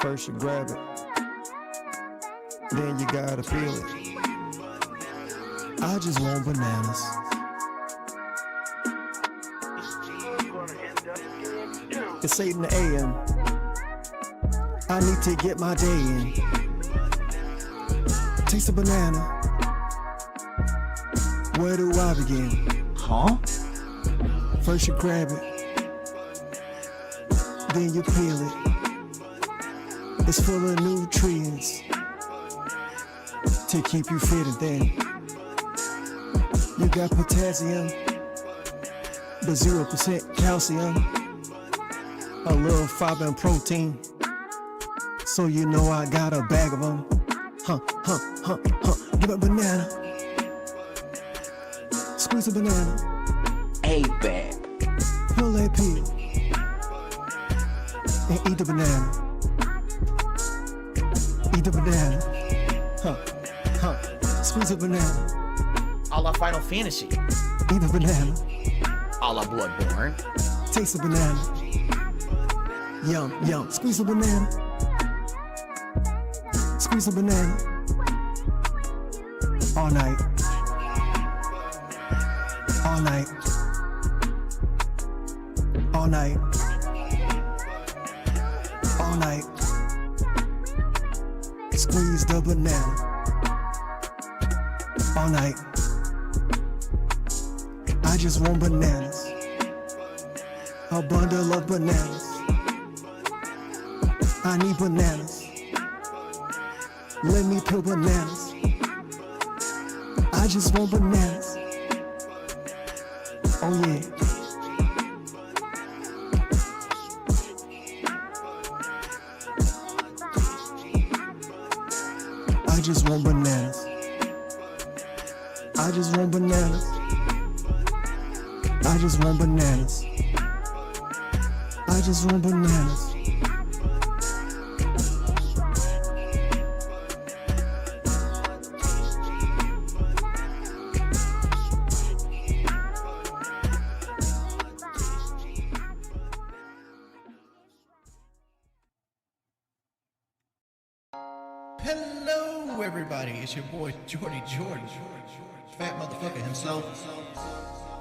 First you grab it, then you gotta feel it. I just want bananas. It's 8 in the AM. I need to get my day in. Taste a banana. Where do I begin? Huh? First you grab it, then you peel it. It's full of nutrients to keep you fit and thin. You got potassium, but 0% calcium. A little fiber and protein, so you know I got a bag of them. Give a banana. Squeeze a banana. A bag. Pull that peel and eat the banana. Eat the banana. Squeeze a banana. A la Final Fantasy. Eat a banana. A la Bloodborne. Taste the banana. Yum, yum. Squeeze a banana. Squeeze a banana. All night. All night. All night. All night. Squeeze the banana. All night. I just want bananas. A bundle of bananas. I need bananas. Let me peel bananas. I just want bananas. Oh yeah. I just want bananas. I just want bananas. I just want bananas. I just want bananas. Hello, everybody. It's your boy Jordy Jordan, fat motherfucker himself.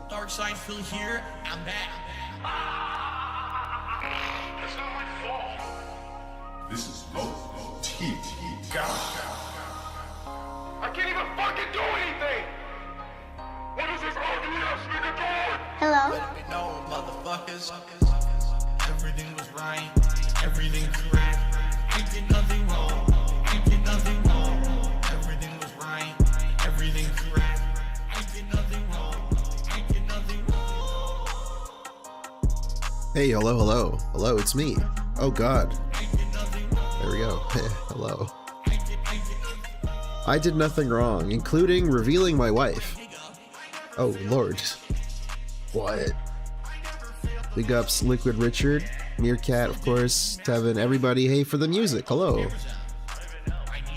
Dark Side Phil here. I'm back. That's not my fault. This is GOTY. I can't even fucking do anything. What is this ugly ass nigga doing? Hello. Let me know, motherfuckers. Everything was right. Everything's right. Ain't did nothing wrong. Ain't did nothing wrong. Everything was right. Everything's right. Ain't did nothing wrong. Ain't did nothing wrong. Hey, hello, it's me. Oh god. There we go. Hello. I did nothing wrong, including revealing my wife. Oh lord. What? Big ups Liquid Richard, Meerkat, of course, Tevin, everybody. Hey, for the music, hello.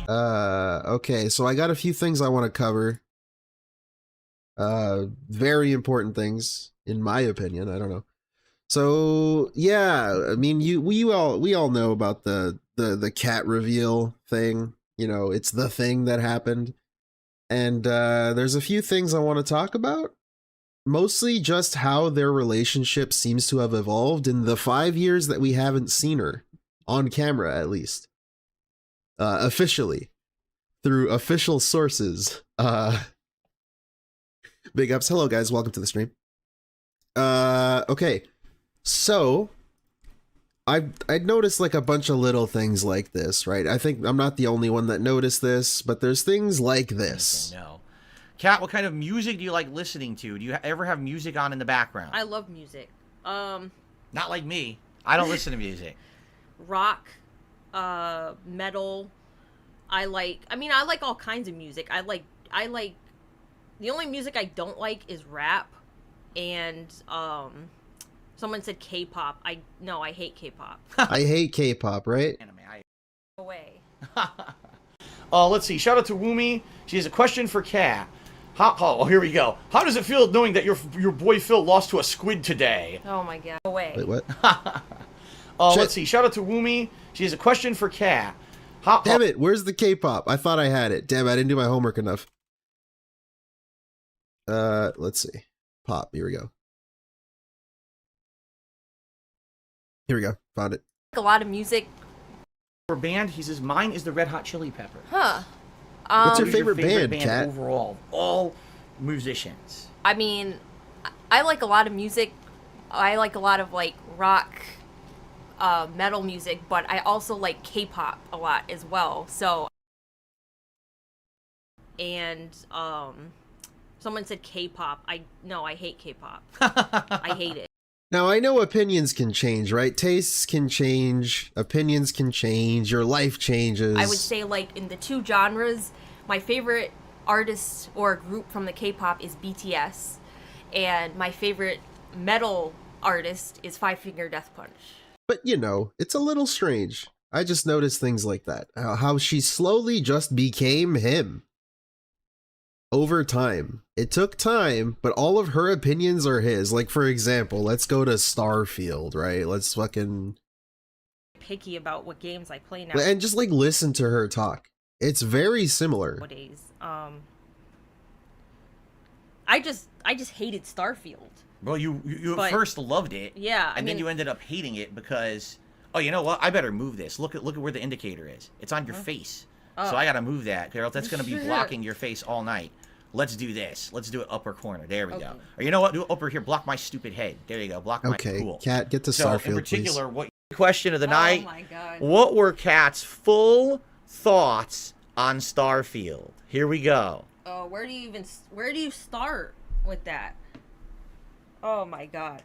Okay, so I got a few things I want to cover. Very important things, in my opinion, I don't know. So, yeah, I mean, we all know about the cat reveal thing. You know, it's the thing that happened. And there's a few things I want to talk about. Mostly just how their relationship seems to have evolved in the 5 years that we haven't seen her. On camera, at least. Officially. Through official sources. Big ups. Hello, guys. Welcome to the stream. Okay. So, I'd noticed like a bunch of little things like this, right? I think I'm not the only one that noticed this, but there's things like this. No. Kat, what kind of music do you like listening to? Do you ever have music on in the background? I love music. Not like me. I don't listen to music. Rock, metal. I like all kinds of music. I like the only music I don't like is rap and someone said K-pop. I hate K-pop. I hate K-pop, right? Anime. Away. Let's see. Shout out to Woomy. She has a question for Kat. Oh, here we go. How does it feel knowing that your boy Phil lost to a squid today? Oh my god. Away. Wait, what? Let's see. Shout out to Woomy. She has a question for Kat. Damn it, where's the K-pop? I thought I had it. Damn, I didn't do my homework enough. Let's see. Pop, here we go. Here we go, found it. A lot of music. For band, he says, mine is the Red Hot Chili Pepper. Huh. What's your Who's favorite band, Kat? overall? All musicians. I mean, I like a lot of music. I like a lot of like rock, metal music, but I also like K-pop a lot as well. So, and someone said K-pop. I hate K-pop. I hate it. Now, I know opinions can change, right? Tastes can change, opinions can change, your life changes. I would say, like, in the two genres, my favorite artist or group from the K-pop is BTS, and my favorite metal artist is Five Finger Death Punch. But, you know, it's a little strange. I just noticed things like that. How she slowly just became him. Over time. It took time, but all of her opinions are his. Like, for example, let's go to Starfield, right? Let's fucking... Picky about what games I play now. And just, like, listen to her talk. It's very similar. Nowadays. I just hated Starfield. Well, you But- first loved it. Yeah, And then you ended up hating it because, oh, you know what? I better move this. Look at where the indicator is. It's on your face. Oh. So I gotta move that, or else that's gonna be blocking your face all night. Let's do this. Let's do it upper corner. There we go. Or you know what? Do it upper here. Block my stupid head. There you go. Block my Okay, cool. Kat, get to So Starfield, in particular, please. what question of the night? Oh my god. What were Kat's full thoughts on Starfield? Here we go. Oh, where do you start with that? Oh my god.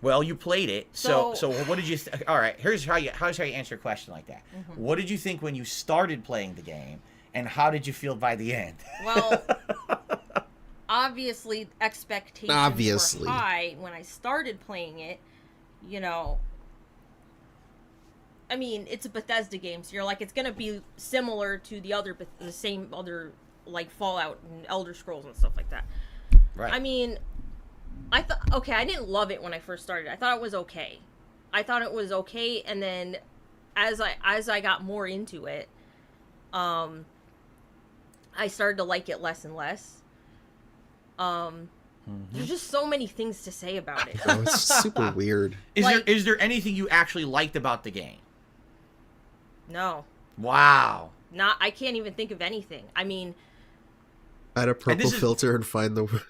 Well, you played it, so So- what did you? All right, here's how you answer a question like that. What did you think when you started playing the game, and how did you feel by the end? Well, obviously expectations were high when I started playing it. You know, I mean, it's a Bethesda game, so you're like, it's gonna be similar to the same other like Fallout and Elder Scrolls and stuff like that. Right. I mean, I thought, okay, I didn't love it when I first started. I thought it was okay. And then as I got more into it, I started to like it less and less. There's just so many things to say about it. Oh, it's super weird. Is there anything you actually liked about the game? No. Wow. I can't even think of anything. I mean, Add a purple filter and find the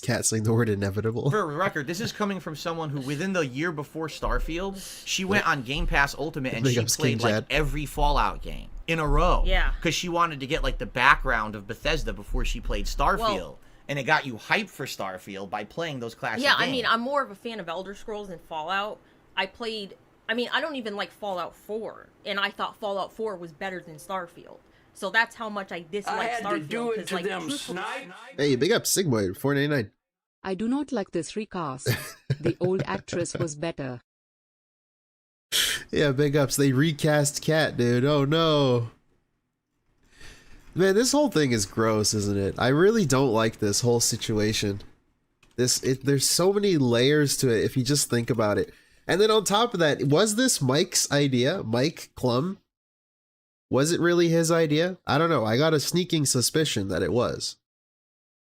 Cat saying the word inevitable. For a record, this is coming from someone who, within the year before Starfield, she went on Game Pass Ultimate and she played like every Fallout game in a row. Yeah. Because she wanted to get like the background of Bethesda before she played Starfield. Well, and it got you hyped for Starfield by playing those classic games. Yeah, I mean, I'm more of a fan of Elder Scrolls than Fallout. I don't even like Fallout 4, and I thought Fallout 4 was better than Starfield. So that's how much I dislike Starfield. To do it to them, snipe. Hey, big up Sigboy, $4.99. I do not like this recast. The old actress was better. Yeah, big ups. They recast Cat, dude. Oh no. Man, this whole thing is gross, isn't it? I really don't like this whole situation. There's so many layers to it if you just think about it. And then on top of that, was this Mike's idea? Mike Klum? Was it really his idea? I don't know. I got a sneaking suspicion that it was.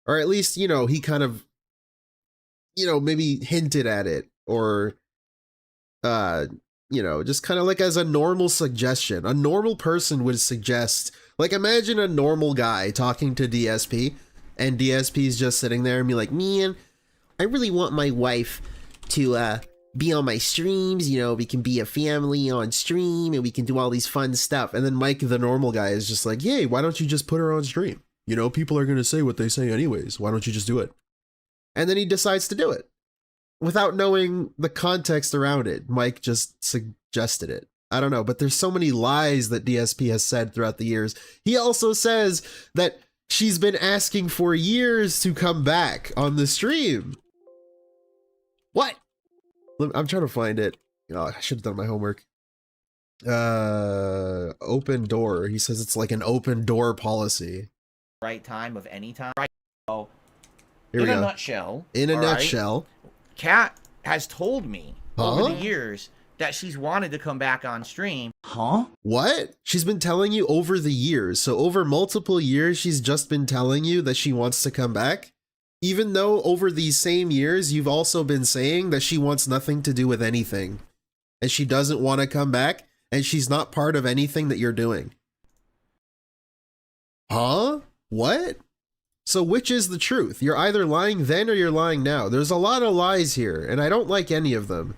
Or at least, you know, he kind of, you know, maybe hinted at it. Or, you know, just kind of like as a normal suggestion. A normal person would suggest, like, imagine a normal guy talking to DSP, and DSP's just sitting there and be like, man, I really want my wife to, be on my streams, you know, we can be a family on stream and we can do all these fun stuff. And then Mike, the normal guy, is just like, yay, why don't you just put her on stream? You know, people are going to say what they say anyways. Why don't you just do it? And then he decides to do it without knowing the context around it. Mike just suggested it. I don't know, but there's so many lies that DSP has said throughout the years. He also says that she's been asking for years to come back on the stream. What? I'm trying to find it. Oh, I should have done my homework. Open door. He says it's like an open door policy. Right time of any time. Right. So, Here we go. nutshell. In a nutshell. Kat has told me over the years that she's wanted to come back on stream. Huh? What? She's been telling you over the years. So over multiple years, she's just been telling you that she wants to come back? Even though over these same years, you've also been saying that she wants nothing to do with anything. And she doesn't want to come back, and she's not part of anything that you're doing. Huh? What? So which is the truth? You're either lying then or you're lying now. There's a lot of lies here, and I don't like any of them.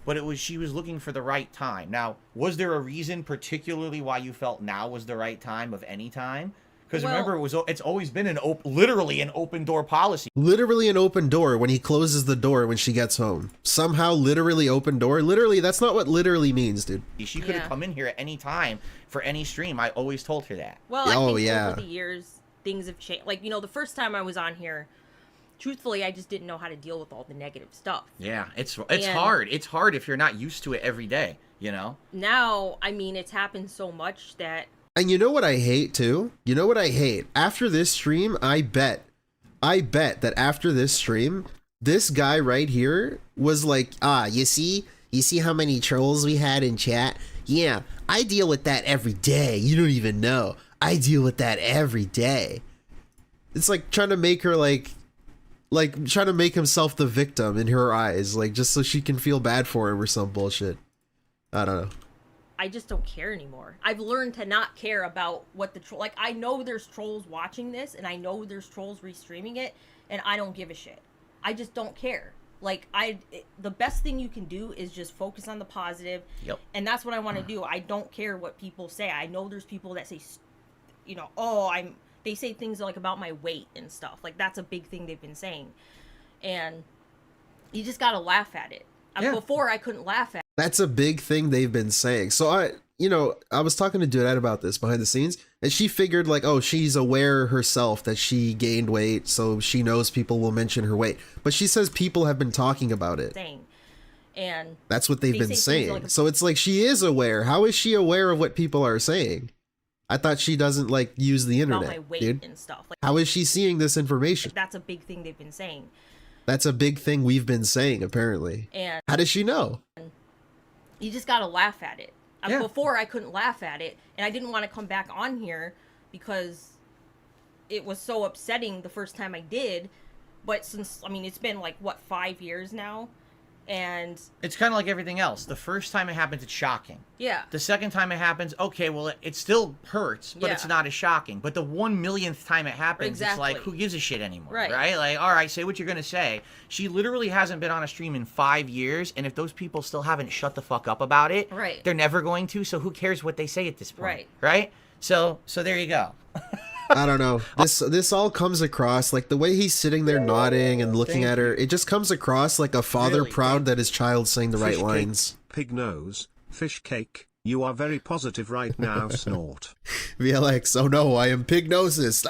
But she was looking for the right time. Now, was there a reason particularly why you felt now was the right time of any time? Because remember, it's always been literally an open door policy. Literally an open door when he closes the door when she gets home. Somehow literally open door. Literally, that's not what literally means, dude. She could have come in here at any time for any stream. I always told her that. Well, I think over the years, things have changed. Like, the first time I was on here, truthfully, I just didn't know how to deal with all the negative stuff. Yeah, it's hard. It's hard if you're not used to it every day, Now, it's happened so much that... And you know what I hate too? You know what I hate? After this stream, I bet that after this stream, this guy right here was like, you see how many trolls we had in chat? Yeah, I deal with that every day. You don't even know. I deal with that every day. It's like trying to make her like trying to make himself the victim in her eyes, like just so she can feel bad for him or some bullshit. I don't know. I just don't care anymore. I've learned to not care about what the troll... Like, I know there's trolls watching this, and I know there's trolls restreaming it, and I don't give a shit. I just don't care. Like, the best thing you can do is just focus on the positive. Yep. And that's what I want to do. I don't care what people say. I know there's people that say, they say things like about my weight and stuff. Like, that's a big thing they've been saying. And you just gotta laugh at it. Yeah. Before, I couldn't laugh at it. That's a big thing they've been saying. So I was talking to Dudette about this behind the scenes, and she figured like, oh, she's aware herself that she gained weight, so she knows people will mention her weight. But she says people have been talking about it. And that's what they've been saying. So it's like she is aware. How is she aware of what people are saying? I thought she doesn't like use the internet, about my weight dude. And stuff. Like, how is she seeing this information? That's a big thing they've been saying. That's a big thing we've been saying, apparently. And how does she know? You just gotta laugh at it. Yeah. Before, I couldn't laugh at it, and I didn't want to come back on here because it was so upsetting the first time I did. But since, it's been 5 years now? And it's kind of like everything else. The first time it happens, it's shocking. Yeah. The second time it happens, okay, well, it still hurts, but it's not as shocking. But the 1,000,000th time it happens, It's like, who gives a shit anymore, right? Like, all right, say what you're going to say. She literally hasn't been on a stream in 5 years, and if those people still haven't shut the fuck up about it, they're never going to, so who cares what they say at this point, right? So there you go. I don't know. This all comes across like the way he's sitting there nodding and looking at her. It just comes across like a father proud that his child's saying the right lines. Pig nose, fish cake. You are very positive right now. Snort. VLX. Oh no, I am pignosis.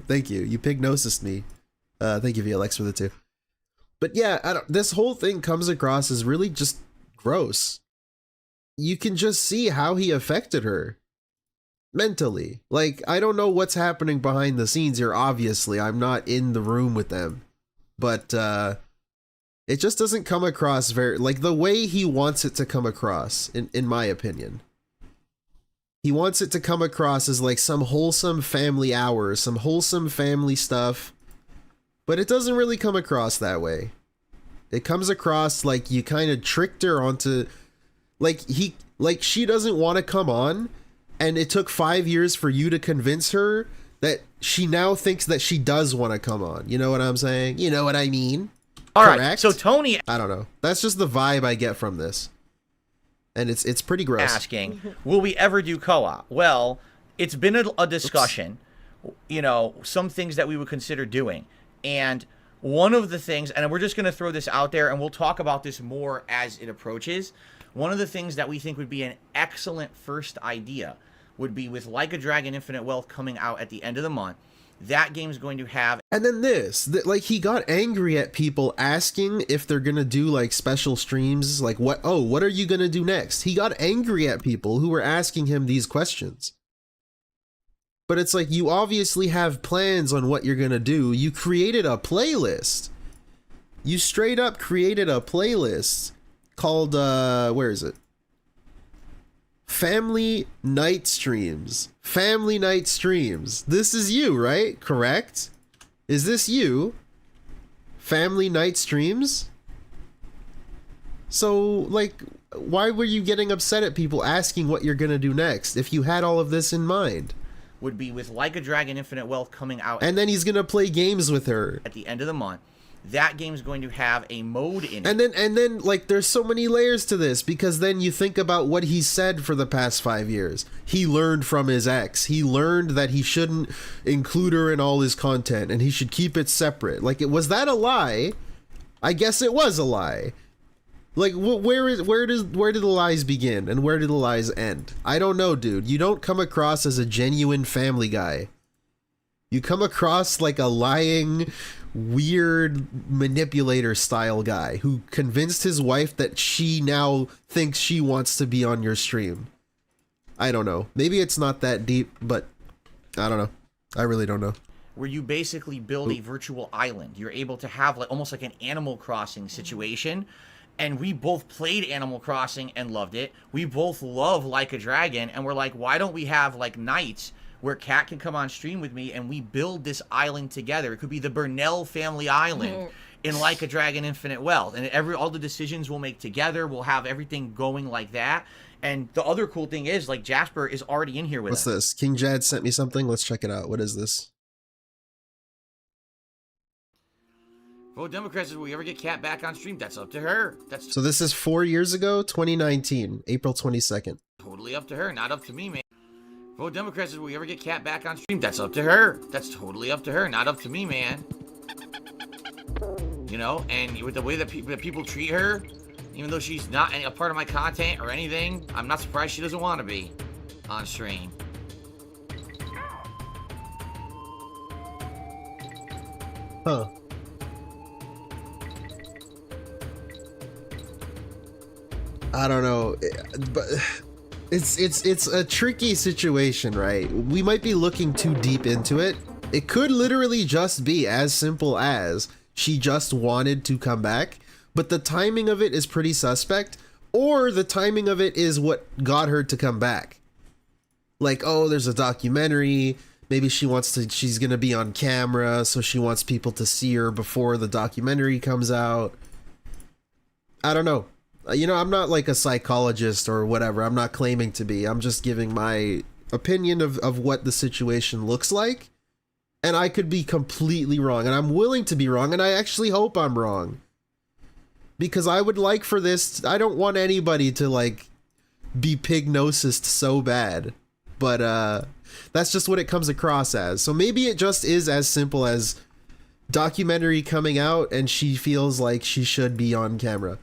Thank you. You pignosis me. Thank you, VLX, for the 2. But yeah, this whole thing comes across as really just gross. You can just see how he affected her. Mentally. Like, I don't know what's happening behind the scenes here, obviously. I'm not in the room with them. But, it just doesn't come across like, the way he wants it to come across, in my opinion. He wants it to come across as, like, some wholesome family hours, some wholesome family stuff. But it doesn't really come across that way. It comes across like you kind of tricked her onto... she doesn't want to come on... And it took 5 years for you to convince her that she now thinks that she does want to come on. You know what I'm saying? You know what I mean? All Correct? right, so Tony... I don't know. That's just the vibe I get from this. And it's pretty gross. Asking, will we ever do co-op? Well, it's been a discussion, some things that we would consider doing. And one of the things, and we're just going to throw this out there, and we'll talk about this more as it approaches. One of the things that we think would be an excellent first idea would be with Like a Dragon Infinite Wealth coming out at the end of the month. That game's going to have... And then he got angry at people asking if they're going to do, like, special streams. Like, what are you going to do next? He got angry at people who were asking him these questions. But it's like, you obviously have plans on what you're going to do. You created a playlist. You straight up created a playlist called where is it? Family Night Streams. Family Night Streams. This is you, right? Correct? Is this you? Family Night Streams? So, like, why were you getting upset at people asking what you're gonna do next if you had all of this in mind? Would be with Like a Dragon Infinite Wealth coming out. And then he's gonna play games with her. At the end of the month. That game's going to have a mode in it. And then like there's so many layers to this, because then you think about what he said for the past 5 years. He learned from his ex. He learned that he shouldn't include her in all his content and he should keep it separate. Like, was that a lie? I guess it was a lie. Like, where do the lies begin and where do the lies end? I don't know, dude. You don't come across as a genuine family guy. You come across like a lying, weird manipulator style guy who convinced his wife that she now thinks she wants to be on your stream. I don't know. Maybe it's not that deep, but I don't know. I really don't know. Where you basically build a virtual island. You're able to have like almost like an Animal Crossing situation. And we both played Animal Crossing and loved it. We both love Like a Dragon, and we're like, why don't we have like nights where Kat can come on stream with me and we build this island together? It could be the Burnell family island in Like a Dragon Infinite Wealth. And all the decisions we'll make together, we'll have everything going like that. And the other cool thing is, like, Jasper is already in here with us. What's this? King Jad sent me something. Let's check it out. What is this? Vote Democrats, will we ever get Kat back on stream? That's up to her. That's So this is 4 years ago, 2019, April 22nd. totally up to her, not up to me, man. Vote Democrats, will we ever get Kat back on stream? That's up to her. That's totally up to her, not up to me, man. You know, and with the way that people treat her, even though she's not a part of my content or anything, I'm not surprised she doesn't want to be on stream. Huh. I don't know, but it's a tricky situation, right? We might be looking too deep into it. It could literally just be as simple as she just wanted to come back, but the timing of it is pretty suspect, or the timing of it is what got her to come back. Like, oh, there's a documentary, maybe she's gonna be on camera, so she wants people to see her before the documentary comes out. I don't know. You know, I'm not like a psychologist or whatever. I'm not claiming to be. I'm just giving my opinion of what the situation looks like. And I could be completely wrong. And I'm willing to be wrong. And I actually hope I'm wrong. Because I would like for this... I don't want anybody to, like, be pignosed so bad. But that's just what it comes across as. So maybe it just is as simple as documentary coming out and she feels like she should be on camera.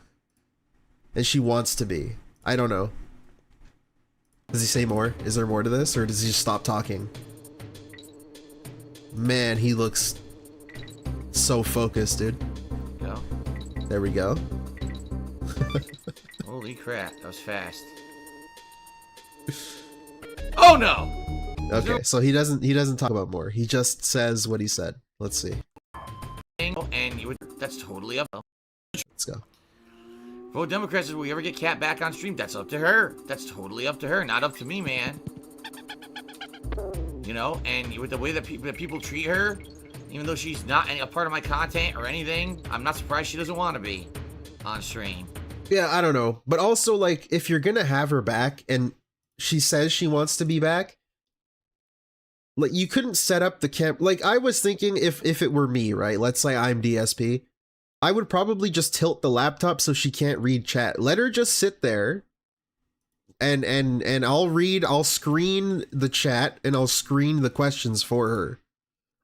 And she wants to be. I don't know. Does he say more? Is there more to this? Or does he just stop talking? Man, he looks so focused, dude. Go. There we go. Holy crap, that was fast. Oh no! Okay, so he doesn't talk about more. He just says what he said. Let's see. And that's totally up. Let's go. Vote Democrats, will we ever get Kat back on stream? That's up to her. That's totally up to her, not up to me, man. You know, and with the way that people treat her, even though she's not a part of my content or anything, I'm not surprised she doesn't want to be on stream. Yeah, I don't know. But also, like, if you're gonna have her back and she says she wants to be back, like, you couldn't set up the camp. Like, I was thinking if it were me, right? Let's say I'm DSP. I would probably just tilt the laptop so she can't read chat. Let her just sit there and I'll screen the chat and I'll screen the questions for her.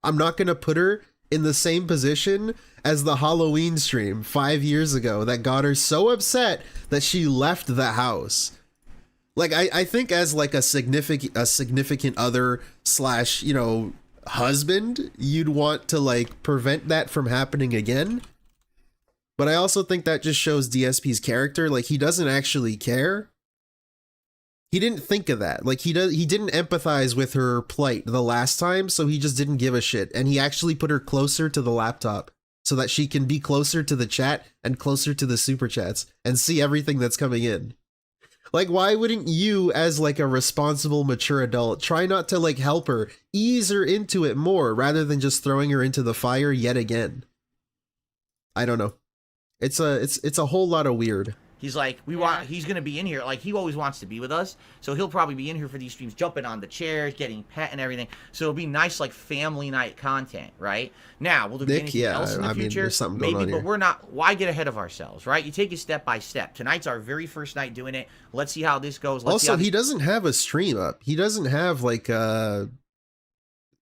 I'm not going to put her in the same position as the Halloween stream 5 years ago that got her so upset that she left the house. Like, I think as like a significant other / you know, husband, you'd want to like prevent that from happening again. But I also think that just shows DSP's character. Like, he doesn't actually care. He didn't think of that. Like, he didn't empathize with her plight the last time, so he just didn't give a shit. And he actually put her closer to the laptop so that she can be closer to the chat and closer to the super chats and see everything that's coming in. Like, why wouldn't you, as like a responsible, mature adult, try not to like help her, ease her into it more rather than just throwing her into the fire yet again? I don't know. It's a whole lot of weird. He's like, he's going to be in here. Like, he always wants to be with us. So he'll probably be in here for these streams, jumping on the chairs, getting pet and everything. So it'll be nice, like, family night content, right? Now, will there be anything else in the future? There's something going on but here. we're not. Why get ahead of ourselves, right? You take it step by step. Tonight's our very first night doing it. Let's see how this goes. Also, he doesn't have a stream up. He doesn't have, like a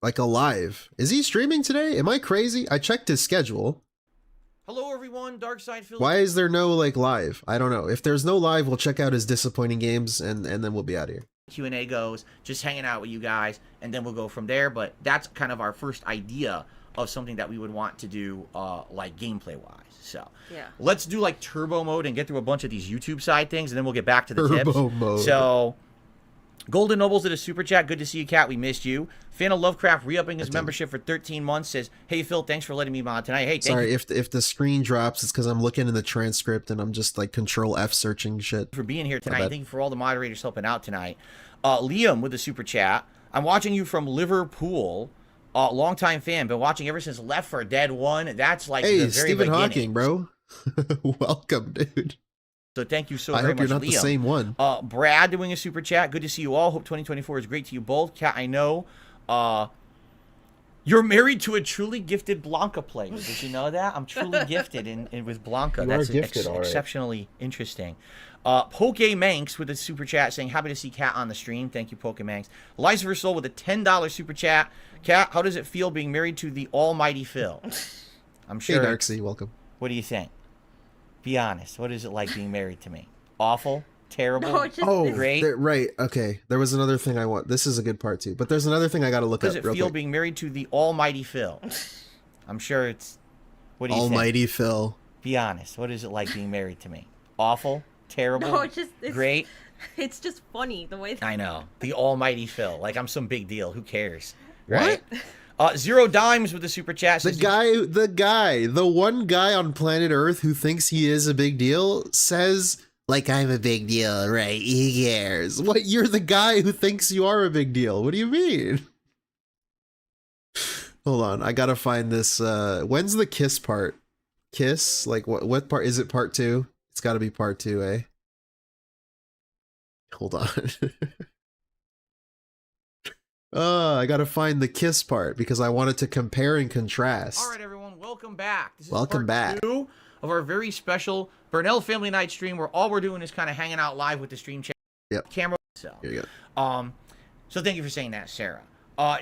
live. Is he streaming today? Am I crazy? I checked his schedule. Hello, everyone. Darkside Phil. Why is there no like live? I don't know. If there's no live, we'll check out his disappointing games and then we'll be out of here. Q&A goes, just hanging out with you guys, and then we'll go from there. But that's kind of our first idea of something that we would want to do, like gameplay wise. So Yeah. let's do like turbo mode and get through a bunch of these YouTube side things, and then we'll get back to the Turbo tips. mode. So Golden Nobles did a super chat. Good to see you, Cat. We missed you. Fan of Lovecraft re-upping his membership for 13 months says, "Hey Phil, thanks for letting me mod tonight." Hey, thank Sorry, you if the screen drops, it's because I'm looking in the transcript and I'm just like Control F searching shit. for being here My tonight. bad. Thank you for all the moderators helping out tonight. Liam with the super chat. I'm watching you from Liverpool. Longtime fan. Been watching ever since Left 4 Dead 1. That's like the Hey, very Stephen beginning. Hawking, bro. Welcome, dude. So thank you so I very hope much, you're not Liam. the same one. Brad doing a super chat. Good to see you all. Hope 2024 is great to you both. Kat, I know you're married to a truly gifted Blanca player. Did you know that? I'm truly gifted in with Blanca. You That's are gifted, all right. exceptionally interesting. Pokemanx with a super chat saying, happy to see Kat on the stream. Thank you, Pokemanx. Liza Soul with a $10 super chat. Kat, how does it feel being married to the almighty Phil? I'm Hey, sure. Darksea, welcome. What do you think? Be honest. What is it like being married to me? Awful? Terrible? No, it's just, Oh, Great. right. Okay, there was another thing I want. This is a good part too, but there's another thing I got to look How up does it real feel quick. being married to the almighty Phil? I'm sure it's... What do you think? Almighty Phil. Be honest. What is it like being married to me? Awful? Terrible? no, it's Great? It's just funny the way that I know. The almighty Phil. Like, I'm some big deal. Who cares? Right? Zero Dimes with the super chat. The one guy on planet Earth who thinks he is a big deal says, like, I'm a big deal, right? He cares. What? You're the guy who thinks you are a big deal. What do you mean? Hold on. I gotta find this. When's the kiss part? Kiss? Like, what part? Is it part 2? It's gotta be part 2, eh? Hold on. I gotta find the kiss part because I wanted to compare and contrast. All right, everyone. Welcome back. This is Welcome part back. 2 of our very special Burnell Family Night stream where all we're doing is kind of hanging out live with the stream chat camera. So, Here you go. So thank you for saying that, Sarah.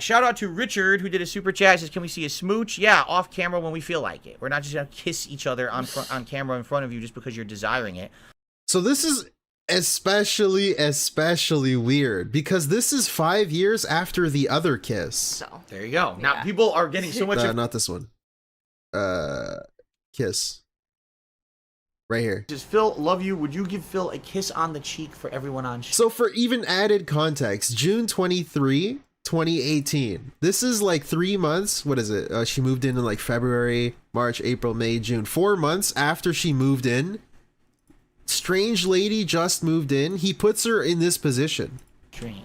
Shout out to Richard who did a super chat. Says, can we see a smooch? Yeah, off camera when we feel like it. We're not just gonna kiss each other on camera in front of you just because you're desiring it. So this is especially weird because this is 5 years after the other kiss. so. There you go. Now people are getting so much. Not this one. Kiss. Right here. Says, Phil, love you. Would you give Phil a kiss on the cheek for everyone on? So for even added context, June 23, 2018. This is like 3 months. What is it? She moved in like February, March, April, May, June. 4 months after she moved in. Strange lady just moved in. He puts her in this position. Stream.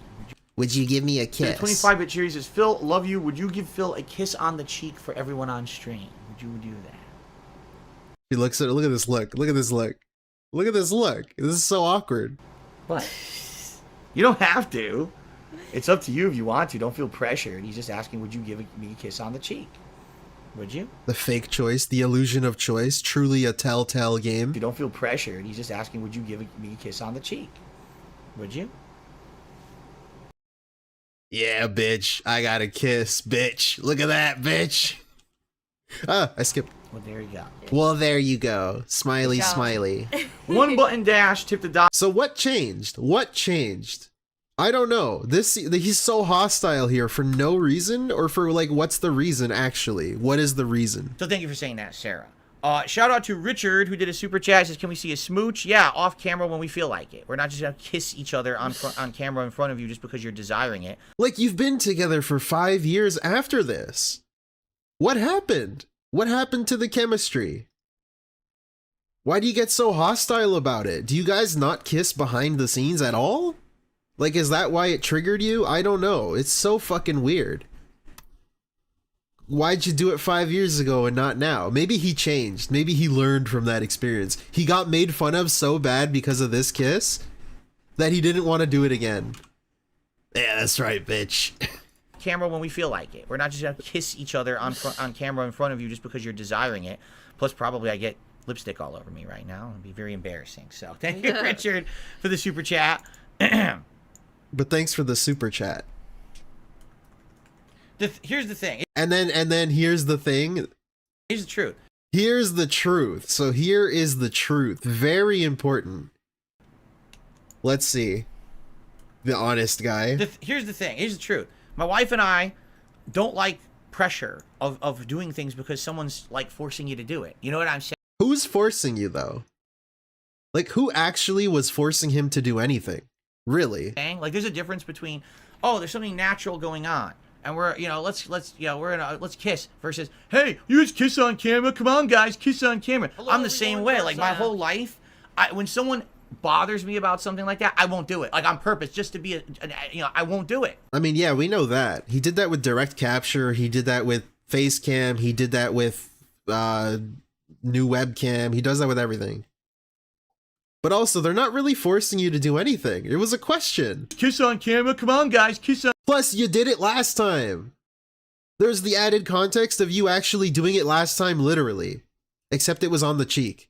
Would you give me a kiss? 25-bit series says, Phil, love you. Would you give Phil a kiss on the cheek for everyone on stream? Would you do that? He looks at her. Look at this look. Look at this look. Look at this look. This is so awkward. What? You don't have to. It's up to you if you want to. Don't feel pressured. He's just asking, would you give me a kiss on the cheek? Would you? The fake choice, the illusion of choice, truly a telltale game. If you don't feel pressured, he's just asking, would you give me a kiss on the cheek? Would you? Yeah, bitch. I got a kiss, bitch. Look at that, bitch. Ah, I skipped. Well, there you go. Well, there you go. Smiley, Good job. smiley. One button dash, tip the dot. So what changed? What changed? I don't know. He's so hostile here for no reason, or for like, what's the reason actually? What is the reason? So thank you for saying that, Sarah. Shout out to Richard who did a super chat. Says, can we see a smooch? Yeah, off camera when we feel like it. We're not just gonna kiss each other on camera in front of you just because you're desiring it. Like, you've been together for 5 years after this. What happened? What happened to the chemistry? Why do you get so hostile about it? Do you guys not kiss behind the scenes at all? Like, is that why it triggered you? I don't know. It's so fucking weird. Why'd you do it 5 years ago and not now? Maybe he changed. Maybe he learned from that experience. He got made fun of so bad because of this kiss that he didn't want to do it again. Yeah, that's right, bitch. Camera when we feel like it. We're not just gonna kiss each other on camera in front of you just because you're desiring it. Plus, probably I get lipstick all over me right now. It'd be very embarrassing. So thank you, Richard, for the super chat. But thanks for the super chat. Here's the thing. And then here's the thing. Here's the truth. Here's the truth. So here is the truth. Very important. Let's see. The honest guy. Here's the thing. Here's the truth. My wife and I don't like pressure of doing things because someone's like forcing you to do it. You know what I'm saying? Who's forcing you though? Like, who actually was forcing him to do anything? Really? Like, there's a difference between, oh, there's something natural going on, and we're, you know, let's kiss, versus, hey, you just kiss on camera. Come on, guys, kiss on camera. Hello, I'm the same way. Like, my whole life, when someone bothers me about something like that, I won't do it. Like, on purpose, just to be I won't do it. I mean, yeah, we know that. He did that with direct capture. He did that with face cam. He did that with new webcam. He does that with everything. But also, they're not really forcing you to do anything. It was a question. Kiss on camera. Come on, guys, kiss on. Plus, you did it last time. There's the added context of you actually doing it last time, literally. Except it was on the cheek.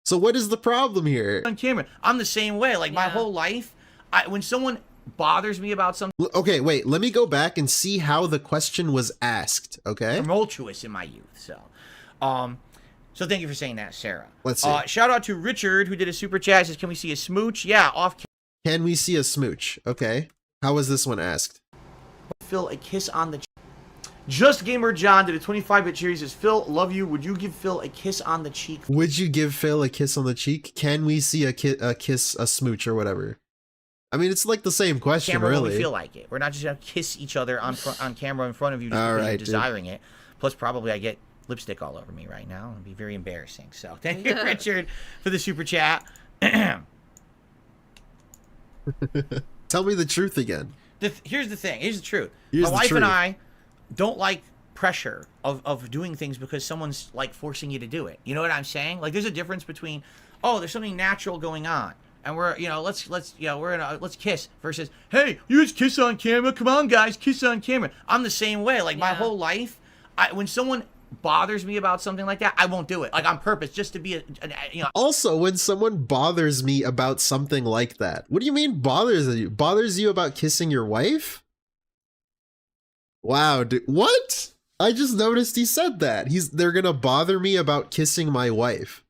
So what is the problem here? On camera. I'm the same way. Like, my whole life, when someone bothers me about something. Okay, wait. Let me go back and see how the question was asked, okay? Tumultuous in my youth, so. So thank you for saying that, Sarah. Let's see. Shout out to Richard, who did a super chat. Says, can we see a smooch? Yeah, off. Can we see a smooch? Okay. How was this one asked? Phil, a kiss on the. Just Gamer John did a 25-bit cheer. He says, Phil, love you. Would you give Phil a kiss on the cheek? Would you give Phil a kiss on the cheek? Can we see a kiss, a smooch, or whatever? I mean, it's like the same question, camera really. When we feel like it. We're not just gonna kiss each other on camera in front of you just because you're desiring it. Plus, probably I get lipstick all over me right now. It'd be very embarrassing. So thank you, Richard, for the super chat. Tell me the truth again. Here's the thing. Here's the truth. Here's My the wife truth. and I don't like pressure of doing things because someone's like forcing you to do it. You know what I'm saying? Like, there's a difference between, oh, there's something natural going on, and we're, you know, let's kiss, versus, hey, you just kiss on camera. Come on, guys, kiss on camera. I'm the same way. Like, my whole life, when someone bothers me about something like that, I won't do it. Like, on purpose, just to be Also, when someone bothers me about something like that, what do you mean bothers you? Bothers you about kissing your wife? Wow, dude, what? I just noticed he said that. They're gonna bother me about kissing my wife.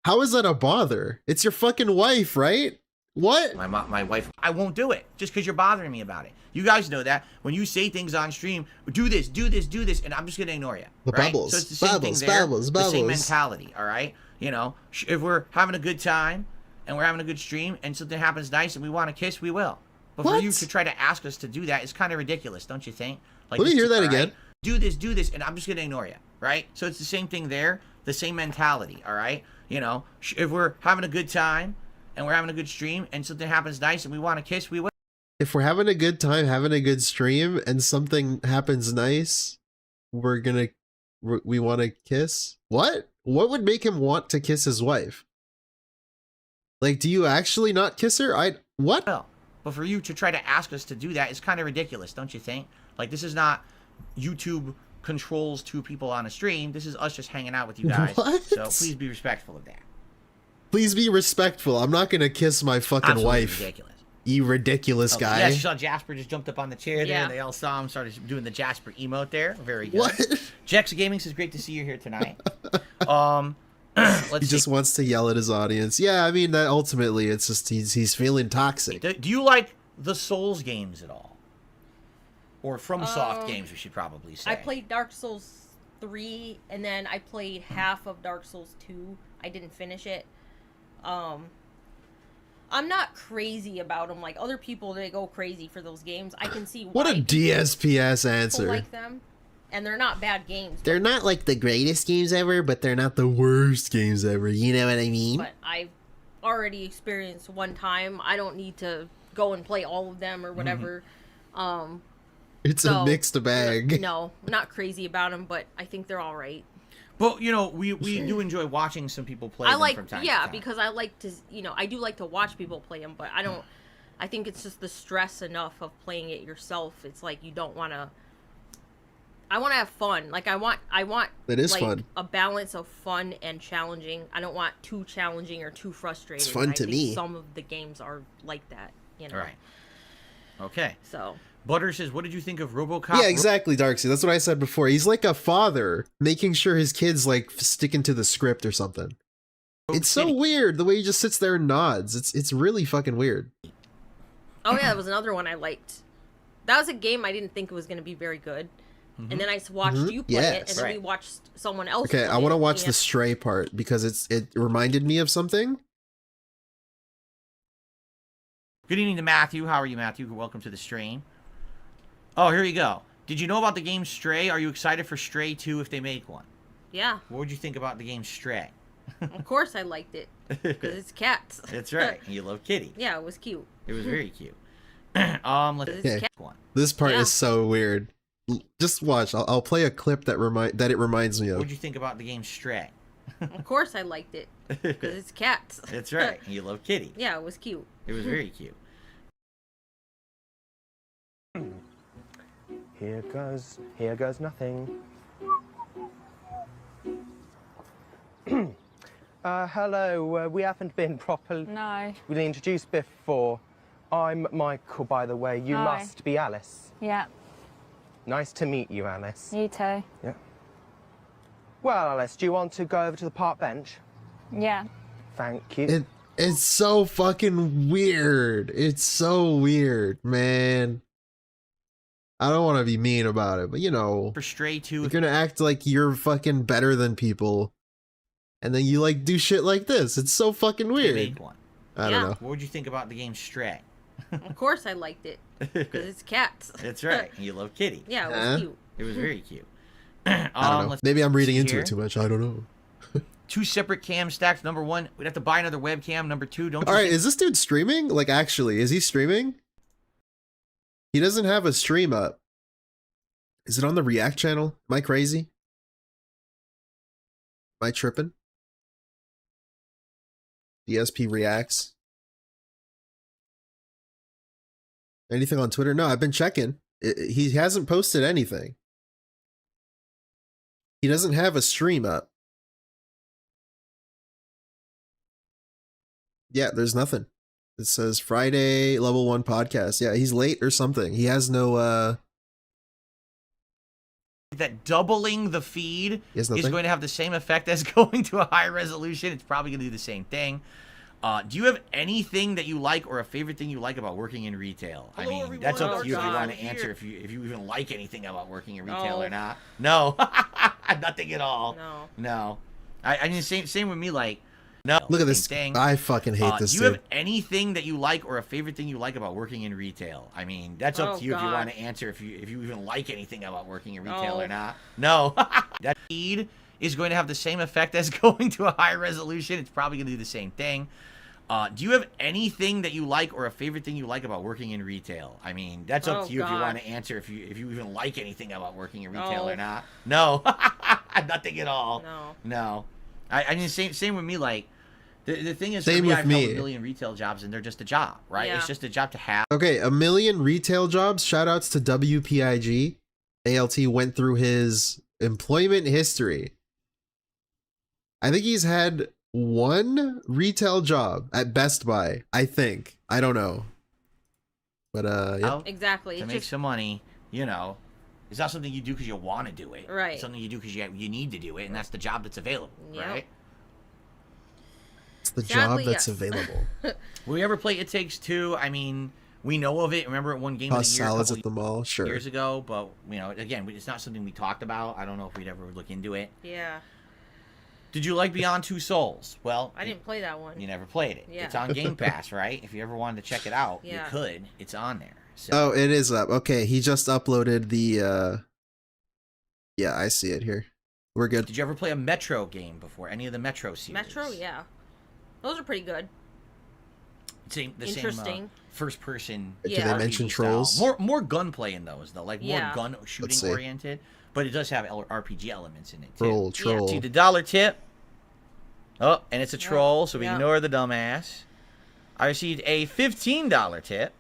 How is that a bother? It's your fucking wife, right? What? My wife, I won't do it just because you're bothering me about it. You guys know that when you say things on stream, do this, and I'm just gonna ignore you. The right? bubbles, So it's the same bubbles, thing there, bubbles, the same bubbles. mentality. All right, you know, if we're having a good time and we're having a good stream and something happens nice and we want to kiss, we will. But for you to try to ask us to do that is kind of ridiculous, don't you think? Like, let me hear that all again. Right? Do this, and I'm just gonna ignore you, right? So it's the same thing there, the same mentality. All right, you know, if we're having a good time and we're having a good stream and something happens nice and we want to kiss, we will. If we're having a good time, having a good stream, and something happens nice, we want to kiss? What? What would make him want to kiss his wife? Like, do you actually not kiss her? What? Well, but for you to try to ask us to do that is kind of ridiculous, don't you think? Like, this is not YouTube controls two people on a stream. This is us just hanging out with you guys. What? So please be respectful of that. Please be respectful. I'm not gonna kiss my fucking Absolutely wife. ridiculous. You ridiculous guy. Yes, you saw Jasper just jumped up on the chair there. Yeah. They all saw him, started doing the Jasper emote there. Very good. What? Jex Gaming says, great to see you here tonight. He just wants to yell at his audience. Yeah, I mean, that ultimately, it's just he's feeling toxic. Do you like the Souls games at all? Or FromSoft games, we should probably say. I played Dark Souls 3, and then I played half of Dark Souls 2. I didn't finish it. I'm not crazy about them. Like, other people, they go crazy for those games. I can see why What a DSPS people answer. like them. And they're not bad games. They're not like the greatest games ever, but they're not the worst games ever. You know what I mean? But I've already experienced one time. I don't need to go and play all of them or whatever. It's so, a mixed bag. No, I'm not crazy about them, but I think they're all right. But, you know, we do enjoy watching some people play them from time to time. Because I like to, you know, I do like to watch people play them, but I think it's just the stress enough of playing it yourself. It's like you don't want to, I want to have fun. Like I want It is like, fun. a balance of fun and challenging. I don't want too challenging or too frustrating. It's fun to me. Some of the games are like that, you know. Right. Okay. So. Butter says, what did you think of RoboCop? Yeah, exactly, Darksy. That's what I said before. He's like a father, making sure his kid's like sticking to the script or something. It's so weird the way he just sits there and nods. It's really fucking weird. Oh yeah, that was another one I liked. That was a game I didn't think was going to be very good. And then I watched you play it, and then we watched someone else play Okay, I want to watch it, the Stray part because it reminded me of something. Good evening to Matthew. How are you, Matthew? Welcome to the stream. Oh, here you go. Did you know about the game Stray? Are you excited for Stray 2 if they make one? Yeah. What would you think about the game Stray? Of course I liked it. Because it's cats. That's right. You love Kitty. Yeah, it was cute. It was very cute. Okay. This part is so weird. Just watch. I'll play a clip that it reminds me of. What would you think about the game Stray? Of course I liked it. Because it's cats. That's right. You love Kitty. Yeah, it was cute. It was very cute. Here goes nothing. Hello, we haven't been properly introduced before. I'm Michael, by the way. You must be Alice. Yeah. Nice to meet you, Alice. You too. Yeah. Well, Alice, do you want to go over to the park bench? Yeah. Thank you. It's so fucking weird. It's so weird, man. I don't want to be mean about it, but you know, for Stray 2, you're gonna act like you're fucking better than people, and then you like do shit like this. It's so fucking weird. Make one. I don't know. What would you think about the game Stray? Of course I liked it. Because it's cats. That's right. You love Kitty. Yeah, it was cute. It was very cute. I don't know. Maybe I'm reading into it too much. I don't know. 2 separate cam stacks. Number 1, we'd have to buy another webcam. Number 2, don't. All right, is this dude streaming? Like, actually, is he streaming? He doesn't have a stream up. Is it on the ree-ack channel? Am I crazy? Am I tripping? DSP reacts. Anything on Twitter? No, I've been checking. He hasn't posted anything. He doesn't have a stream up. Yeah, there's nothing. It says Friday level 1 podcast. Yeah, he's late or something. He has no that doubling the feed is going to have the same effect as going to a high resolution. It's probably going to do the same thing. Do you have anything that you like or a favorite thing you like about working in retail? Hello, I mean, everyone. that's up to you if you want to answer if you even like anything about working in retail or not. No, nothing at all. No. I mean, same with me. Like, no. Look at this thing. I fucking hate this. Do you have anything that you like or a favorite thing you like about working in retail? I mean, that's up to you if you want to answer if you even like anything about working in retail or not. No. That feed is going to have the same effect as going to a high resolution. It's probably going to do the same thing. Do you have anything that you like or a favorite thing you like about working in retail? I mean, that's up to you if you want to answer if you even like anything about working in retail or not. No. Nothing at all. No. I mean, same with me. Like, the thing is, same with I've me. held a million retail jobs, and they're just a job, right? Yeah. It's just a job to have. Okay, a million retail jobs. Shoutouts to WPIG. ALT went through his employment history. I think he's had 1 retail job at Best Buy. I think. I don't know. But yeah. Exactly. To make some money, you know, it's not something you do because you want to do it. Right. It's something you do because you need to do it, and that's the job that's available, right? It's the Sadly, job that's yes. available. Will we ever play It Takes Two? I mean, we know of it. Remember, at one game of Toss the year, salads at the mall. Sure. years ago, but you know, again, it's not something we talked about. I don't know if we'd ever look into it. Yeah. Did you like Beyond Two Souls? Well, I didn't play that one. You never played it. Yeah. It's on Game Pass, right? If you ever wanted to check it out, you Yeah. could. It's on there. So. Oh, it is up. Okay, he just uploaded the Yeah, I see it here. We're good. Did you ever play a Metro game before? Any of the Metro series? Metro, yeah. Those are pretty good. Interesting. First-person. Do they mention trolls? More gunplay in those though, like more gun shooting oriented. But it does have RPG elements in it too. Troll. See the dollar tip. Oh, and it's a troll, so we ignore the dumbass. I received a $15 tip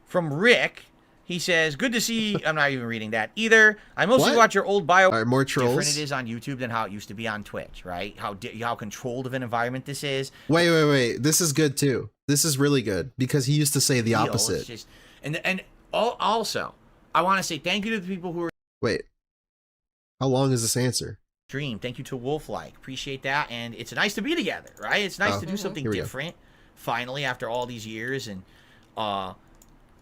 from Rick. He says, "Good to see." I'm not even reading that either. I mostly watch your old bio. All right, more trolls. Different it is on YouTube than how it used to be on Twitch, right? How controlled of an environment this is. Wait. This is good too. This is really good because he used to say the opposite. It's just, also, I want to say thank you to the people who are. Wait, how long is this answer? Stream. Thank you to Wolf-like. Appreciate that, and it's nice to be together, right? It's nice to do something different. Finally, after all these years, and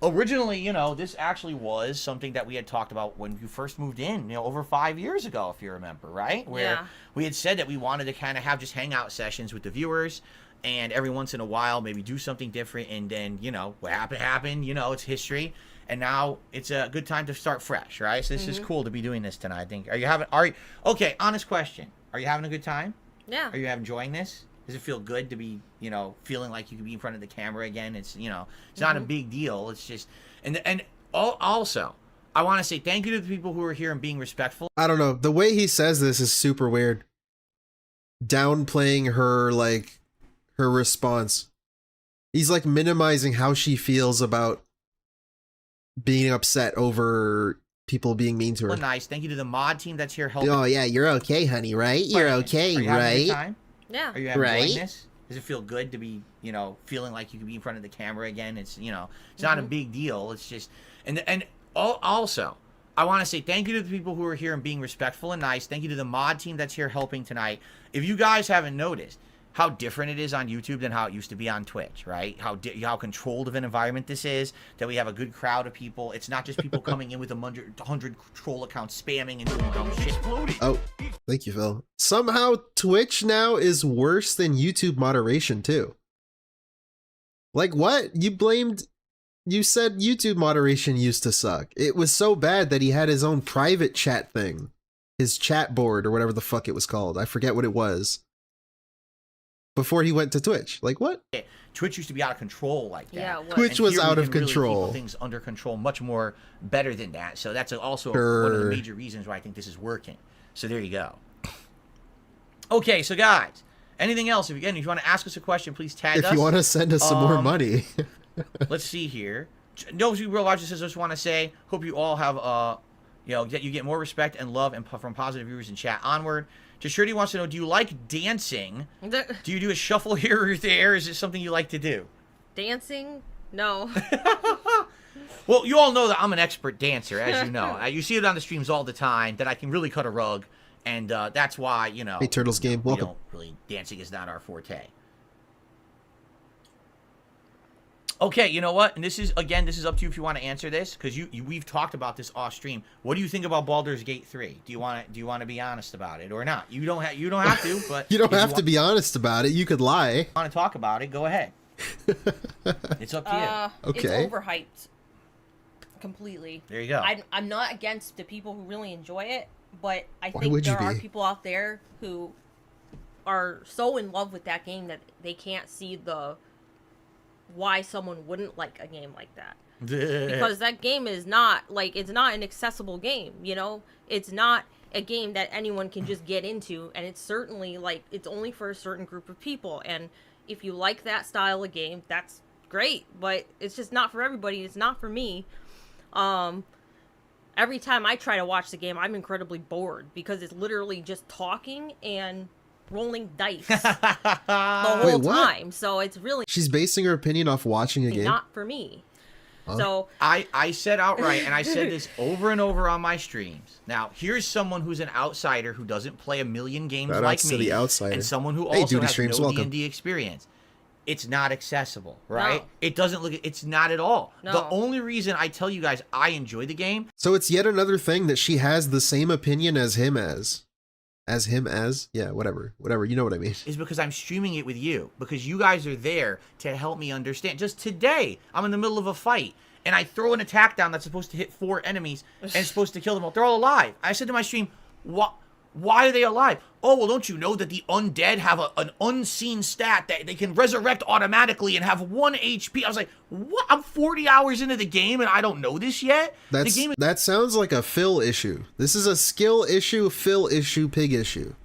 originally, this actually was something that we had talked about when you first moved in, over 5 years ago, if you remember, right? Where we had said that we wanted to kind of have just hangout sessions with the viewers, and every once in a while, maybe do something different, and then, what happened, it's history, and now it's a good time to start fresh, right? So this is cool to be doing this tonight, I think. Okay, honest question. Are you having a good time? Yeah. Are you enjoying this? Does it feel good to be, feeling like you can be in front of the camera again? It's, it's not a big deal. It's just, also, I want to say thank you to the people who are here and being respectful. I don't know. The way he says this is super weird. Downplaying her response. He's like minimizing how she feels about being upset over people being mean to her. Well, nice. Thank you to the mod team that's here helping. Oh yeah, you're okay, honey, right? You're okay, right? Yeah. Are you enjoying this? Does it feel good to be, feeling like you can be in front of the camera again? It's, it's not a big deal. It's just, also, I want to say thank you to the people who are here and being respectful and nice. Thank you to the mod team that's here helping tonight. If you guys haven't noticed how different it is on YouTube than how it used to be on Twitch, right? How controlled of an environment this is, that we have a good crowd of people. It's not just people coming in with 100 troll accounts spamming and doing dumb shit. Oh, thank you, Phil. Somehow Twitch now is worse than YouTube moderation too. Like what? You said YouTube moderation used to suck. It was so bad that he had his own private chat thing. His chat board or whatever the fuck it was called. I forget what it was. Before he went to Twitch. Like what? Twitch used to be out of control like that. Yeah, Twitch was out of control. Really keep things under control much more better than that. So that's also one of the major reasons why I think this is working. So there you go. Okay, so guys, anything else? If you want to ask us a question, please tag us. If you want to send us some more money. Let's see here. No, Real Large says, I just want to say, hope you all have, that you get more respect and love from positive viewers in chat onward. Shirty wants to know, do you like dancing? Do you do a shuffle here or there? Is it something you like to do? Dancing? No. Well, you all know that I'm an expert dancer, as you know. You see it on the streams all the time, that I can really cut a rug, and that's why, Hey, Turtles Game, welcome. Dancing is not our forte. Okay, you know what? And this is up to you if you want to answer this, because we've talked about this off stream. What do you think about Baldur's Gate 3? Do you want to be honest about it or not? You don't have to, but you don't have to be honest about it. You could lie. Want to talk about it? Go ahead. It's up to you. Okay. It's overhyped. Completely. There you go. I'm not against the people who really enjoy it, but I think there are people out there who are so in love with that game that they can't see why someone wouldn't like a game like that. Because that game is not it's not an accessible game, it's not a game that anyone can just get into, and it's certainly it's only for a certain group of people. And if you like that style of game, that's great, but it's just not for everybody. It's not for me. Every time I try to watch the game, I'm incredibly bored because it's literally just talking and rolling dice the whole time. So it's really, she's basing her opinion off watching a game. Not for me. Huh? So I said outright, and I said this over and over on my streams. Now here's someone who's an outsider who doesn't play a million games like me, and someone who also has no D&D experience. It's not accessible, right? No. It doesn't look. It's not at all. No. The only reason I tell you guys I enjoy the game. So it's yet another thing that she has the same opinion as him as. Yeah, whatever, you know what I mean. Is because I'm streaming it with you, because you guys are there to help me understand. Just today, I'm in the middle of a fight, and I throw an attack down that's supposed to hit 4 enemies and it's supposed to kill them all. They're all alive. I said to my stream, why are they alive? Oh, well, don't you know that the undead have an unseen stat that they can resurrect automatically and have 1 HP? I was like, what? I'm 40 hours into the game and I don't know this yet? That sounds like a Phil issue. This is a skill issue, Phil issue, pig issue.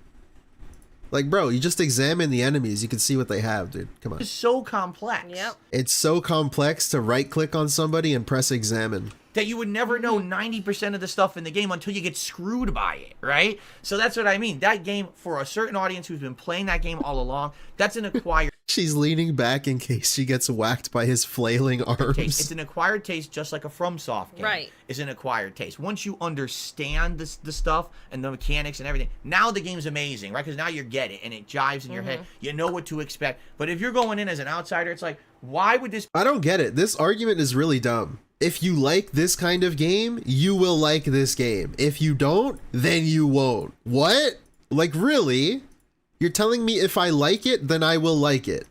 Like, bro, you just examine the enemies. You can see what they have, dude. Come on. It's so complex. Yep. It's so complex to right-click on somebody and press examine. That you would never know 90% of the stuff in the game until you get screwed by it, right? So that's what I mean. That game, for a certain audience who's been playing that game all along, that's an acquired She's leaning back in case she gets whacked by his flailing arms. taste. It's an acquired taste, just like a FromSoft game. Right. Is an acquired taste. Once you understand the stuff and the mechanics and everything, now the game's amazing, right? Because now you get it and it jives in your head. You know what to expect. But if you're going in as an outsider, it's like, why would this... I don't get it. This argument is really dumb. If you like this kind of game, you will like this game. If you don't, then you won't. What? Like, really? You're telling me if I like it, then I will like it.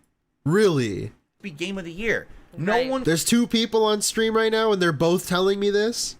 Really? Be game of the year. Right. No one There's 2 people on stream right now and they're both telling me this?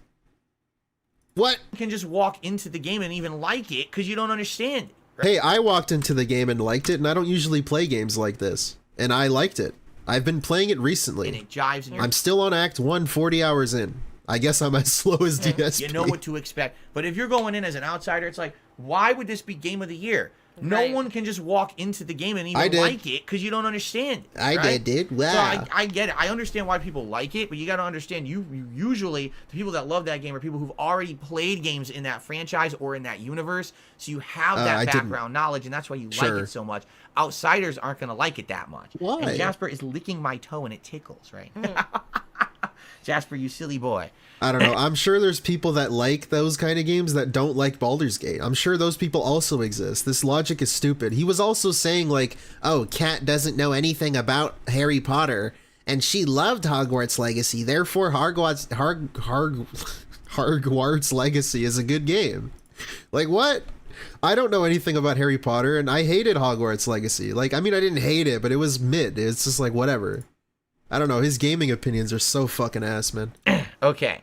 What? can just walk into the game and even like it because you don't understand it. Right? Hey, I walked into the game and liked it, and I don't usually play games like this. And I liked it. I've been playing it recently. And it jives in your I'm still on Act 1, 40 hours in. I guess I'm as slow as DSP. You know what to expect. But if you're going in as an outsider, it's like, why would this be game of the year? Right. No one can just walk into the game and even I did. like it because you don't understand it. I right? did. Wow. So I get it. I understand why people like it, but you got to understand, you usually, the people that love that game are people who've already played games in that franchise or in that universe, so you have that background knowledge, and that's why you like it so much. Outsiders aren't going to like it that much. Why? And Jasper is licking my toe, and it tickles, right? Jasper, you silly boy. I don't know. I'm sure there's people that like those kind of games that don't like Baldur's Gate. I'm sure those people also exist. This logic is stupid. He was also saying like, oh, Kat doesn't know anything about Harry Potter and she loved Hogwarts Legacy. Therefore, Hogwarts Legacy is a good game. Like, what? I don't know anything about Harry Potter and I hated Hogwarts Legacy. Like, I mean, I didn't hate it, but it was mid. It's just like, whatever. I don't know. His gaming opinions are so fucking ass, man. Okay.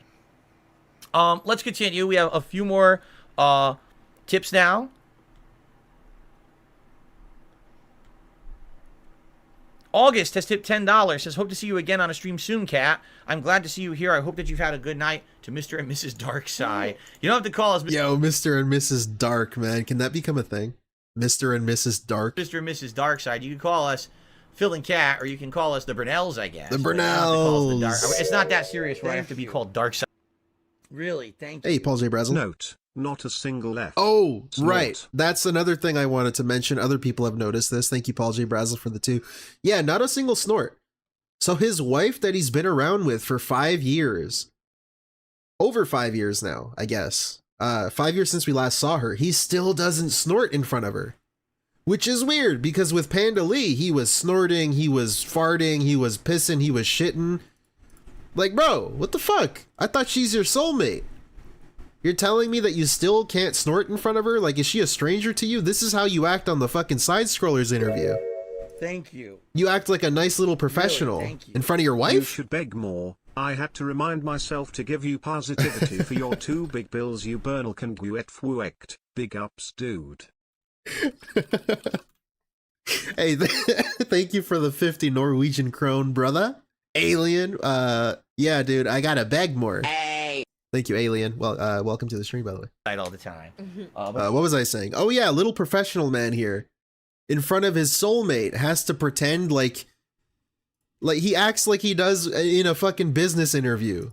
Let's continue. We have a few more tips now. August has tipped $10. Says, hope to see you again on a stream soon, Kat. I'm glad to see you here. I hope that you've had a good night. To Mr. and Mrs. Darkside. You don't have to call us Yo, Mr. and Mrs. Dark, man. Can that become a thing? Mr. and Mrs. Dark? Mr. and Mrs. Darkside. You can call us Phil and Kat, or you can call us the Brunells, I guess. The But you don't have to call us the Brunells. It's not that serious where I have to be called Darkside. Really, thank you. Hey, Paul J. Brazel. Note, not a single F. Oh, Snort. right. That's another thing I wanted to mention. Other people have noticed this. Thank you, Paul J. Brazel, for the 2. Yeah, not a single snort. So his wife that he's been around with for 5 years, over 5 years now, I guess, 5 years since we last saw her, he still doesn't snort in front of her. Which is weird, because with Panda Lee, he was snorting, he was farting, he was pissing, he was shitting. Like, bro, what the fuck? I thought she's your soulmate. You're telling me that you still can't snort in front of her? Like, is she a stranger to you? This is how you act on the fucking Side Scrollers interview. Thank you. You act like a nice little professional thank you. in front of your You wife? should beg more. I had to remind myself to give you positivity for your 2 big bills you burnal can guet fwect. Big ups, dude. Hey, thank you for the 50 Norwegian krone, brother. Alien, yeah, dude, I gotta beg more. Hey. Thank you, Alien. Well, welcome to the stream, by the way. All the time. What was I saying? Oh yeah, little professional man here, in front of his soulmate, has to pretend like he acts like he does in a fucking business interview.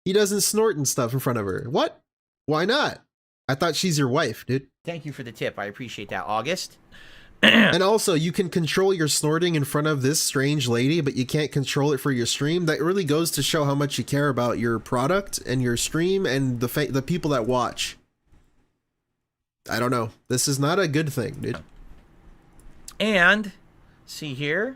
He doesn't snort and stuff in front of her. What? Why not? I thought she's your wife, dude. Thank you for the tip. I appreciate that, August. And also, you can control your snorting in front of this strange lady, but you can't control it for your stream. That really goes to show how much you care about your product and your stream and the people that watch. I don't know. This is not a good thing, dude. And, see here.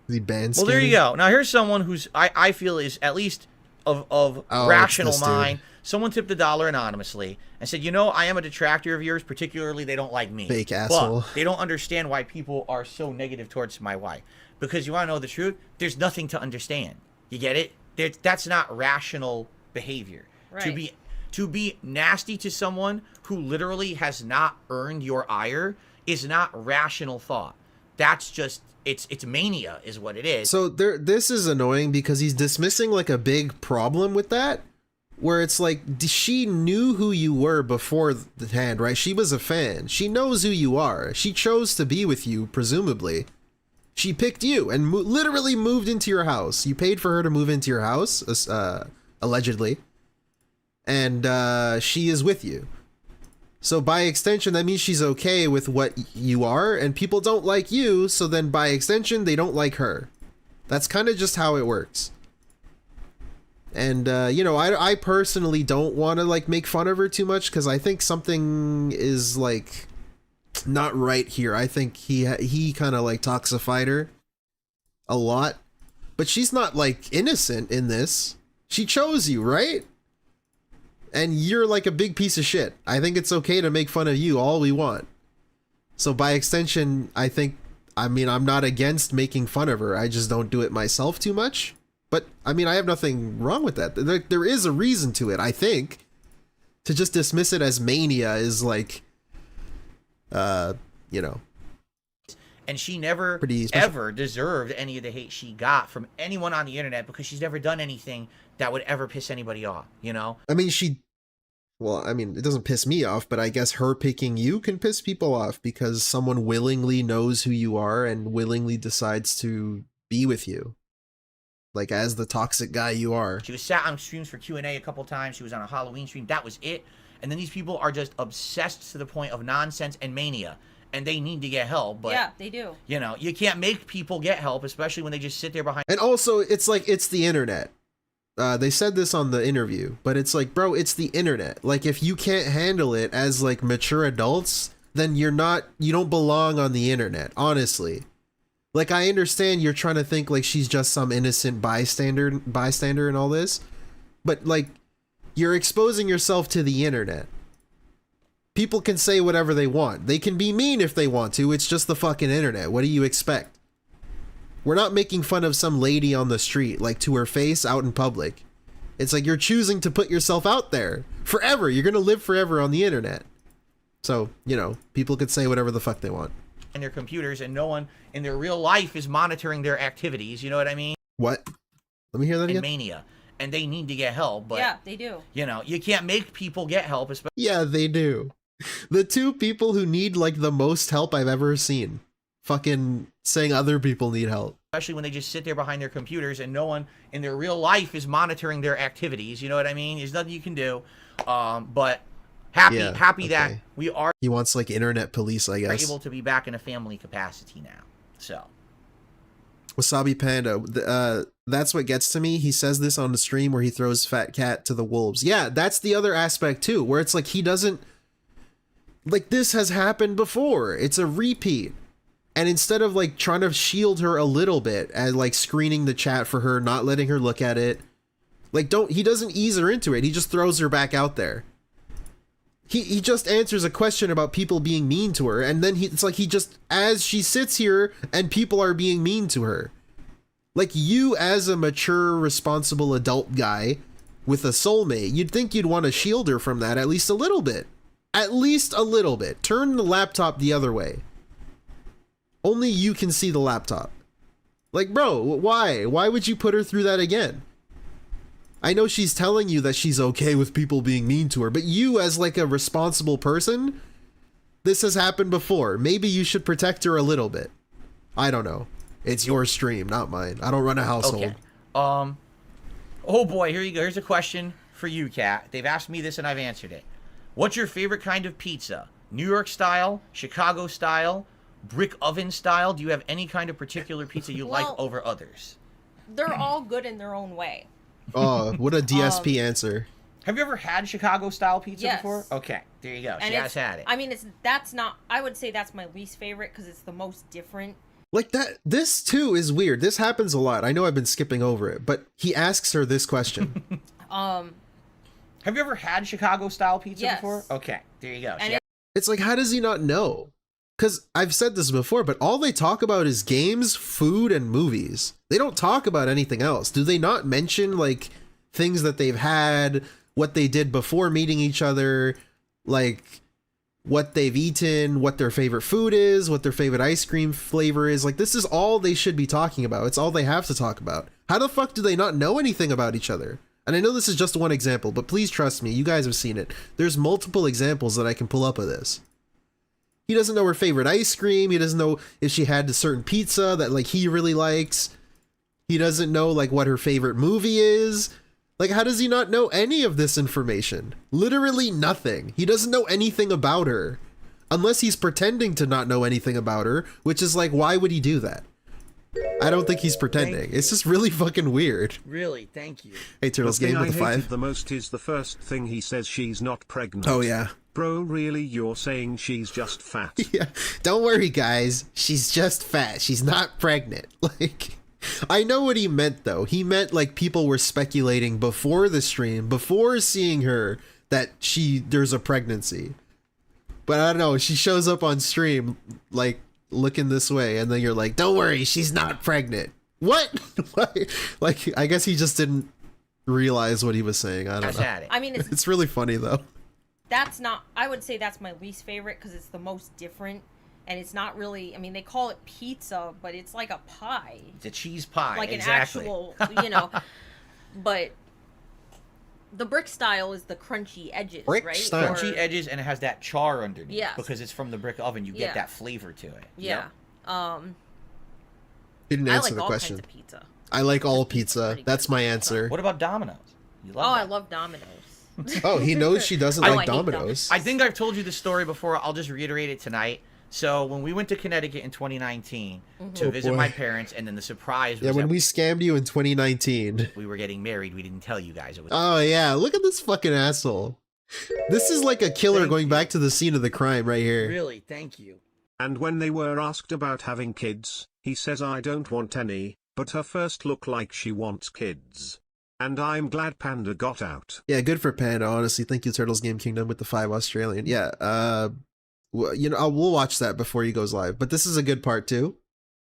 Is he banned? Well, there you go. Now, here's someone who's, I feel is at least of rational it's this dude. mind, someone tipped $1 anonymously and said, you know, I am a detractor of yours, particularly they don't like me. Fake asshole. But they don't understand why people are so negative towards my wife. Because you want to know the truth? There's nothing to understand. You get it? That's not rational behavior. Right. To be nasty to someone who literally has not earned your ire is not rational thought. That's just it's mania is what it is. So this is annoying because he's dismissing like a big problem with that, where it's like she knew who you were before the hand, right? She was a fan. She knows who you are. She chose to be with you, presumably. She picked you and literally moved into your house. You paid for her to move into your house, allegedly. And she is with you. So by extension, that means she's okay with what you are, and people don't like you, so then by extension, they don't like her. That's kind of just how it works. And, you know, I personally don't want to, like, make fun of her too much, because I think something is, like, not right here. I think he kind of, like, toxified her a lot. But she's not, like, innocent in this. She chose you, right? And you're like a big piece of shit. I think it's okay to make fun of you all we want. So by extension, I mean, I'm not against making fun of her. I just don't do it myself too much. But, I mean, I have nothing wrong with that. There is a reason to it, I think. To just dismiss it as mania is like, you know. And she never, ever deserved any of the hate she got from anyone on the internet because she's never done anything that would ever piss anybody off, you know? I mean, it doesn't piss me off, but I guess her picking you can piss people off because someone willingly knows who you are and willingly decides to be with you. Like, as the toxic guy you are. She was sat on streams for Q&A a couple times. She was on a Halloween stream. That was it. And then these people are just obsessed to the point of nonsense and mania. And they need to get help, but yeah, they do. You know, you can't make people get help, especially when they just sit there behind. And also, it's like, it's the internet. They said this on the interview, but it's like, bro, it's the internet. Like, if you can't handle it as like mature adults, then you don't belong on the internet, honestly. Like, I understand you're trying to think like she's just some innocent bystander and all this, but like, you're exposing yourself to the internet. People can say whatever they want. They can be mean if they want to. It's just the fucking internet. What do you expect? We're not making fun of some lady on the street, like, to her face out in public. It's like you're choosing to put yourself out there forever. You're going to live forever on the internet. So, you know, people could say whatever the fuck they want. And their computers, and no one in their real life is monitoring their activities. You know what I mean? What? Let me hear that again. Mania. And they need to get help, but yeah, they do. You know, you can't make people get help, especially. Yeah, they do. The two people who need like the most help I've ever seen fucking saying other people need help. Especially when they just sit there behind their computers and no one in their real life is monitoring their activities. You know what I mean? There's nothing you can do. But happy that we are. He wants like internet police, I guess. Able to be back in a family capacity now. So. Wasabi Panda, that's what gets to me. He says this on the stream where he throws Fat Cat to the wolves. Yeah, that's the other aspect too, where it's like he doesn't. Like, this has happened before. It's a repeat. And instead of like trying to shield her a little bit and like screening the chat for her, not letting her look at it, like he doesn't ease her into it. He just throws her back out there. He just answers a question about people being mean to her, and then it's like he just, as she sits here and people are being mean to her. Like, you as a mature, responsible adult guy with a soulmate, you'd think you'd want to shield her from that at least a little bit. At least a little bit. Turn the laptop the other way. Only you can see the laptop. Like, bro, why? Why would you put her through that again? I know she's telling you that she's okay with people being mean to her, but you as like a responsible person, this has happened before. Maybe you should protect her a little bit. I don't know. It's your stream, not mine. I don't run a household. Okay. Oh boy, here you go. Here's a question for you, Kat. They've asked me this and I've answered it. What's your favorite kind of pizza? New York style, Chicago style, brick oven style? Do you have any kind of particular pizza you like over others? They're all good in their own way. Oh, what a DSP answer. Have you ever had Chicago style pizza yes. before? Okay, there you go. She has had it. I mean, I would say that's my least favorite because it's the most different. Like that, this too is weird. This happens a lot. I know I've been skipping over it, but he asks her this question. Have you ever had Chicago style pizza Yes. before? Okay, there you go. And It's like, how does he not know? Because I've said this before, but all they talk about is games, food, and movies. They don't talk about anything else. Do they not mention, like, things that they've had, what they did before meeting each other, like, what they've eaten, what their favorite food is, what their favorite ice cream flavor is? Like, this is all they should be talking about. It's all they have to talk about. How the fuck do they not know anything about each other? And I know this is just one example, but please trust me, you guys have seen it. There's multiple examples that I can pull up of this. He doesn't know her favorite ice cream. He doesn't know if she had a certain pizza that, like, he really likes. He doesn't know, like, what her favorite movie is. Like, how does he not know any of this information? Literally nothing. He doesn't know anything about her. Unless he's pretending to not know anything about her, which is like, why would he do that? I don't think he's pretending. It's just really fucking weird. Really, thank you. Hey, Turtles Game with the The thing I 5. hated the most is the first thing he says, she's not pregnant. Oh, yeah. Bro, really, you're saying she's just fat? Yeah. Don't worry, guys. She's just fat. She's not pregnant. Like, I know what he meant, though. He meant, like, people were speculating before the stream, before seeing her, that there's a pregnancy. But I don't know. She shows up on stream, like, looking this way, and then you're like, don't worry, she's not pregnant. What? Like, I guess he just didn't realize what he was saying. I don't know. I mean, It's really funny, though. that's not, I would say that's my least favorite because it's the most different, and it's not really, I mean, they call it pizza, but it's like a pie. It's a cheese pie, like exactly. an actual, you know. But the brick style is the crunchy edges, Brick right? style. Crunchy edges, and it has that char underneath. Yes. Because it's from the brick oven, you Yeah. get that flavor to it. Yeah. Yep. He didn't I answer like the all question. kinds of pizza. I like all pizza. pretty That's good. my answer. What about Domino's? You love Oh, that. I love Domino's. Oh, he knows she doesn't I like hate Domino's. I think I've told you the story before. I'll just reiterate it tonight. So when we went to Connecticut in 2019 to Oh, visit boy. my parents, and then the surprise was Yeah, when that we scammed you in 2019. we were getting married, we didn't tell you guys. It was Oh, yeah. Look at this fucking asshole. This is like a killer Thank going you. back to the scene of the crime right here. really, thank you. And when they were asked about having kids, he says, I don't want any, but her first look like she wants kids. And I'm glad Panda got out. Yeah, good for Panda, honestly. Thank you, Turtles Game Kingdom, with the 5 Australian. Yeah, you know, we'll watch that before he goes live. But this is a good part, too.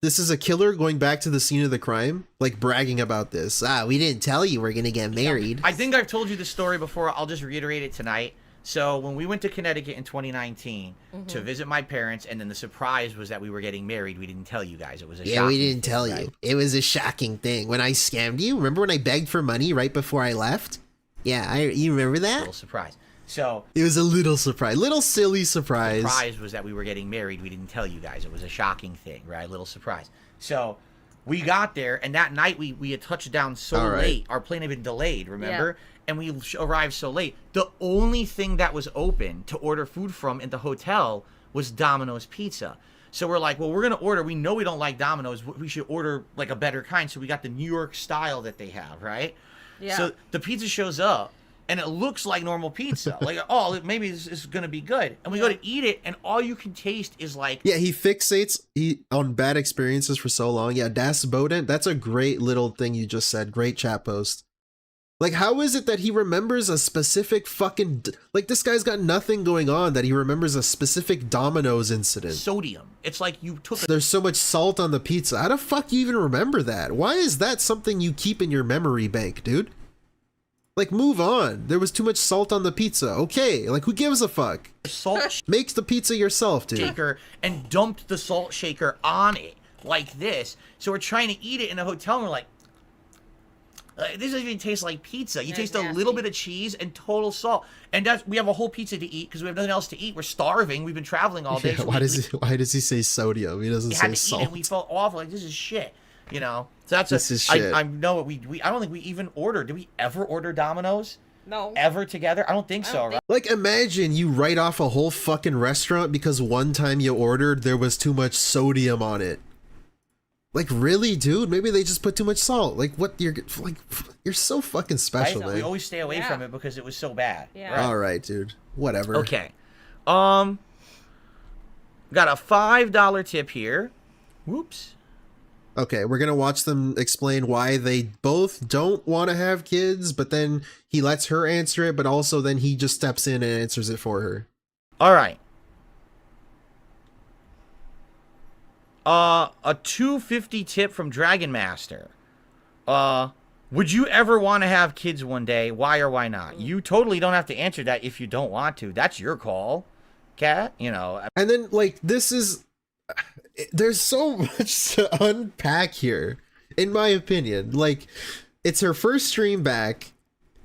This is a killer going back to the scene of the crime, like bragging about this. We didn't tell you we're gonna get married. I think I've told you the story before. I'll just reiterate it tonight. So when we went to Connecticut in 2019 to visit my parents, and then the surprise was that we were getting married, we didn't tell you guys. It was a Yeah, shocking we didn't thing, tell right? you. It was a shocking thing. When I scammed you, remember when I begged for money right before I left? Yeah, you remember that? Little surprise. So It was a little surprise. Little silly surprise. surprise was that we were getting married. We didn't tell you guys. It was a shocking thing, right? Little surprise. So we got there, and that night we had touched down so All right. late. Our plane had been delayed, remember? And we arrived so late. The only thing that was open to order food from in the hotel was Domino's Pizza. So we're like, well, we're going to order. We know we don't like Domino's. We should order like a better kind. So we got the New York style that they have, right? Yeah. So the pizza shows up, and it looks like normal pizza. Like, oh, maybe this is going to be good. And we go to eat it, and all you can taste is like... Yeah, he fixates on bad experiences for so long. Yeah, Das Boden, that's a great little thing you just said. Great chat post. Like, how is it that he remembers a specific fucking... Like, this guy's got nothing going on that he remembers a specific Domino's incident. Sodium. It's like you took... There's so much salt on the pizza. How the fuck do you even remember that? Why is that something you keep in your memory bank, dude? Like, move on. There was too much salt on the pizza. Okay, like, who gives a fuck? salt Makes the pizza yourself, dude. shaker and dumped the salt shaker on it like this. So we're trying to eat it in a hotel, and we're like, this doesn't even taste like pizza. You That's taste a nasty. little bit of cheese and total salt. And we have a whole pizza to eat because we have nothing else to eat. We're starving. We've been traveling all day. Yeah, so why we does he say sodium? He doesn't had say to eat it, salt. and we felt awful. Like, this is shit. You know? So that's This is shit. I know what I don't think we even ordered. Did we ever order Domino's? No. Ever together? I don't think so, right? Like, imagine you write off a whole fucking restaurant because one time you ordered there was too much sodium on it. Like, really, dude? Maybe they just put too much salt. Like, what? You're so fucking special, Right? We man. always stay away Yeah. from it because it was so bad. Yeah. Right? All right, dude. Whatever. Okay. Got a $5 tip here. Whoops. Okay, we're gonna watch them explain why they both don't want to have kids, but then he lets her answer it, but also then he just steps in and answers it for her. All right. A 250 tip from Dragon Master. Would you ever want to have kids one day? Why or why not? You totally don't have to answer that if you don't want to. That's your call, Cat. You know. And then, like, there's so much to unpack here, in my opinion. Like, it's her first stream back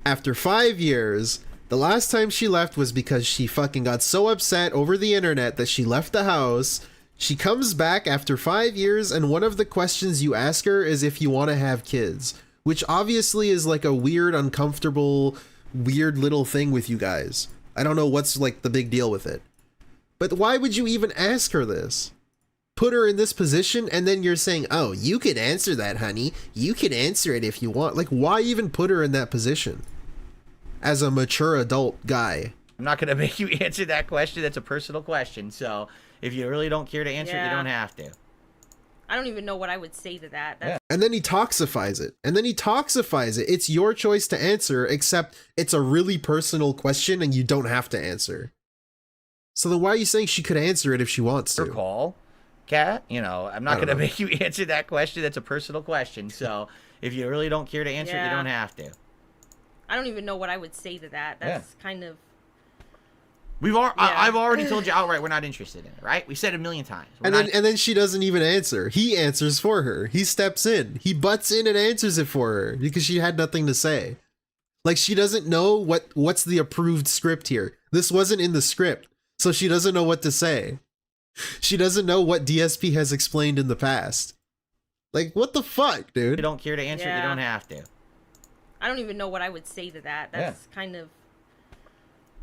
after 5 years. The last time she left was because she fucking got so upset over the internet that she left the house. She comes back after 5 years, and one of the questions you ask her is if you want to have kids, which obviously is like a weird, uncomfortable, weird little thing with you guys. I don't know what's like the big deal with it. But why would you even ask her this? Put her in this position, and then you're saying, oh, you could answer that, honey. You could answer it if you want. Like, why even put her in that position as a mature adult guy? I'm not going to make you answer that question. That's a personal question. So if you really don't care to answer it, you don't have to. I don't even know what I would say to that. And then he toxifies it. It's your choice to answer, except it's a really personal question and you don't have to answer. So then why are you saying she could answer it if she wants to? Her call, Cat. You know, I'm not going to make you answer that question. That's a personal question. So if you really don't care to answer it, you don't have to. I don't even know what I would say to that. That's kind of... I've already told you outright we're not interested in it, right? We said it a million times. And then she doesn't even answer. He answers for her. He steps in. He butts in and answers it for her because she had nothing to say. Like, she doesn't know what's the approved script here. This wasn't in the script, so she doesn't know what to say. She doesn't know what DSP has explained in the past. Like, what the fuck, dude? If you don't care to answer it, you don't have to. I don't even know what I would say to that. That's kind of...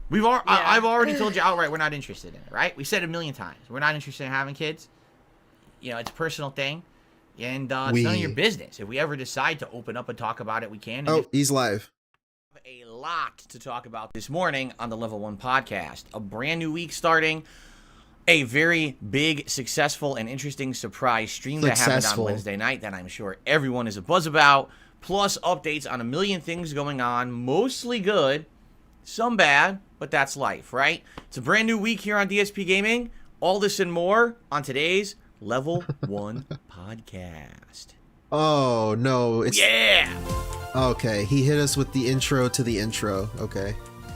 I've already told you outright we're not interested in it, right? We said it a million times. We're not interested in having kids. You know, it's a personal thing. And it's none of your business. If we ever decide to open up and talk about it, we can. Oh, he's live. A lot to talk about this morning on the Level 1 podcast. A brand new week starting. A very big, successful, and interesting surprise stream that happened on Wednesday night that I'm sure everyone is abuzz about. Plus updates on a million things going on. Mostly good. Some bad, but that's life, right? It's a brand new week here on DSP Gaming. All this and more on today's Level 1 podcast. Oh, no. Yeah! Okay, he hit us with the intro to the intro. Okay,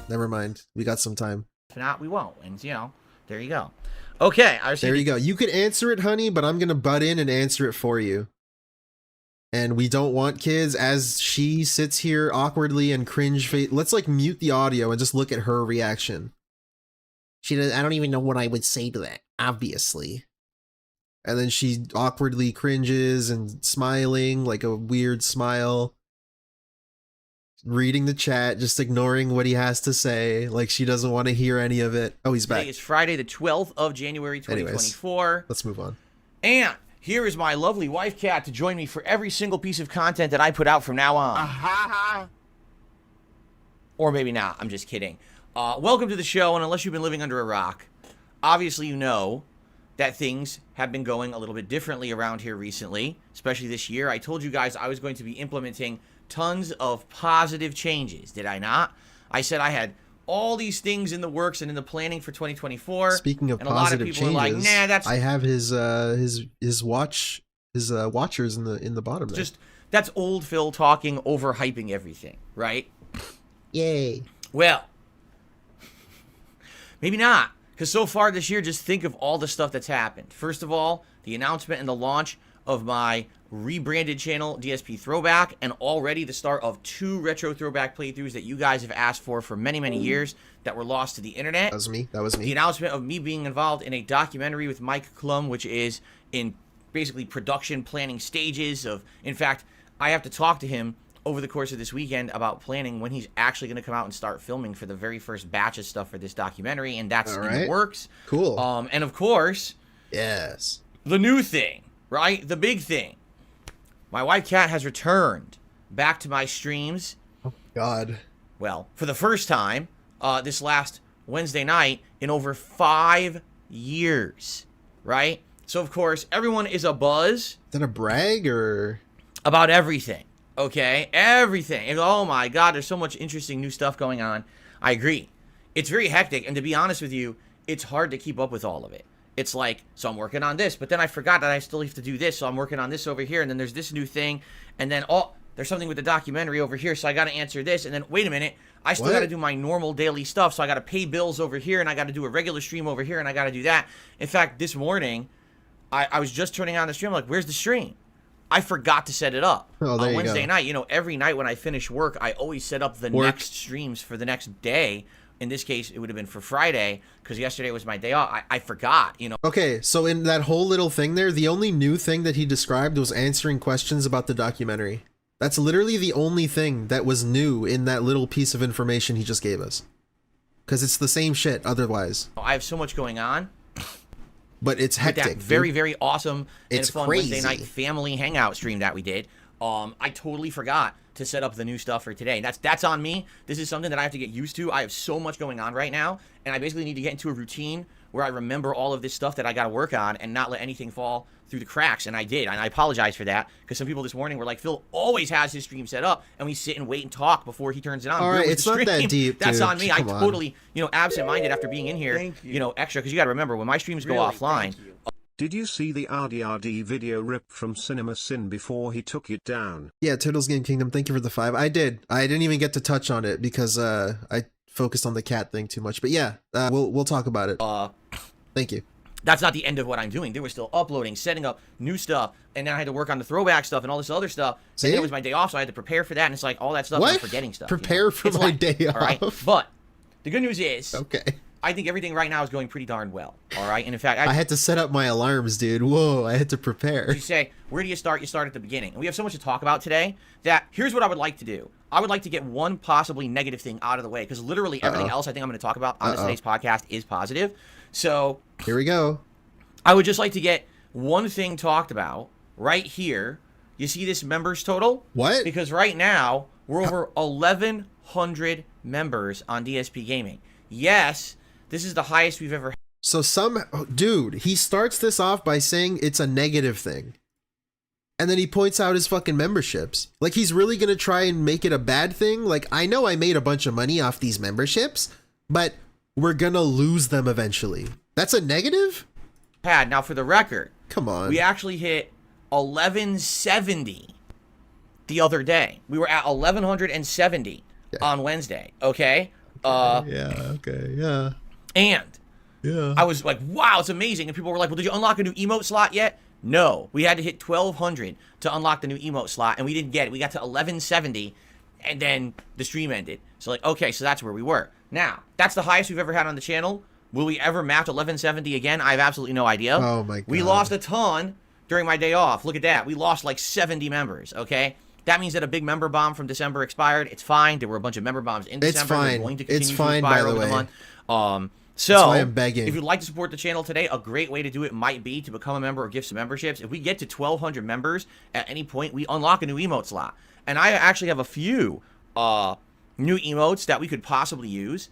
never mind. We got some time. If not, we won't. And, you know, there you go. Okay. There you go. You could answer it, honey, but I'm going to butt in and answer it for you. And we don't want kids, as she sits here awkwardly and cringe face. Let's like mute the audio and just look at her reaction. She does. I don't even know what I would say to that, obviously. And then she awkwardly cringes and smiling like a weird smile. Reading the chat, just ignoring what he has to say. Like she doesn't want to hear any of it. Oh, he's back. Today is Friday the 12th of January 2024. Anyways, let's move on. And here is my lovely wife, Kat, to join me for every single piece of content that I put out from now on. Or maybe not. I'm just kidding. Welcome to the show, and unless you've been living under a rock, obviously you know that things have been going a little bit differently around here recently, especially this year. I told you guys I was going to be implementing tons of positive changes, did I not? I said I had all these things in the works and in the planning for 2024. Speaking of and positive a lot of people changes, are like, nah, that's... I have his watchers in the bottom there. Just that's old Phil talking, overhyping everything, right? Yay. Well, maybe not, because so far this year, just think of all the stuff that's happened. First of all, the announcement and the launch of my rebranded channel, DSP Throwback, and already the start of 2 retro throwback playthroughs that you guys have asked for many, many years that were lost to the internet. That was me. The announcement of me being involved in a documentary with Mike Klum, which is in basically production planning stages of, in fact, I have to talk to him over the course of this weekend about planning when he's actually going to come out and start filming for the very first batch of stuff for this documentary, and that's in the works. Cool. And of course, yes, the new thing, right? The big thing. My wife, Kat, has returned back to my streams. Oh, God. Well, for the first time this last Wednesday night in over 5 years, right? So, of course, everyone is abuzz. Is that a brag or? About everything, okay? Everything. And oh my God, there's so much interesting new stuff going on. I agree. It's very hectic, and to be honest with you, it's hard to keep up with all of it. It's like, so I'm working on this, but then I forgot that I still have to do this, so I'm working on this over here, and then there's this new thing, and then, oh, there's something with the documentary over here, so I got to answer this, and then, wait a minute, I still got to do my normal daily stuff, so I got to pay bills over here, and I got to do a regular stream over here, and I got to do that. In fact, this morning, I was just turning on the stream, I'm like, where's the stream? I forgot to set it up on Wednesday night. You know, every night when I finish work, I always set up the next streams for the next day. In this case, it would have been for Friday because yesterday was my day off. I forgot, you know. Okay, so in that whole little thing there, the only new thing that he described was answering questions about the documentary. That's literally the only thing that was new in that little piece of information he just gave us. Because it's the same shit otherwise. I have so much going on. But it's hectic. That very, very awesome and fun crazy. Wednesday night family hangout stream that we did. I totally forgot to set up the new stuff for today. That's on me. This is something that I have to get used to. I have so much going on right now, and I basically need to get into a routine where I remember all of this stuff that I got to work on and not let anything fall through the cracks, and I did, and I apologize for that, because some people this morning were like, Phil always has his stream set up, and we sit and wait and talk before he turns it on. All right, it's not that deep, That's dude. on me. Come I totally, absent-minded after being in here, extra, because you got to remember, when my streams go offline... Did you see the RDRD video ripped from Cinema Sin before he took it down? Yeah, Turtles Game Kingdom, thank you for the 5. I did. I didn't even get to touch on it because I focused on the cat thing too much. But yeah, we'll talk about it. Thank you. That's not the end of what I'm doing. They were still uploading, setting up new stuff, and then I had to work on the throwback stuff and all this other stuff. See? And it was my day off, so I had to prepare for that, and it's like all that stuff, What? I'm forgetting stuff. Prepare for my day off. All right? But the good news is... Okay. I think everything right now is going pretty darn well. All right, and in fact, I had to set up my alarms, dude. Whoa, I had to prepare. You say, where do you start? You start at the beginning. And we have so much to talk about today that here's what I would like to do. I would like to get one possibly negative thing out of the way, because literally everything else I think I'm going to talk about on today's podcast is positive. So here we go. I would just like to get one thing talked about right here. You see this members total? What? Because right now we're over 1,100 members on DSP Gaming. Yes. This is the highest we've ever had. So dude, he starts this off by saying it's a negative thing. And then he points out his fucking memberships. Like he's really going to try and make it a bad thing. Like, I know I made a bunch of money off these memberships, but we're going to lose them eventually. That's a negative? Now for the record. Come on. We actually hit 1170 the other day. We were at 1,170 on Wednesday. Okay? Yeah. And yeah, I was like, wow, it's amazing. And people were like, well, did you unlock a new emote slot yet? No. We had to hit 1,200 to unlock the new emote slot, and we didn't get it. We got to 1,170, and then the stream ended. So, like, okay, so that's where we were. Now, that's the highest we've ever had on the channel. Will we ever match 1,170 again? I have absolutely no idea. Oh, my God. We lost a ton during my day off. Look at that. We lost like 70 members, okay? That means that a big member bomb from December expired. It's fine. There were a bunch of member bombs in December. It's fine. They're going to continue It's fine, to expire by the over way. the month. So, that's why I'm begging. If you'd like to support the channel today, a great way to do it might be to become a member or give some memberships. If we get to 1,200 members at any point, we unlock a new emote slot. And I actually have a few new emotes that we could possibly use.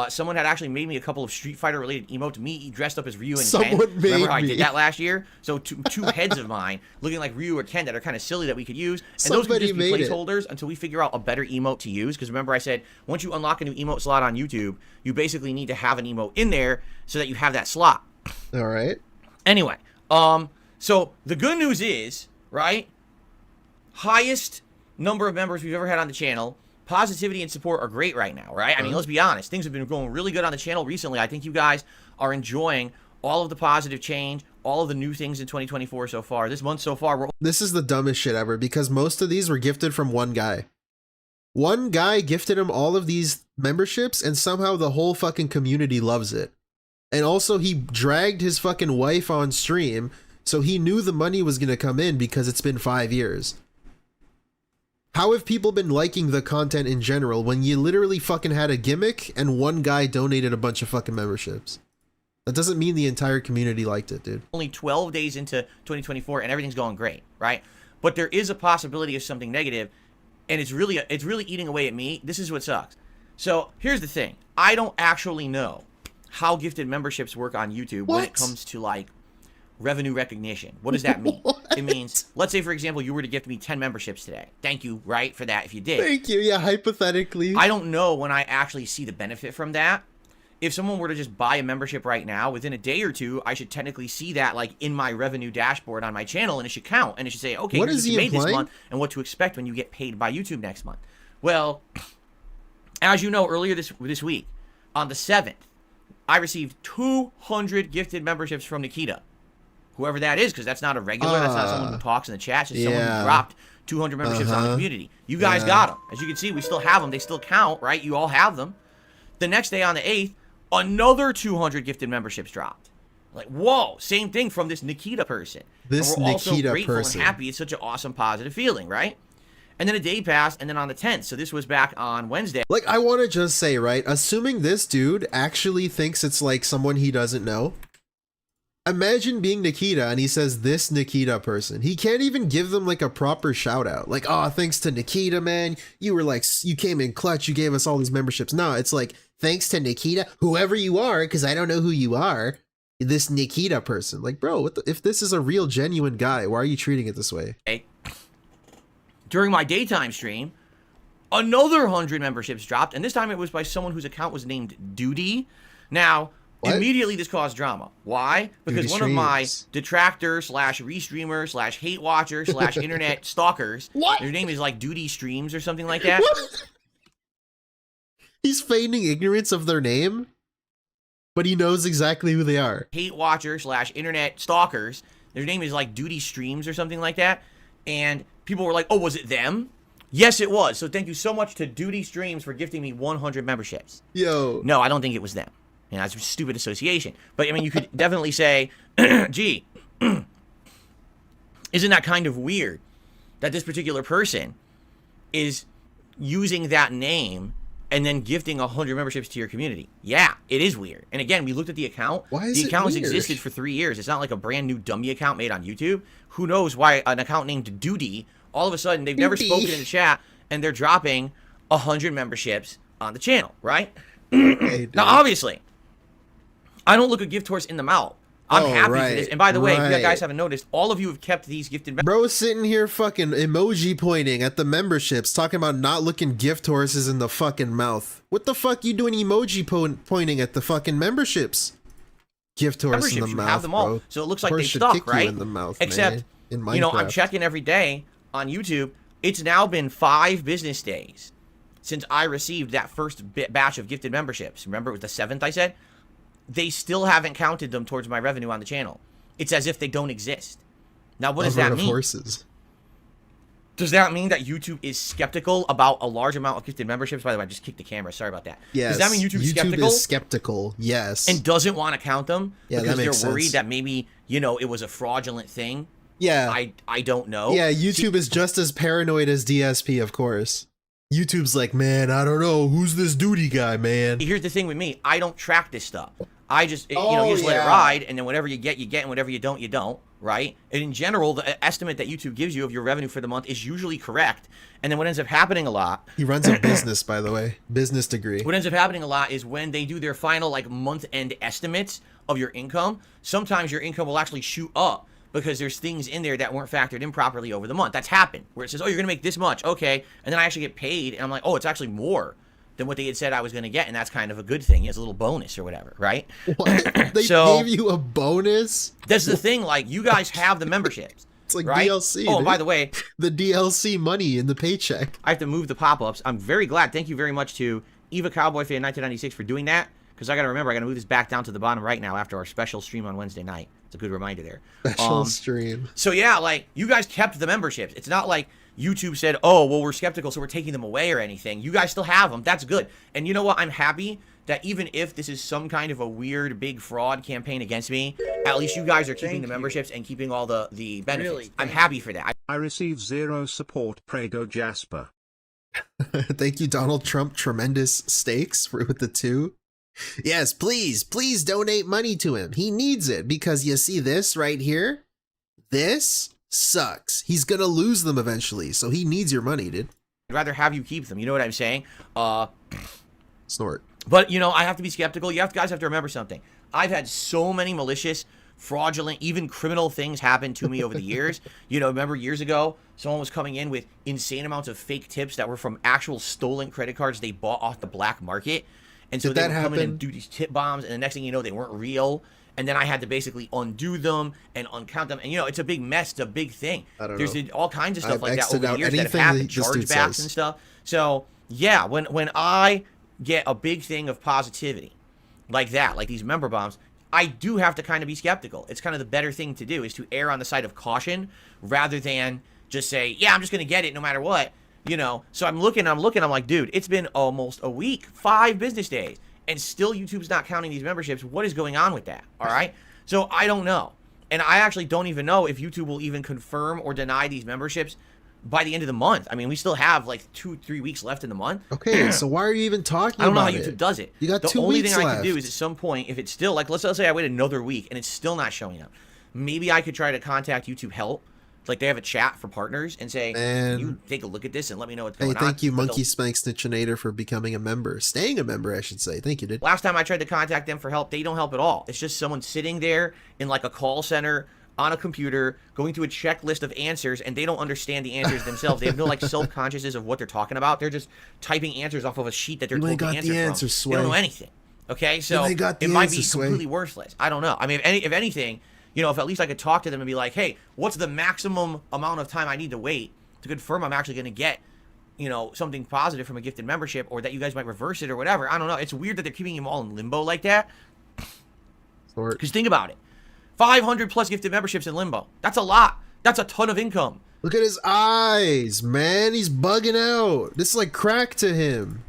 Someone had actually made me a couple of Street Fighter related emotes. Me dressed up as Ryu and Ken. Remember how I did that last year? So two heads of mine looking like Ryu or Ken that are kind of silly that we could use. And those could just be placeholders until we figure out a better emote to use. Because remember I said, once you unlock a new emote slot on YouTube, you basically need to have an emote in there so that you have that slot. All right. Anyway, so the good news is, right, highest number of members we've ever had on the channel. Positivity and support are great right now, right? I mean, let's be honest. Things have been going really good on the channel recently. I think you guys are enjoying all of the positive change, all of the new things in 2024 so far. This month so far, this is the dumbest shit ever because most of these were gifted from one guy. One guy gifted him all of these memberships and somehow the whole fucking community loves it. And also he dragged his fucking wife on stream, so he knew the money was going to come in because it's been 5 years. How have people been liking the content in general when you literally fucking had a gimmick and one guy donated a bunch of fucking memberships? That doesn't mean the entire community liked it, dude. Only 12 days into 2024 and everything's going great, right? But there is a possibility of something negative, and it's really eating away at me. This is what sucks. So here's the thing. I don't actually know how gifted memberships work on YouTube when it comes to like revenue recognition. What does that mean? It means, let's say, for example, you were to gift me 10 memberships today. Thank you, right, for that if you did. Thank you. Yeah, hypothetically. I don't know when I actually see the benefit from that. If someone were to just buy a membership right now, within a day or two, I should technically see that like in my revenue dashboard on my channel, and it should count, and it should say, okay, here's what you made this month and what to expect when you get paid by YouTube next month. Well, as you know, earlier this week, on the 7th, I received 200 gifted memberships from Nikita. Whoever that is, because that's not a regular, that's not someone who talks in the chat, it's just someone who dropped 200 memberships on the community. You guys got them. As you can see, we still have them. They still count, right? You all have them. The next day on the 8th, another 200 gifted memberships dropped. Like, whoa, same thing from this Nikita person. This and we're also Nikita grateful person. and happy. It's such an awesome, positive feeling, right? And then a day passed, and then on the 10th, so this was back on Wednesday. Like, I want to just say, right, assuming this dude actually thinks it's like someone he doesn't know, imagine being Nikita and he says this Nikita person. He can't even give them like a proper shout out. Like, oh, thanks to Nikita, man. You were like, you came in clutch. You gave us all these memberships. No, it's like, thanks to Nikita, whoever you are, because I don't know who you are, this Nikita person. Like, bro, if this is a real, genuine guy, why are you treating it this way? During my daytime stream, another 100 memberships dropped, and this time it was by someone whose account was named Duty. Now, immediately this caused drama. Why? Because Duty one of my detractors slash restreamers slash hate watchers slash internet stalkers, their name is like Duty Streams or something like that. He's feigning ignorance of their name, but he knows exactly who they are. Hate watchers slash internet stalkers, their name is like Duty Streams or something like that. And people were like, oh, was it them? Yes, it was. So thank you so much to Duty Streams for gifting me 100 memberships. Yo. No, I don't think it was them. You know, that's a stupid association. But, I mean, you could definitely say, gee, isn't that kind of weird that this particular person is using that name and then gifting 100 memberships to your community? Yeah, it is weird. And again, we looked at the account. Why is the it account has weird? existed for 3 years. It's not like a brand new dummy account made on YouTube. Who knows why an account named Duty, all of a sudden, they've never spoken in the chat, and they're dropping 100 memberships on the channel, right? Hey, now, obviously, I don't look a gift horse in the mouth. I'm happy for this. And by the way, if you guys haven't noticed, all of you have kept these gifted memberships. Bro sitting here fucking emoji pointing at the memberships, talking about not looking gift horses in the fucking mouth. What the fuck you doing emoji pointing at the fucking memberships? Gift horse in the you mouth, have them all. bro. So it looks like Horse they should stuck, kick you right? in the mouth, Except, man, in you know, I'm Minecraft. checking every day on YouTube. It's now been 5 business days since I received that first batch of gifted memberships. Remember, it was the 7th I said? They still haven't counted them towards my revenue on the channel. It's as if they don't exist. Now, what does that mean? Horses. Does that mean that YouTube is skeptical about a large amount of gifted memberships? By the way, I just kicked the camera. Sorry about that. Yes. Does that mean YouTube's skeptical? YouTube is skeptical, yes. And doesn't want to count them? Yeah, because that makes they're worried sense. that maybe, you know, it was a fraudulent thing? Yeah. I don't know. Yeah, YouTube is just as paranoid as DSP, of course. YouTube's like, man, I don't know. Who's this Duty guy, man? Here's the thing with me. I don't track this stuff. I just, you know, you just let it ride, and then whatever you get, and whatever you don't, right? And in general, the estimate that YouTube gives you of your revenue for the month is usually correct. And then what ends up happening a lot... He runs a business, by the way. Business degree. What ends up happening a lot is when they do their final, like, month-end estimates of your income, sometimes your income will actually shoot up because there's things in there that weren't factored in properly over the month. That's happened, where it says, oh, you're going to make this much, okay, and then I actually get paid, and I'm like, oh, it's actually more than what they had said I was going to get, and that's kind of a good thing. It's a little bonus or whatever, right? What? They So- gave you a bonus? That's the thing, like, you guys have the memberships. It's like right? DLC. Oh, and dude. by the way, the DLC money in the paycheck. I have to move the pop-ups. I'm very glad. Thank you very much to Eva Cowboy Fan 1996 for doing that, because I got to remember, I got to move this back down to the bottom right now after our special stream on Wednesday night. It's a good reminder there. Special stream. So yeah, like, you guys kept the memberships. It's not like YouTube said, oh, well, we're skeptical, so we're taking them away or anything. You guys still have them. That's good. And you know what? I'm happy that even if this is some kind of a weird, big fraud campaign against me, at least you guys are keeping the memberships and keeping all the benefits. Really? I'm happy for that. I receive 0 support. Prego Jasper. Thank you, Donald Trump. Tremendous stakes with the 2. Yes, please donate money to him. He needs it because you see this right here? This sucks. He's gonna lose them eventually, so he needs your money, dude. I'd rather have you keep them. You know what I'm saying? Snort. But, you know, I have to be skeptical. Guys have to remember something. I've had so many malicious fraudulent, even criminal things happen to me over the years. You know, remember years ago, someone was coming in with insane amounts of fake tips that were from actual stolen credit cards they bought off the black market. And so they would come in and do these tip bombs, and the next thing you know, they weren't real. And then I had to basically undo them and uncount them. And, you know, it's a big mess. It's a big thing. There's all kinds of stuff like that over the years that have happened, chargebacks and stuff. So, yeah, when I get a big thing of positivity like that, like these member bombs, I do have to kind of be skeptical. It's kind of the better thing to do, is to err on the side of caution rather than just say, yeah, I'm just going to get it no matter what, you know. So I'm looking, I'm like, dude, it's been almost a week, 5 business days, and still YouTube's not counting these memberships. What is going on with that? All right. So I don't know. And I actually don't even know if YouTube will even confirm or deny these memberships by the end of the month. I mean, we still have like 2-3 weeks left in the month. Okay, so why are you even talking about it? I don't know how YouTube does it. You got 2 weeks left. The only thing I can do is at some point, if it's still, like, let's say I wait another week and it's still not showing up, maybe I could try to contact YouTube Help. Like, they have a chat for partners and say, can you take a look at this and let me know what's going on. Hey, thank you, Monkey Spank Snitchinator, for becoming a member. Staying a member, I should say. Thank you, dude. Last time I tried to contact them for help, they don't help at all. It's just someone sitting there in like a call center on a computer going through a checklist of answers, and they don't understand the answers themselves. They have no like self-consciousness of what they're talking about. They're just typing answers off of a sheet that they're told the answer from. They don't know anything. Okay, so it might be completely worthless. I don't know. I mean, if anything, you know, if at least I could talk to them and be like, hey, what's the maximum amount of time I need to wait to confirm I'm actually going to get, you know, something positive from a gifted membership, or that you guys might reverse it or whatever. I don't know. It's weird that they're keeping them all in limbo like that. Because think about it. 500 plus gifted memberships in limbo. That's a lot. That's a ton of income. Look at his eyes, man. He's bugging out. This is like crack to him.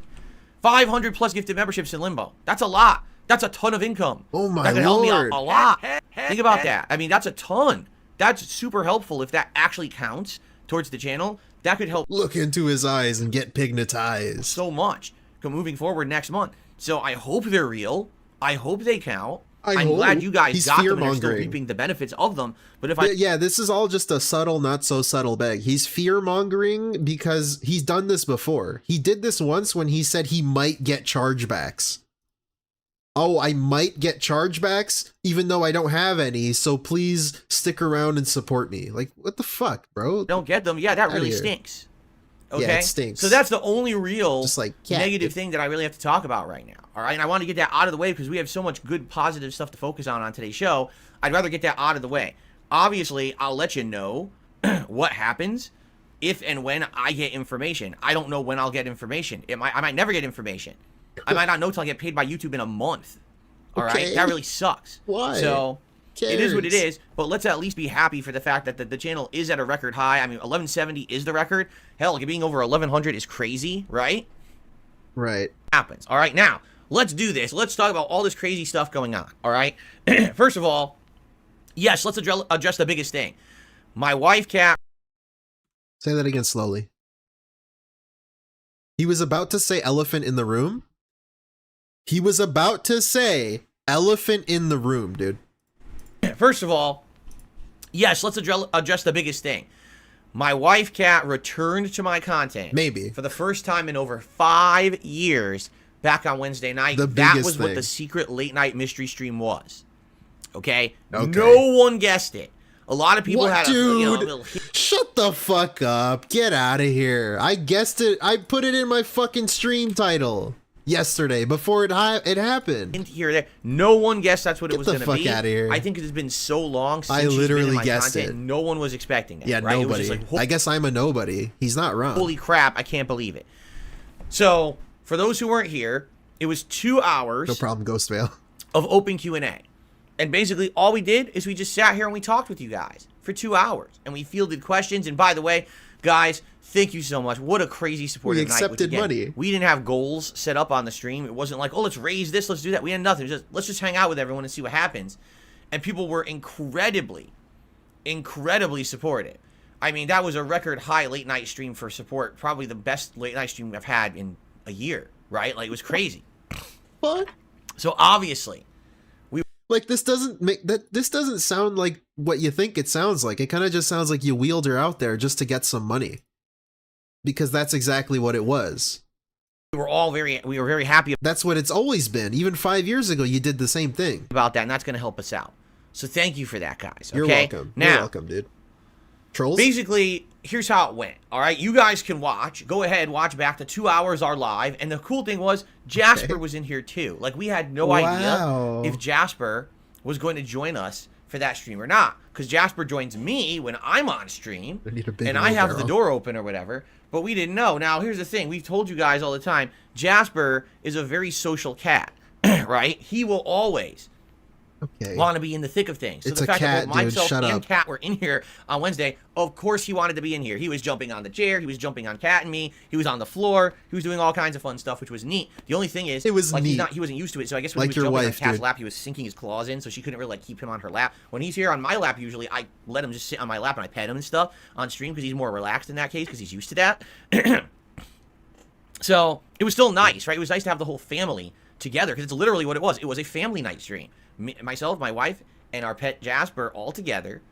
500 plus gifted memberships in limbo. That's a lot. That's a ton of income. Oh my that could help me Lord. out a lot. Think about that. I mean, that's a ton. That's super helpful if that actually counts towards the channel. That could help. Look into his eyes and get pignatized. So much moving forward next month. So I hope they're real. I hope they count. I'm glad you guys got them and are still reaping the benefits of them. But if yeah, this is all just a subtle, not so subtle bag. He's fear-mongering because he's done this before. He did this once when he said he might get chargebacks. Oh, I might get chargebacks even though I don't have any, so please stick around and support me. Like, what the fuck, bro? Don't get them. Yeah, that really stinks. Okay? Yeah, it stinks. So that's the only real just like negative thing that I really have to talk about right now. All right, and I want to get that out of the way because we have so much good, positive stuff to focus on today's show. I'd rather get that out of the way. Obviously, I'll let you know what happens if and when I get information. I don't know when I'll get information. I might never get information. I might not know till I get paid by YouTube in a month. All right, that really sucks. Why? So it is what it is, but let's at least be happy for the fact that the channel is at a record high. I mean, 1170 is the record. Hell, being over 1100 is crazy, right? Right. Happens. All right, now let's do this. Let's talk about all this crazy stuff going on. All right. First of all, yes, let's address the biggest thing. My wife, Kat. Say that again slowly. He was about to say elephant in the room. He was about to say elephant in the room, dude. First of all, yes, let's address the biggest thing. My wife, Kat, returned to my content. Maybe. For the first time in over 5 years back on Wednesday night. That was what the secret late night mystery stream was. Okay? No one guessed it. A lot of people had a little... Shut the fuck up. Get out of here. I guessed it. I put it in my fucking stream title yesterday before it happened. Here or there. No one guessed that's what it was going to be. Get the fuck out of here. I think it has been so long since I literally guessed it. No one was expecting it. Yeah, right? nobody. It was just like, I guess I'm a nobody. He's not wrong. Holy crap, I can't believe it. So, for those who weren't here, it was 2 hours. No problem, Ghostvale. Of open Q&A. And basically, all we did is we just sat here and we talked with you guys for 2 hours. And we fielded questions. And by the way, guys, thank you so much. What a crazy supportive night. We accepted money. We didn't have goals set up on the stream. It wasn't like, oh, let's raise this, let's do that. We had nothing. It was just, let's just hang out with everyone and see what happens. And people were incredibly supportive. I mean, that was a record high late night stream for support. Probably the best late night stream I've had in a year, right? Like, it was crazy. What? So obviously, like, this doesn't sound like what you think it sounds like. It kind of just sounds like you wheeled her out there just to get some money. Because that's exactly what it was. We were very happy. That's what it's always been. Even 5 years ago, you did the same thing. About that, and that's going to help us out. So thank you for that, guys. Okay? You're welcome. Now, You're welcome, dude. Trolls? basically, here's how it went. All right, you guys can watch. Go ahead, watch back. The 2 hours are live. And the cool thing was, Jasper was in here too. Like, we had no idea if Jasper was going to join us for that stream or not. Because Jasper joins me when I'm on stream. And I have the door open or whatever. But we didn't know. Now, here's the thing. We've told you guys all the time. Jasper is a very social cat, right? He will always want to be in the thick of things. So It's the a fact cat, that both myself dude. Shut and up. Cat were in here on Wednesday, of course he wanted to be in here. He was jumping on the chair. He was jumping on Cat and me. He was on the floor. He was doing all kinds of fun stuff, which was neat. The only thing is, It was like, neat. he wasn't used to it. So I guess when Like he was your jumping on wife, Cat's dude. lap, he was sinking his claws in, so she couldn't really like keep him on her lap. When he's here on my lap, usually I let him just sit on my lap and I pet him and stuff on stream because he's more relaxed in that case because he's used to that. So it was still nice, right? It was nice to have the whole family together because it's literally what it was. It was a family night stream. Myself, my wife, and our pet Jasper all together,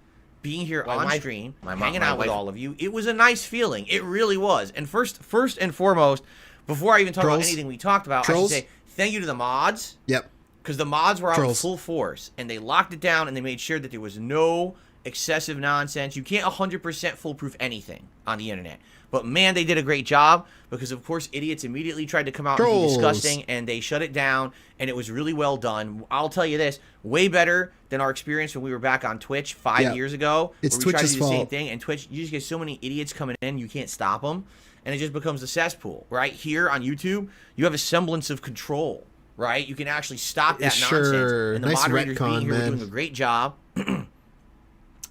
being here on stream, hanging out with all of you. It was a nice feeling. It really was. And first and foremost, before I even talk about anything we talked about, I should say thank you to the mods. Yep. Because the mods were out in full force, and they locked it down, and they made sure that there was no excessive nonsense. You can't 100% foolproof anything on the internet. But man, they did a great job because, of course, idiots immediately tried to come out and be disgusting, and they shut it down, and it was really well done. I'll tell you this, way better than our experience when we were back on Twitch 5 years ago. It's where we tried to Twitch's do the same fault. thing, and Twitch, you just get so many idiots coming in, you can't stop them, and it just becomes a cesspool. Right here on YouTube, you have a semblance of control, right? You can actually stop that nonsense, and the Nice moderators retcon, being here were man. doing a great job, and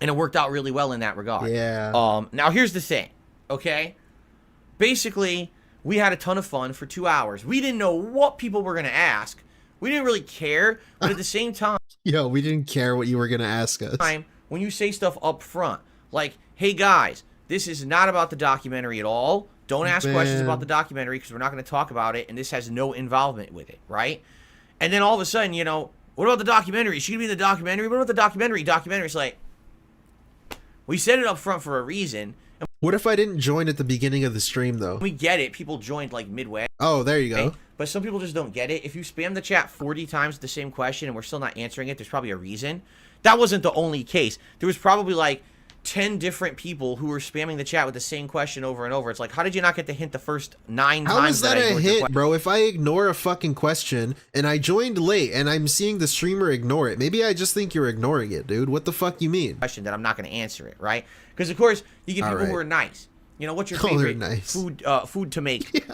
it worked out really well in that regard. Yeah. Now, here's the thing, okay? Basically, we had a ton of fun for 2 hours. We didn't know what people were going to ask. We didn't really care, but at the same time, Yo, we didn't care what you were going to ask us. when you say stuff up front, like, hey guys, this is not about the documentary at all. Don't ask questions about the documentary because we're not going to talk about it, and this has no involvement with it, right? And then all of a sudden, you know, what about the documentary? Is she going to be in the documentary? What about the documentary? Documentary's like, we said it up front for a reason. What if I didn't join at the beginning of the stream, though? We get it. People joined like midway. Oh, there you go. Okay? But some people just don't get it. If you spam the chat 40 times with the same question and we're still not answering it, there's probably a reason. That wasn't the only case. There was probably like 10 different people who were spamming the chat with the same question over and over. It's like, how did you not get the hint the first 9 times? How is that I a ignored your hit, bro? If I ignore a fucking question and I joined late and I'm seeing the streamer ignore it, maybe I just think you're ignoring it, dude. What the fuck you mean? Question that I'm not going to answer it, right? Because of course you get people who are nice. You know, what's your favorite food to make?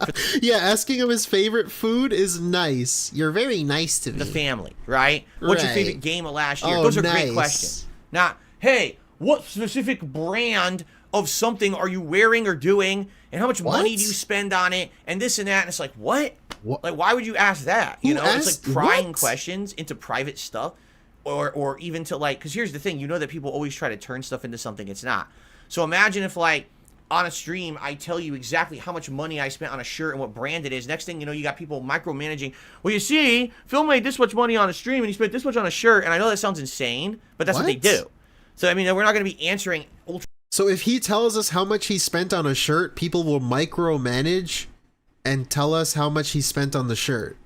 Yeah, asking him his favorite food is nice. You're very nice to me. The family, right? What's your favorite game of last year? Those are great questions. Now, hey, what specific brand of something are you wearing or doing? And how much money do you spend on it? And this and that. And it's like, what? Like, why would you ask that? You know, it's like prying questions into private stuff. Or even to like, because here's the thing. You know that people always try to turn stuff into something it's not. So imagine if like, on a stream, I tell you exactly how much money I spent on a shirt and what brand it is. Next thing you know, you got people micromanaging. Well, you see, Phil made this much money on a stream and he spent this much on a shirt. And I know that sounds insane, but that's what they do. So, I mean, we're not going to be answering ultra. So if he tells us how much he spent on a shirt, people will micromanage and tell us how much he spent on the shirt.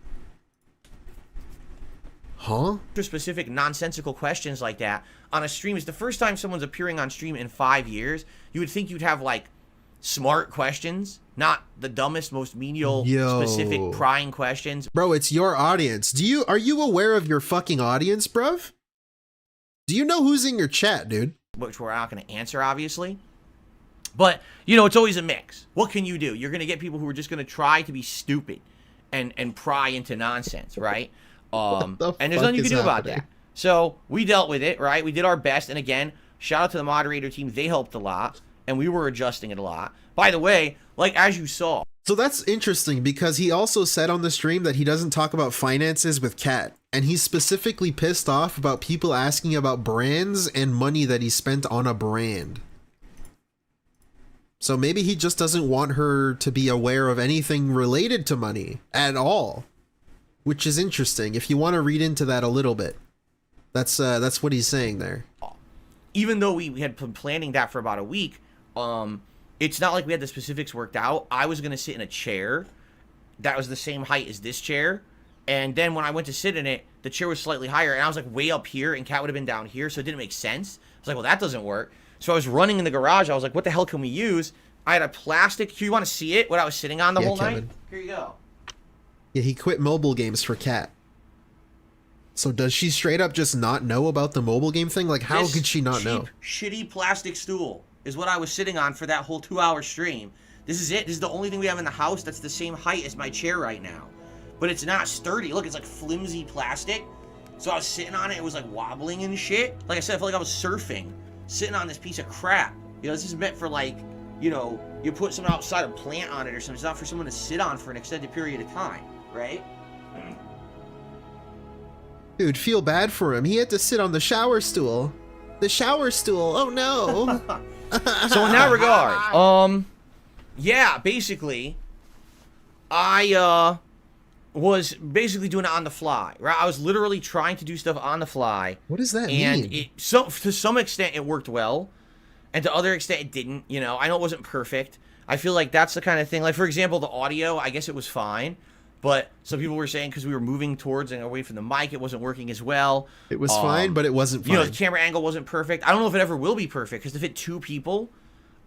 Huh? Specific nonsensical questions like that on a stream is the first time someone's appearing on stream in 5 years. You would think you'd have like smart questions, not the dumbest, most menial, specific prying questions. Bro, it's your audience. Are you aware of your fucking audience, bruv? Do you know who's in your chat, dude? Which we're not going to answer, obviously. But, you know, it's always a mix. What can you do? You're going to get people who are just going to try to be stupid and pry into nonsense, right? And there's nothing you can do about that. So we dealt with it, right? We did our best. And again, shout out to the moderator team. They helped a lot. And we were adjusting it a lot. By the way, like as you saw. So that's interesting because he also said on the stream that he doesn't talk about finances with Kat. And he's specifically pissed off about people asking about brands and money that he spent on a brand. So maybe he just doesn't want her to be aware of anything related to money at all. Which is interesting. If you want to read into that a little bit. That's what he's saying there. Even though we had been planning that for about a week, it's not like we had the specifics worked out. I was going to sit in a chair that was the same height as this chair, And then when I went to sit in it, the chair was slightly higher, and I was like way up here, and Kat would have been down here, so it didn't make sense. I was like, well, that doesn't work. So I was running in the garage. I was like, what the hell can we use? I had a plastic. Do you want to see it? What I was sitting on the whole night? Here you go. Yeah, he quit mobile games for Kat. So does she straight up just not know about the mobile game thing? Like, how could she not know? Shitty plastic stool is what I was sitting on for that whole 2-hour stream. This is it. This is the only thing we have in the house that's the same height as my chair right now. But it's not sturdy. Look, it's like flimsy plastic. So I was sitting on it. It was like wobbling and shit. Like I said, I felt like I was surfing, sitting on this piece of crap. You know, this is meant for like, you know, you put something outside a plant on it or something. It's not for someone to sit on for an extended period of time, right? Dude, feel bad for him. He had to sit on the shower stool. The shower stool. Oh no. So in that regard, yeah, basically, I was basically doing it on the fly, right? I was literally trying to do stuff on the fly. What does that mean? And to some extent, it worked well, and to other extent, it didn't. You know, I know it wasn't perfect. I feel like that's the kind of thing. Like, for example, the audio, I guess it was fine, but some people were saying because we were moving towards and away from the mic, it wasn't working as well. It was fine, but it wasn't fine. You know, the camera angle wasn't perfect. I don't know if it ever will be perfect, because to fit 2 people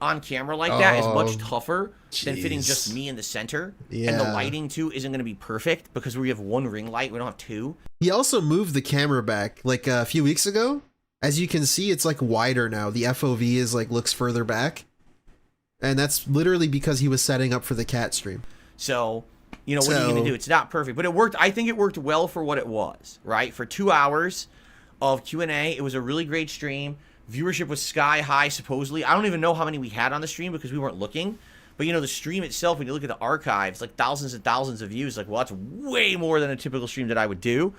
on camera like that is much tougher than fitting just me in the center. Yeah. And the lighting, too, isn't going to be perfect, because we have 1 ring light. We don't have 2. He also moved the camera back, like, a few weeks ago. As you can see, it's, like, wider now. The FOV is, like, looks further back. And that's literally because he was setting up for the cat stream. So, you know, what are you going to do? It's not perfect. But it worked. I think it worked well for what it was, right? For 2 hours of Q&A, it was a really great stream. Viewership was sky high, supposedly. I don't even know how many we had on the stream because we weren't looking. But, you know, the stream itself, when you look at the archives, like thousands and thousands of views. Like, well, that's way more than a typical stream that I would do.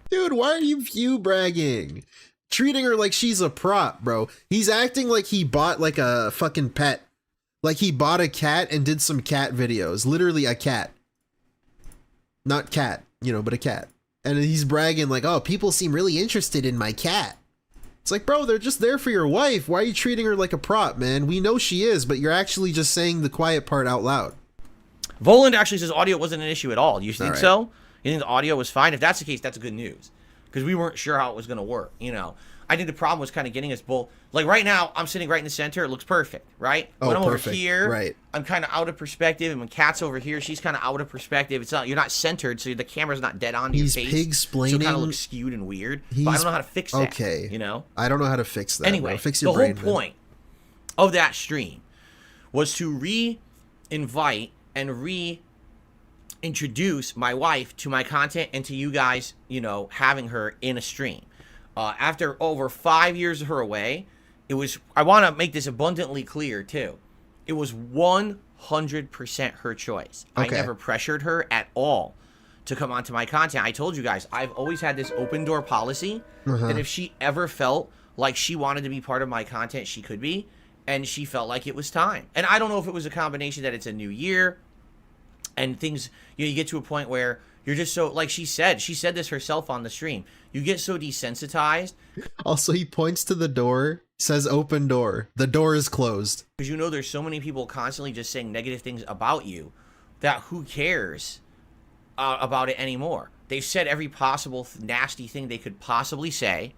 Dude, why are you view bragging? Treating her like she's a prop, bro. He's acting like he bought, like, a fucking pet. Like, he bought a cat and did some cat videos. Literally a cat. Not cat, you know, but a cat. And he's bragging like, oh, people seem really interested in my cat. It's like, bro, they're just there for your wife. Why are you treating her like a prop, man? We know she is, but you're actually just saying the quiet part out loud. Voland actually says audio wasn't an issue at all. You think All right. so? You think the audio was fine? If that's the case, that's good news. Because we weren't sure how it was going to work, you know. I think the problem was kind of getting us both. Like, right now, I'm sitting right in the center. It looks perfect, right? Oh, when I'm perfect. over here, Right. I'm kind of out of perspective. And when Kat's over here, she's kind of out of perspective. It's not, you're not centered, so the camera's not dead on your He's face. pig-splaining. So it kind of looks skewed and weird. But I don't know how to fix that, Okay. you know? I don't know how to fix that. Anyway, bro. Fix your the brain, whole man. point of that stream was to re-invite and reintroduce my wife to my content and to you guys, you know, having her in a stream. After over 5 years of her away, it was, I want to make this abundantly clear, too. It was 100% her choice. Okay. I never pressured her at all to come onto my content. I told you guys, I've always had this open door policy that if she ever felt like she wanted to be part of my content, she could be, and she felt like it was time. And I don't know if it was a combination that it's a new year and things, you know, you get to a point where you're just so, like she said this herself on the stream, you get so desensitized. Also, he points to the door, says open door. The door is closed. Because you know there's so many people constantly just saying negative things about you that who cares about it anymore. They've said every possible nasty thing they could possibly say.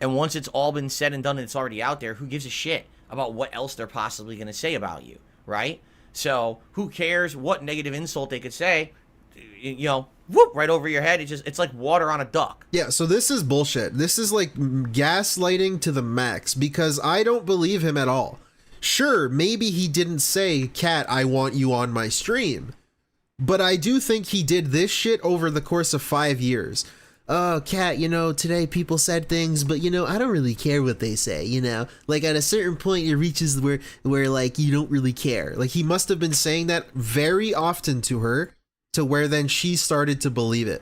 And once it's all been said and done and it's already out there, who gives a shit about what else they're possibly going to say about you, right? So who cares what negative insult they could say, you know, whoop, right over your head. It's like water on a duck. Yeah, so this is bullshit. This is like gaslighting to the max because I don't believe him at all. Sure, maybe he didn't say, Kat, I want you on my stream. But I do think he did this shit over the course of 5 years. Oh, Kat, you know, today people said things, but, you know, I don't really care what they say, you know? Like, at a certain point, it reaches where like, you don't really care. Like, he must have been saying that very often to her, to where then she started to believe it.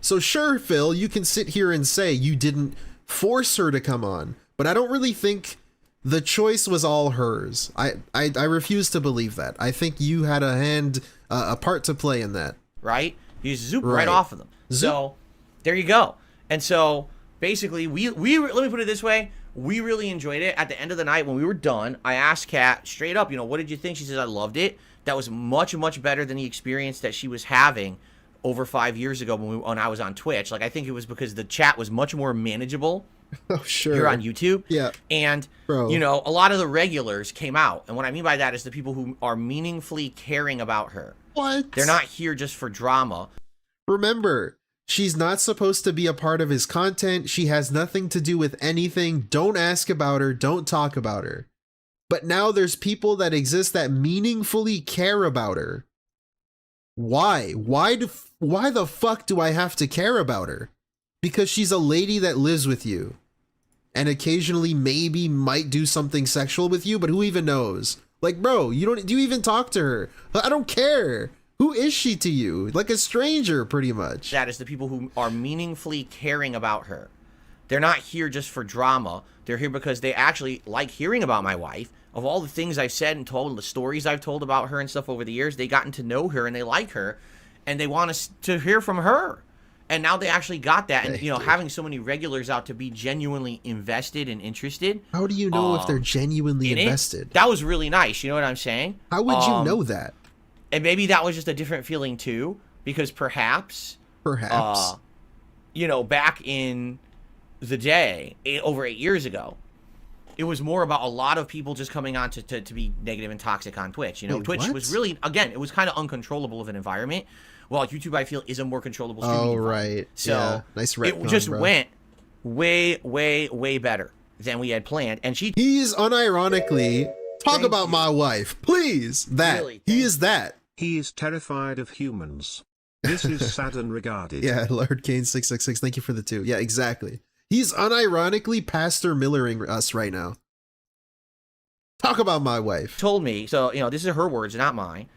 So sure, Phil, you can sit here and say you didn't force her to come on, but I don't really think the choice was all hers. I refuse to believe that. I think you had a part to play in that. Right? You zoop right off of them. Zoop. So there you go. And so basically, we let me put it this way: we really enjoyed it. At the end of the night when we were done, I asked Kat straight up, what did you think? She says, I loved it. That was much, much better than the experience that she was having over 5 years ago when I was on Twitch. Like, I think it was because the chat was much more manageable. Oh, sure. Here on YouTube. Yeah. And, Bro. a lot of the regulars came out. And what I mean by that is the people who are meaningfully caring about her. What? They're not here just for drama. Remember, she's not supposed to be a part of his content. She has nothing to do with anything. Don't ask about her. Don't talk about her. But now there's people that exist that meaningfully care about her. Why? Why the fuck do I have to care about her? Because she's a lady that lives with you and occasionally maybe might do something sexual with you, but who even knows? Like, bro, do you even talk to her? I don't care. Who is she to you? Like a stranger, pretty much. That is the people who are meaningfully caring about her. They're not here just for drama. They're here because they actually like hearing about my wife. Of all the things I've said and told, and the stories I've told about her and stuff over the years, they gotten to know her and they like her and they want us to hear from her. And now they actually got that. And, having so many regulars out to be genuinely invested and interested. How do you know if they're genuinely invested? That was really nice. You know what I'm saying? How would you know that? And maybe that was just a different feeling too, because perhaps, back in the day, over 8 years ago, it was more about a lot of people just coming on to be negative and toxic on Twitch. Wait, Twitch was really, again, it was kind of uncontrollable of an environment. Well, YouTube, I feel, is a more controllable streaming environment. Right. So yeah. Nice retcon, it just went way, way, way better than we had planned. And he's unironically, talk about my wife, please. That. Really? He is that. He is terrified of humans. This is sad and regarded. Yeah, Lord Kane 666, thank you for the 2. Yeah, exactly. He's unironically Pastor Millering us right now. Talk about my wife. Told me, so, this is her words, not mine,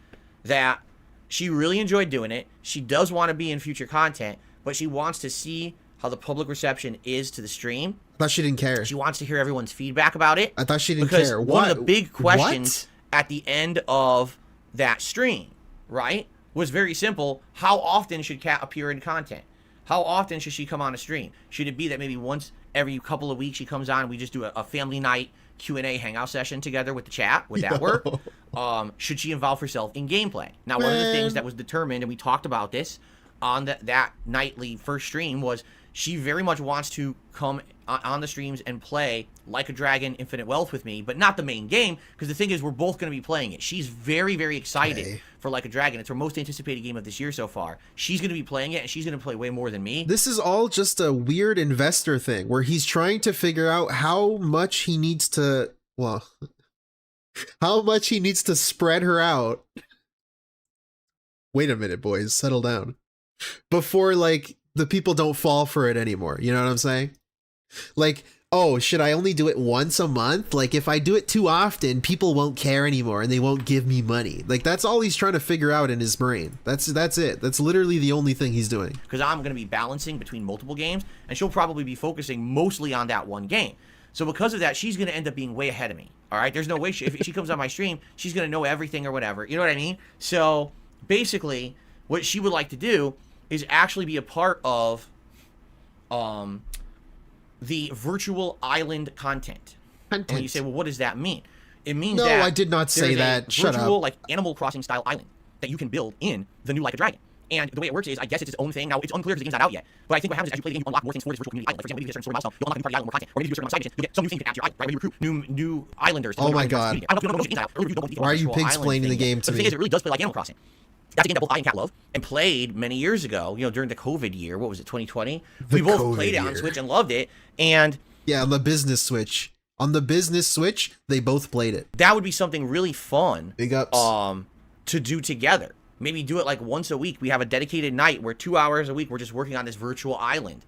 that she really enjoyed doing it. She does want to be in future content, but she wants to see how the public reception is to the stream. I thought she didn't care. She wants to hear everyone's feedback about it. I thought she didn't care. Because one of the big questions at the end of that stream, right, was very simple. How often should Kat appear in content? How often should she come on a stream? Should it be that maybe once every couple of weeks she comes on and we just do a family night Q&A hangout session together with the chat? Would that work? Should she involve herself in gameplay? Now, one of the things that was determined, and we talked about this on that nightly first stream, was she very much wants to come on the streams and play Like a Dragon Infinite Wealth with me, but not the main game, because the thing is we're both going to be playing it. She's very, very excited for Like a Dragon. It's her most anticipated game of this year so far. She's going to be playing it, and she's going to play way more than me. This is all just a weird investor thing where he's trying to figure out how much he needs to, how much he needs to spread her out. Wait a minute, boys, settle down. Before, the people don't fall for it anymore. You know what I'm saying? Oh, should I only do it once a month? If I do it too often, people won't care anymore and they won't give me money. That's all he's trying to figure out in his brain. That's it. That's literally the only thing he's doing. Because I'm going to be balancing between multiple games, and she'll probably be focusing mostly on that one game. So because of that, she's going to end up being way ahead of me. All right? There's no way if she comes on my stream, she's going to know everything or whatever. You know what I mean? So basically, what she would like to do is actually be a part of the virtual island content. And when you say, well, what does that mean? It means that I did not say that. Shut virtual, up. Animal Crossing style island that you can build in the new Like a Dragon. And the way it works is, I guess it's its own thing. Now, it's unclear because the game's not out yet. But I think what happens is, as you play the game, you unlock more things for this virtual community island. Like, for example, maybe you hit a certain story milestone, you'll unlock a new part of the island, more content. Or maybe you do a certain amount of side missions, you'll get some new things you can add to your island, right? Maybe you recruit new islanders. Oh my god. Why are you pig-splaining the game to me? The thing is, it really does play like Animal Crossing. That's a game that both I and Kat love and played many years ago, during the COVID year. What was it, 2020? We both played it on Switch and loved it. And yeah, on the business Switch. On the business Switch, they both played it. That would be something really fun. Big ups. To do together. Maybe do it once a week. We have a dedicated night where 2 hours a week we're just working on this virtual island.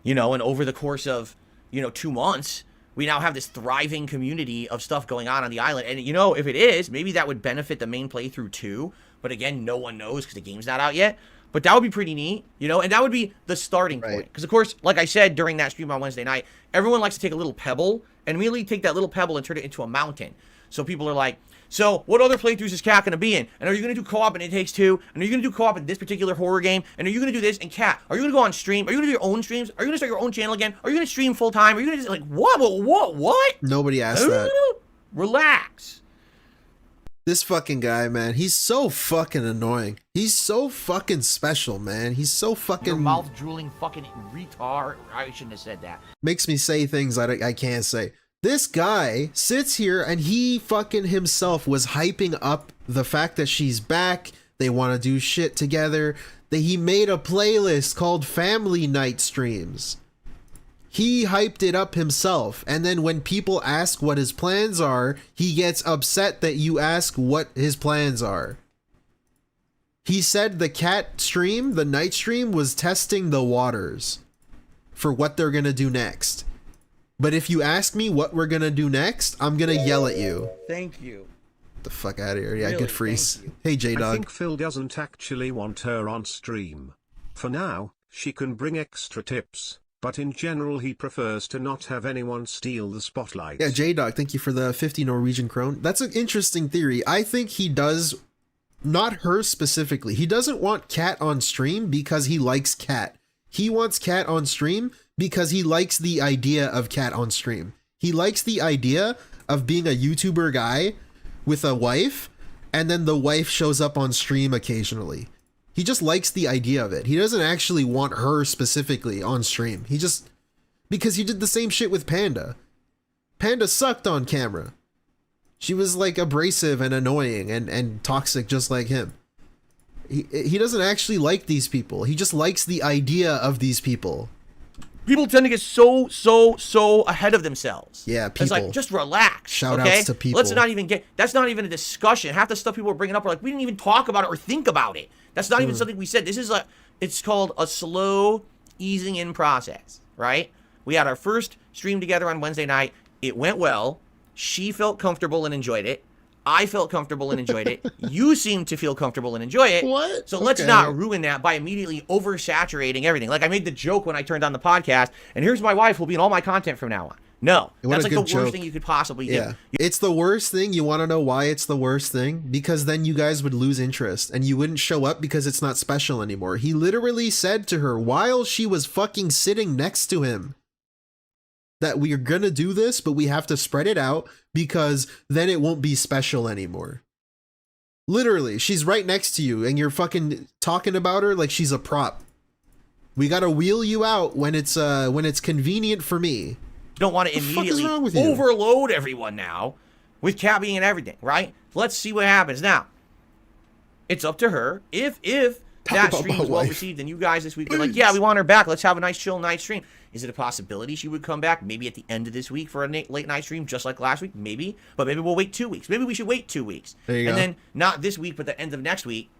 And over the course of, 2 months, we now have this thriving community of stuff going on the island. And, if it is, maybe that would benefit the main playthrough too. But again, no one knows because the game's not out yet. But that would be pretty neat, and that would be the starting point. Because, of course, like I said during that stream on Wednesday night, everyone likes to take a little pebble and immediately take that little pebble and turn it into a mountain. So people are like, So what other playthroughs is Cat going to be in? And are you going to do co-op in It Takes Two? And are you going to do co-op in this particular horror game? And are you going to do this? And Cat, are you going to go on stream? Are you going to do your own streams? Are you going to start your own channel again? Are you going to stream full time? Are you going to like what? Nobody asked that. Relax. This fucking guy, man, he's so fucking annoying. He's so fucking special, man. He's so fucking... Your mouth drooling fucking retard. I shouldn't have said that. Makes me say things I can't say. This guy sits here and he fucking himself was hyping up the fact that she's back. They want to do shit together. That he made a playlist called Family Night Streams. He hyped it up himself. And then when people ask what his plans are, he gets upset that you ask what his plans are. He said the cat stream, the night stream, was testing the waters for what they're going to do next. But if you ask me what we're gonna do next, I'm gonna yell at you. Thank you. The fuck out of here. Yeah, Really, good freeze. thank you. Hey, J-Dog. I think Phil doesn't actually want her on stream. For now, she can bring extra tips, but in general he prefers to not have anyone steal the spotlight. Yeah, J-Dog, thank you for the 50 Norwegian krone. That's an interesting theory. I think he does, not her specifically, he doesn't want Cat on stream because he likes Cat. He wants Cat on stream because he likes the idea of Cat on stream. He likes the idea of being a YouTuber guy with a wife, and then the wife shows up on stream occasionally. He just likes the idea of it. He doesn't actually want her specifically on stream. He just... because he did the same shit with Panda. Panda sucked on camera. She was like abrasive and annoying and toxic just like him. He doesn't actually like these people. He just likes the idea of these people. People tend to get so ahead of themselves. Yeah, people. It's like, just relax. Shout okay? outs to people. Let's not even get... that's not even a discussion. Half the stuff people are bringing up are like, we didn't even talk about it or think about it. That's not even something we said. This is like... it's called a slow easing in process, right? We had our first stream together on Wednesday night. It went well. She felt comfortable and enjoyed it. I felt comfortable and enjoyed it. You seem to feel comfortable and enjoy it. What? So let's not ruin that by immediately oversaturating everything. Like I made the joke when I turned on the podcast, and here's my wife who'll be in all my content from now on. No, that's like the worst thing you could possibly do. It's the worst thing. You want to know why it's the worst thing? Because then you guys would lose interest and you wouldn't show up because it's not special anymore. He literally said to her while she was fucking sitting next to him that we are gonna do this, but we have to spread it out because then it won't be special anymore. Literally, she's right next to you and you're fucking talking about her like she's a prop. We gotta wheel you out when it's convenient for me. Don't want to immediately overload everyone now with Cat being and everything, right? Let's see what happens. Now, it's up to her. If that stream was well received and you guys this week were like, yeah, we want her back. Let's have a nice chill night stream. Is it a possibility she would come back maybe at the end of this week for a late night stream just like last week? Maybe. But maybe we'll wait 2 weeks. Maybe we should wait 2 weeks. There you go. Then not this week, but the end of next week,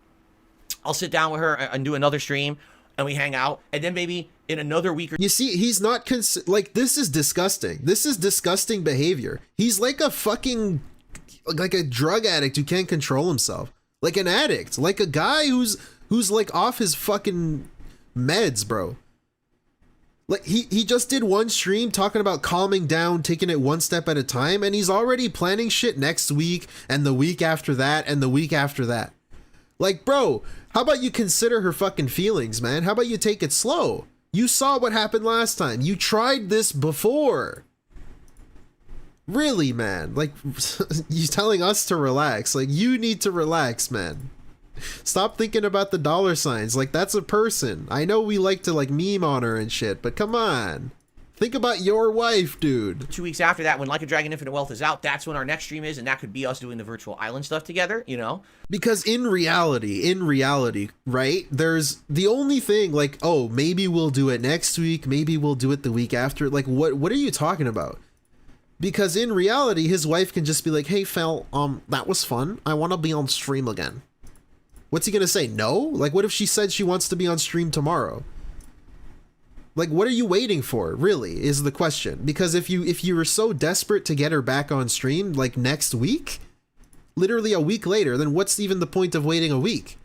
I'll sit down with her and do another stream and we hang out. And then maybe in another week or... you see, he's not... like, this is disgusting. This is disgusting behavior. He's like a fucking... like a drug addict who can't control himself. Like an addict. Like a guy who's like off his fucking meds, bro. Like he just did one stream talking about calming down, taking it one step at a time, and he's already planning shit next week and the week after that and the week after that. Like, bro, how about you consider her fucking feelings, man? How about you take it slow? You saw what happened last time. You tried this before. Really, man? Like, you telling us to relax. Like, you need to relax, man. Stop thinking about the dollar signs. Like, that's a person. I know we like to, like, meme on her and shit, but come on. Think about your wife, dude. 2 weeks after that, when Like a Dragon Infinite Wealth is out, that's when our next stream is, and that could be us doing the virtual island stuff together, you know? Because in reality, right, there's the only thing, like, oh, maybe we'll do it next week, maybe we'll do it the week after. Like, what are you talking about? Because in reality, his wife can just be like, hey, Phil, that was fun. I want to be on stream again. What's he gonna say? No? Like, what if she said she wants to be on stream tomorrow? Like, what are you waiting for, really, is the question. Because if you were so desperate to get her back on stream, like, next week, literally a week later, then what's even the point of waiting a week?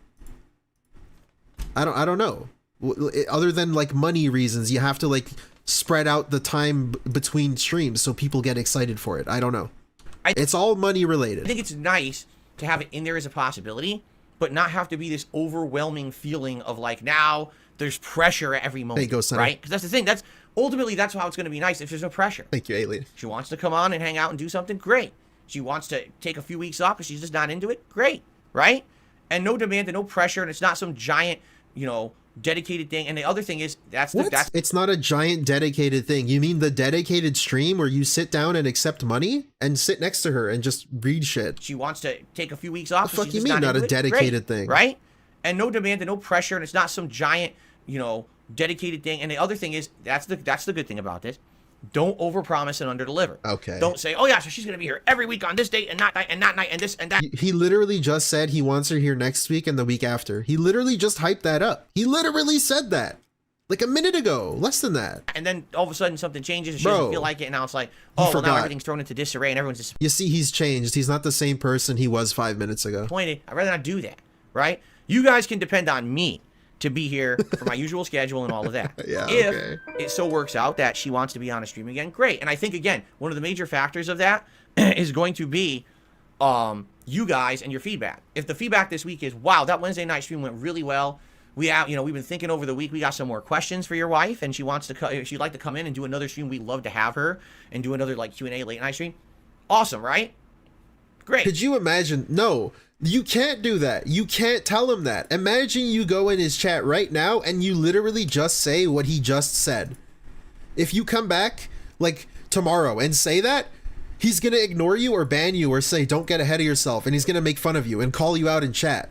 I don't know. Other than, like, money reasons, you have to, like, spread out the time between streams so people get excited for it. I don't know. It's all money related. I think it's nice to have it in there as a possibility, but not have to be this overwhelming feeling of like, now there's pressure at every moment, right? Because that's the thing. That's ultimately, that's how it's going to be nice if there's no pressure. Thank you, Alien. She wants to come on and hang out and do something, great. She wants to take a few weeks off because she's just not into it, great, right? And no demand and no pressure, and it's not some giant, dedicated thing. And the other thing is, it's not a giant dedicated thing. You mean the dedicated stream where you sit down and accept money and sit next to her and just read shit? She wants to take a few weeks off. What the fuck you mean not a dedicated thing? Right? And no demand and no pressure, and it's not some giant, dedicated thing. And the other thing is, that's the good thing about this. Don't overpromise and underdeliver. Okay. Don't say, oh yeah, so she's gonna be here every week on this date and not night and not night and this and that. He literally just said he wants her here next week and the week after. He literally just hyped that up. He literally said that like a minute ago, less than that. And then all of a sudden something changes and she doesn't feel like it, and now it's like, oh, well, now everything's thrown into disarray and everyone's just. You see, he's changed. He's not the same person he was 5 minutes ago. I'd rather not do that, right? You guys can depend on me to be here for my usual schedule and all of that. If it so works out that she wants to be on a stream again, great. And I think, again, one of the major factors of that is going to be you guys and your feedback. If the feedback this week is, wow, that Wednesday night stream went really well. We've been thinking over the week. We got some more questions for your wife, and she wants to she'd like to come in and do another stream. We'd love to have her and do another like Q&A late night stream. Awesome, right? Great. Could you imagine? No, you can't do that. You can't tell him that. Imagine you go in his chat right now and you literally just say what he just said. If you come back like tomorrow and say that, he's going to ignore you or ban you or say, don't get ahead of yourself. And he's going to make fun of you and call you out in chat.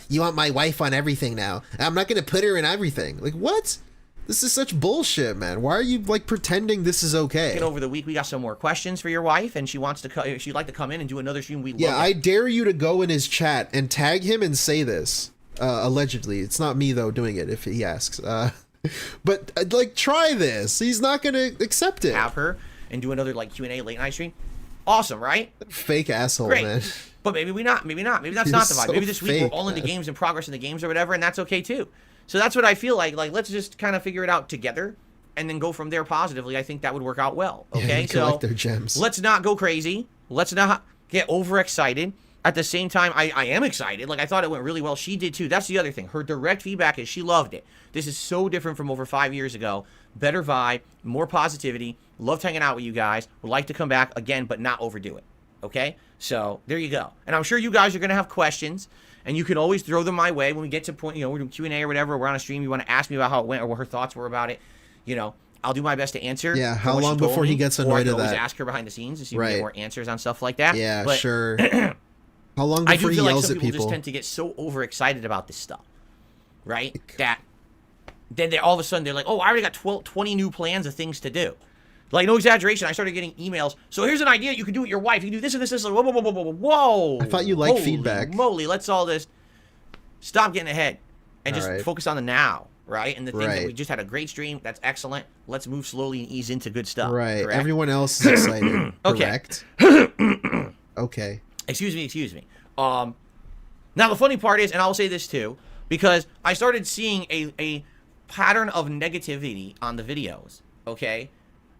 You want my wife on everything now. I'm not going to put her in everything. Like, what? This is such bullshit, man. Why are you like pretending this is okay? Over the week, we got some more questions for your wife, and she'd like to come in and do another stream. I dare you to go in his chat and tag him and say this. Allegedly, it's not me though doing it if he asks. But like, try this. He's not gonna accept it. Have her and do another like Q&A late night stream. Awesome, right? Fake asshole, great. Man. But maybe not. Maybe that's not the vibe. Maybe this week we're all into games and progress in the games or whatever, and that's okay too. So that's what I feel like. Like, let's just kind of figure it out together and then go from there positively. I think that would work out well. Okay, yeah, collect their gems. Let's not go crazy. Let's not get overexcited. At the same time, I am excited. Like, I thought it went really well. She did too. That's the other thing. Her direct feedback is she loved it. This is so different from over 5 years ago. Better vibe, more positivity. Loved hanging out with you guys. Would like to come back again, but not overdo it. Okay? So, there you go. And I'm sure you guys are going to have questions. And you can always throw them my way when we get to point, we're doing Q&A or whatever, we're on a stream, you want to ask me about how it went or what her thoughts were about it, I'll do my best to answer. Yeah, how long before he gets annoyed at that? Always ask her behind the scenes to see if we get more answers on stuff like that. Yeah, but sure. How long before he yells at people? I do feel like some people just tend to get so overexcited about this stuff, right? That then they all of a sudden they're like, oh, I already got 20 new plans of things to do. Like, no exaggeration, I started getting emails. So here's an idea you can do with your wife. You can do this and this and this. Like, whoa. I thought you liked feedback. Moly, let's all this. Stop getting ahead and just focus on the now, right? And the things that we just had a great stream. That's excellent. Let's move slowly and ease into good stuff. Right. Correct? Everyone else is excited. Correct. Okay. Excuse me. Now the funny part is, and I'll say this too, because I started seeing a pattern of negativity on the videos. Okay.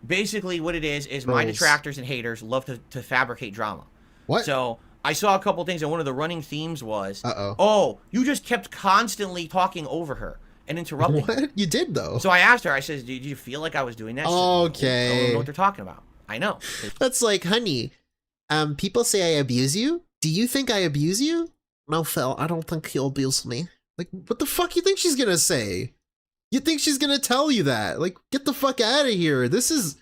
Basically, what it is my detractors and haters love to fabricate drama. What? So I saw a couple things, and one of the running themes was, oh, you just kept constantly talking over her and interrupting. What? You did, though. So I asked her, I said, did you feel like I was doing that? Okay. I don't know what they're talking about. I know. That's like, honey, people say I abuse you. Do you think I abuse you? No, Phil, I don't think he'll abuse me. Like, what the fuck you think she's gonna say? You think she's gonna tell you that? Like, get the fuck out of here. This is...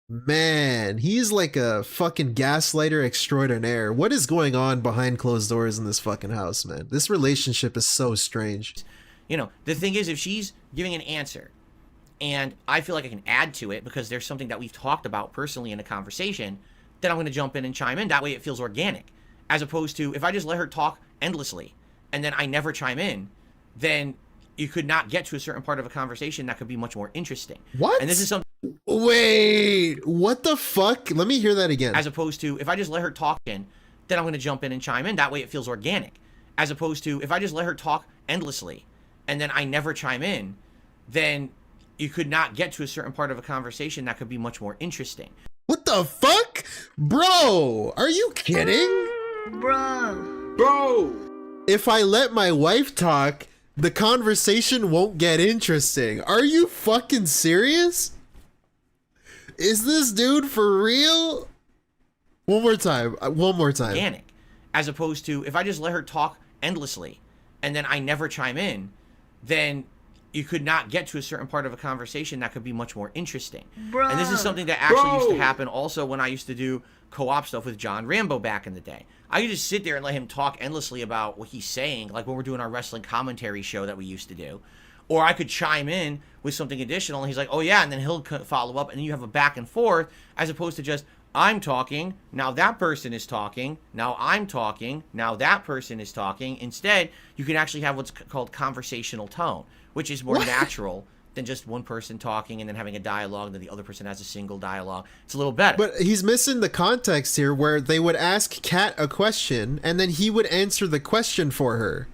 Man, he's like a fucking gaslighter extraordinaire. What is going on behind closed doors in this fucking house, man? This relationship is so strange. The thing is, if she's giving an answer, and I feel like I can add to it because there's something that we've talked about personally in a conversation, then I'm going to jump in and chime in. That way it feels organic. As opposed to, if I just let her talk endlessly, and then I never chime in, then you could not get to a certain part of a conversation that could be much more interesting. What? And this is something... Wait, what the fuck? Let me hear that again. As opposed to, if I just let her talk in, then I'm going to jump in and chime in. That way it feels organic. As opposed to, if I just let her talk endlessly, and then I never chime in, then you could not get to a certain part of a conversation that could be much more interesting. What the fuck? Bro, are you kidding? Bro! If I let my wife talk, the conversation won't get interesting. Are you fucking serious? Is this dude for real? One more time. Organic, as opposed to if I just let her talk endlessly and then I never chime in, then you could not get to a certain part of a conversation that could be much more interesting. And this is something that actually used to happen also when I used to do co-op stuff with John Rambo back in the day. I could just sit there and let him talk endlessly about what he's saying, like when we're doing our wrestling commentary show that we used to do. Or I could chime in with something additional, and he's like, oh yeah, and then he'll follow up, and then you have a back and forth, as opposed to just, I'm talking, now that person is talking, now I'm talking, now that person is talking. Instead, you can actually have what's called conversational tone, which is more natural than just one person talking and then having a dialogue, and then the other person has a single dialogue. It's a little better. But he's missing the context here where they would ask Kat a question, and then he would answer the question for her.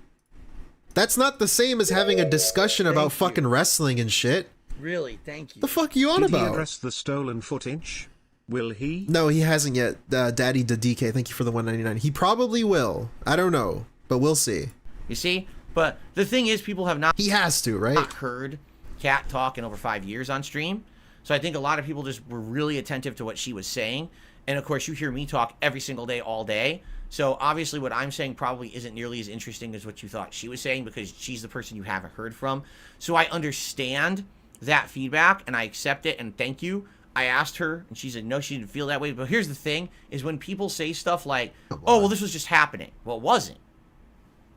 That's not the same as having a discussion about fucking wrestling and shit. Really, thank you. The fuck you on Did he about? address the stolen footage? Will he? No, he hasn't yet. Daddy the DK, thank you for the 199. He probably will. I don't know, but we'll see. You see? But the thing is, people have not... He has to, right? Not heard Kat talk in over 5 years on stream. So I think a lot of people just were really attentive to what she was saying. And of course, you hear me talk every single day, all day. So obviously what I'm saying probably isn't nearly as interesting as what you thought she was saying, because she's the person you haven't heard from. So I understand that feedback and I accept it, and thank you. I asked her and she said no, she didn't feel that way. But here's the thing, is when people say stuff like, oh, well, this was just happening. Well, it wasn't.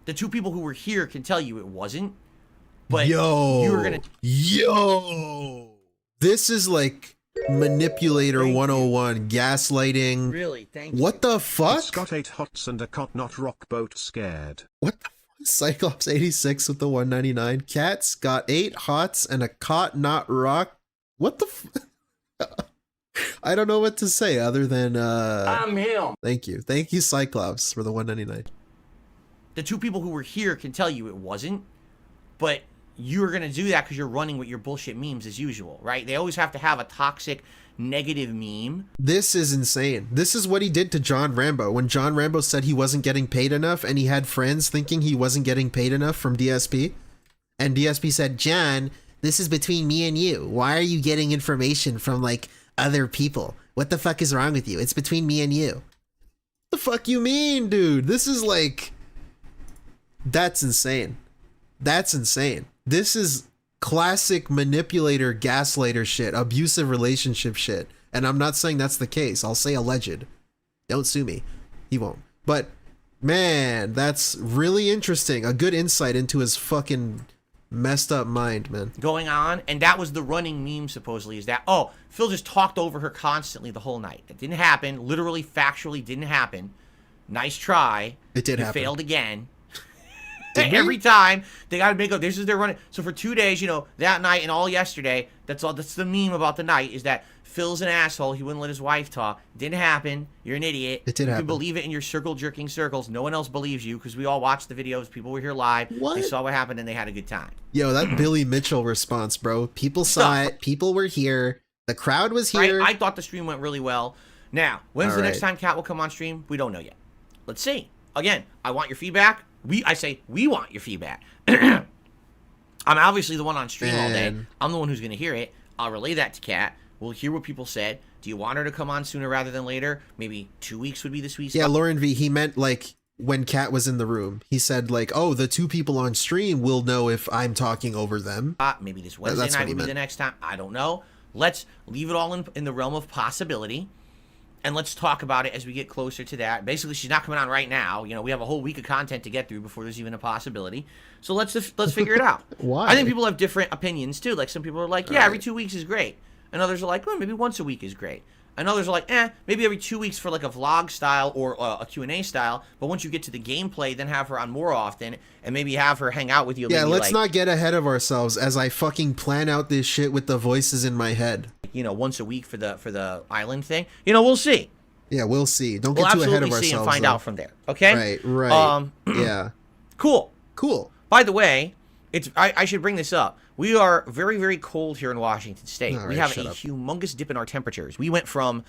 The two people who were here can tell you it wasn't. But you were gonna... This is like manipulator 101, gaslighting. Really, thank you. What the fuck? It's got 8 hots and a cot not rock boat scared. What the fuck? Cyclops 86 with the 199. Cat's got 8 hots and a cot not rock. What the I don't know what to say other than I'm him. Thank you. Thank you, Cyclops, for the 199. The two people who were here can tell you it wasn't, but you're going to do that because you're running with your bullshit memes as usual, right? They always have to have a toxic, negative meme. This is insane. This is what he did to John Rambo. When John Rambo said he wasn't getting paid enough and he had friends thinking he wasn't getting paid enough from DSP. And DSP said, John, this is between me and you. Why are you getting information from, like, other people? What the fuck is wrong with you? It's between me and you. The fuck you mean, dude? This is like... That's insane. That's insane. This is classic manipulator, gaslighter shit, abusive relationship shit. And I'm not saying that's the case. I'll say alleged. Don't sue me. He won't. But, man, that's really interesting. A good insight into his fucking messed up mind, man. Going on, and that was the running meme, supposedly, is that, oh, Phil just talked over her constantly the whole night. It didn't happen. Literally, factually didn't happen. Nice try. It did happen. Failed again. Every time they got to make up. This is their running. So for 2 days, you know, that night and all yesterday, that's all. That's the meme about the night, is that Phil's an asshole. He wouldn't let his wife talk. Didn't happen. You're an idiot. It did happen. You can believe it in your circle jerking circles. No one else believes you because we all watched the videos. People were here live. What? They saw what happened and they had a good time. Yo, that Billy Mitchell response, bro. People saw it. People were here. The crowd was here. I thought the stream went really well. Now, when's the next time Kat will come on stream? We don't know yet. Let's see. Again, I want your feedback. I say we want your feedback. I'm obviously the one on stream all day. I'm the one who's going to hear it. I'll relay that to Kat. We'll hear what people said. Do you want her to come on sooner rather than later? Maybe 2 weeks would be the sweet spot. Yeah, Lauren V, he meant like when Kat was in the room. He said like, oh, the 2 people on stream will know if I'm talking over them. Maybe this Wednesday night would be the next time. I don't know. Let's leave it all in the realm of possibility. And let's talk about it as we get closer to that. Basically, she's not coming on right now. You know, we have a whole week of content to get through before there's even a possibility. So let's figure it out. Why? I think people have different opinions, too. Like, some people are like, yeah, every 2 weeks is great. And others are like, well, maybe once a week is great. And others are like, maybe every 2 weeks for like a vlog style or a Q&A style. But once you get to the gameplay, then have her on more often. And maybe have her hang out with you. Yeah, let's not get ahead of ourselves as I fucking plan out this shit with the voices in my head. You know, once a week for the island thing. You know, we'll see. Yeah, we'll see. Don't get too ahead of ourselves. We'll absolutely see and find out from there. Okay? Right. Yeah. Cool. By the way, I should bring this up. We are very, very cold here in Washington State. All We right, have a humongous dip in our temperatures. We went from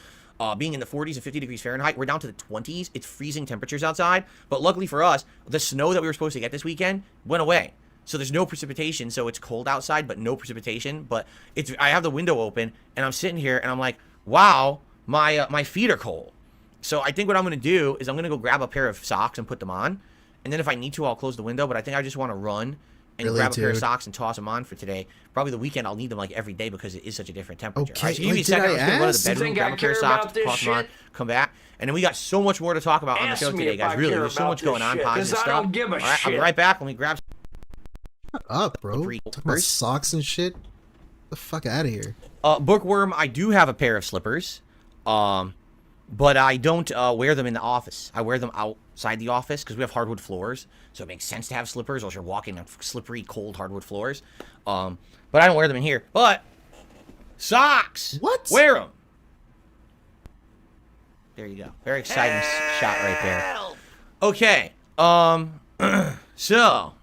being in the 40s and 50 degrees Fahrenheit. We're down to the 20s. It's freezing temperatures outside. But luckily for us, the snow that we were supposed to get this weekend went away. So there's no precipitation. So it's cold outside, but no precipitation. But I have the window open, and I'm sitting here, and I'm like, wow, my feet are cold. So I think what I'm going to do is I'm going to go grab a pair of socks and put them on. And then if I need to, I'll close the window. But I think I just want to run and grab a pair of socks and toss them on for today. Probably the weekend, I'll need them like every day because it is such a different temperature. Okay, All right, so give me a second. I'm just going to go to the bedroom, grab a pair of socks, toss them on, come back. And then we got so much more to talk about on the show today, guys. Really, there's so much going on, positive stuff. All right, I'll be right back. Let me grab Shut up, bro. Talking about socks and shit. Get the fuck out of here. Bookworm, I do have a pair of slippers. But I don't wear them in the office. I wear them outside the office because we have hardwood floors. So it makes sense to have slippers, or else you're walking on slippery, cold hardwood floors. But I don't wear them in here. But socks! What? Wear them! There you go. Very exciting shot right there. Okay. So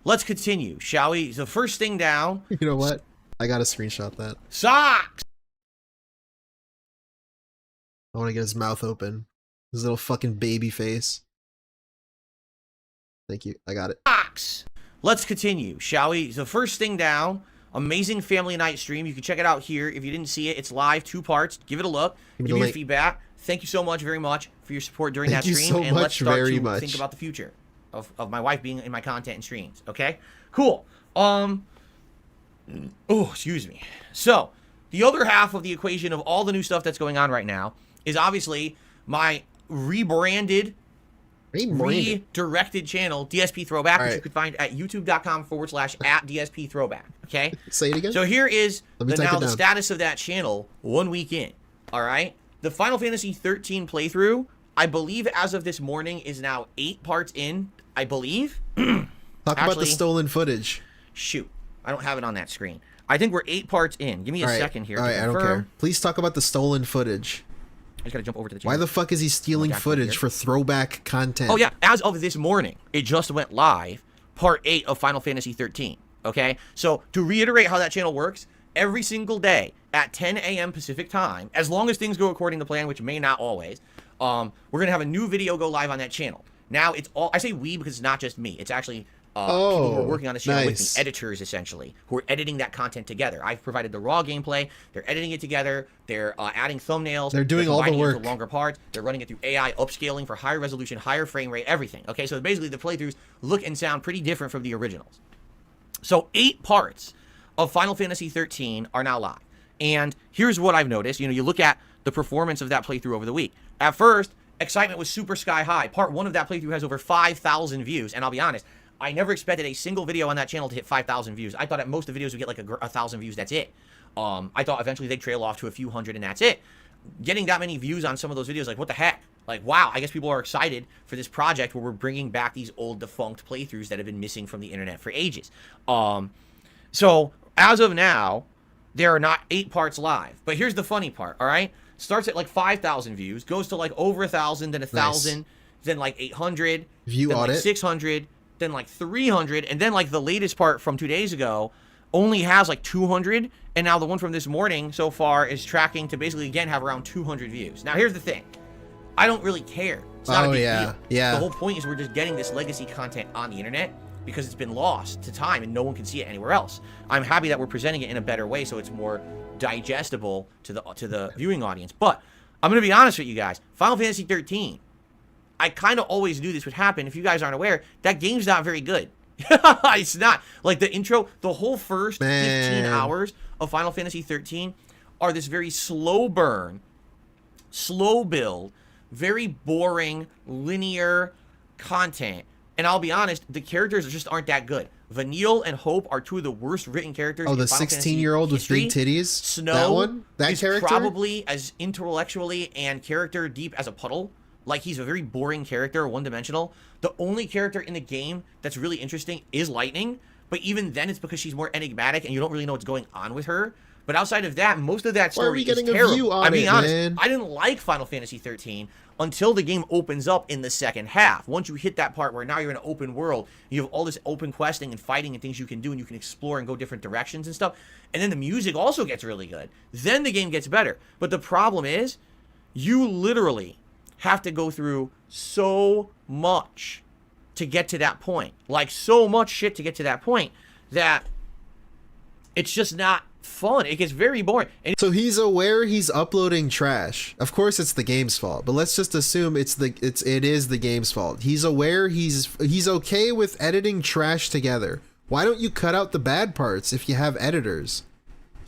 let's continue, shall we? The first thing down. You know what? I gotta screenshot that. Socks! I want to get his mouth open. His little fucking baby face. Thank you. I got it. Let's continue, shall we? The first thing down, amazing family night stream. You can check it out here. If you didn't see it, it's live, 2 parts. Give it a look. Give me your feedback. Thank you so much, very much, for your support during that stream. And let's start to think about the future of my wife being in my content and streams. Okay? Cool. Oh, excuse me. So, the other half of the equation of all the new stuff that's going on right now is obviously my redirected channel, DSP Throwback, which you can find at youtube.com/@DSP Throwback. Okay? Say it again. So here is the status of that channel 1 week in. All right? The Final Fantasy 13 playthrough, I believe as of this morning, is now 8 parts in, I believe. Talk about the stolen footage. Shoot. I don't have it on that screen. I think we're 8 parts in. Give me a second here. All right, I don't care. Please talk about the stolen footage. I just gotta jump over to the channel. Why the fuck is he stealing footage for throwback content? Oh yeah, as of this morning, it just went live, part 8 of Final Fantasy 13. Okay, so to reiterate how that channel works, every single day at 10 a.m. Pacific time, as long as things go according to plan, which may not always, we're gonna have a new video go live on that channel. Now it's all, I say we because it's not just me, it's actually people who are working on this channel with me, editors essentially, who are editing that content together. I've provided the raw gameplay, they're editing it together, they're adding thumbnails, they're doing all the work. Into longer parts, they're running it through AI upscaling for higher resolution, higher frame rate, everything. Okay, so basically the playthroughs look and sound pretty different from the originals. So 8 parts of Final Fantasy 13 are now live. And here's what I've noticed. You know, you look at the performance of that playthrough over the week. At first, excitement was super sky high. Part 1 of that playthrough has over 5,000 views, and I'll be honest, I never expected a single video on that channel to hit 5,000 views. I thought at most the videos would get like 1,000 views, that's it. I thought eventually they'd trail off to a few hundred and that's it. Getting that many views on some of those videos, like what the heck? Like, wow, I guess people are excited for this project where we're bringing back these old defunct playthroughs that have been missing from the internet for ages. So, as of now, there are not 8 parts live. But here's the funny part, all right? Starts at like 5,000 views, goes to like over 1,000, then 1,000, then like 800, view then audit. Like 600, then like 300, and then like the latest part from 2 days ago only has like 200, and now the one from this morning so far is tracking to basically again have around 200 views. Now here's the thing, I don't really care. It's not a big deal. The whole point is we're just getting this legacy content on the internet because it's been lost to time and no one can see it anywhere else. I'm happy that we're presenting it in a better way so it's more digestible to the viewing audience. But I'm gonna be honest with you guys, Final Fantasy 13, I kind of always knew this would happen. If you guys aren't aware, that game's not very good. It's not. Like the intro, the whole first 15 hours of Final Fantasy 13 are this very slow burn, slow build, very boring, linear content. And I'll be honest, the characters just aren't that good. Vanille and Hope are 2 of the worst written characters. Oh, the 16-year-old with big titties? Snow that one? That is character? Probably as intellectually and character deep as a puddle. Like, he's a very boring character, one-dimensional. The only character in the game that's really interesting is Lightning, but even then it's because she's more enigmatic and you don't really know what's going on with her. But outside of that, most of that Why are story we getting is a terrible. view on I'm being it, honest. man? I didn't like Final Fantasy 13 until the game opens up in the second half. Once you hit that part where now you're in an open world, you have all this open questing and fighting and things you can do, and you can explore and go different directions and stuff. And then the music also gets really good. Then the game gets better. But the problem is, you literally have to go through so much to get to that point. Like, so much shit to get to that point that it's just not fun. It gets very boring. And So he's aware he's uploading trash. Of course it's the game's fault, but let's just assume it is the game's fault. He's aware he's okay with editing trash together. Why don't you cut out the bad parts if you have editors?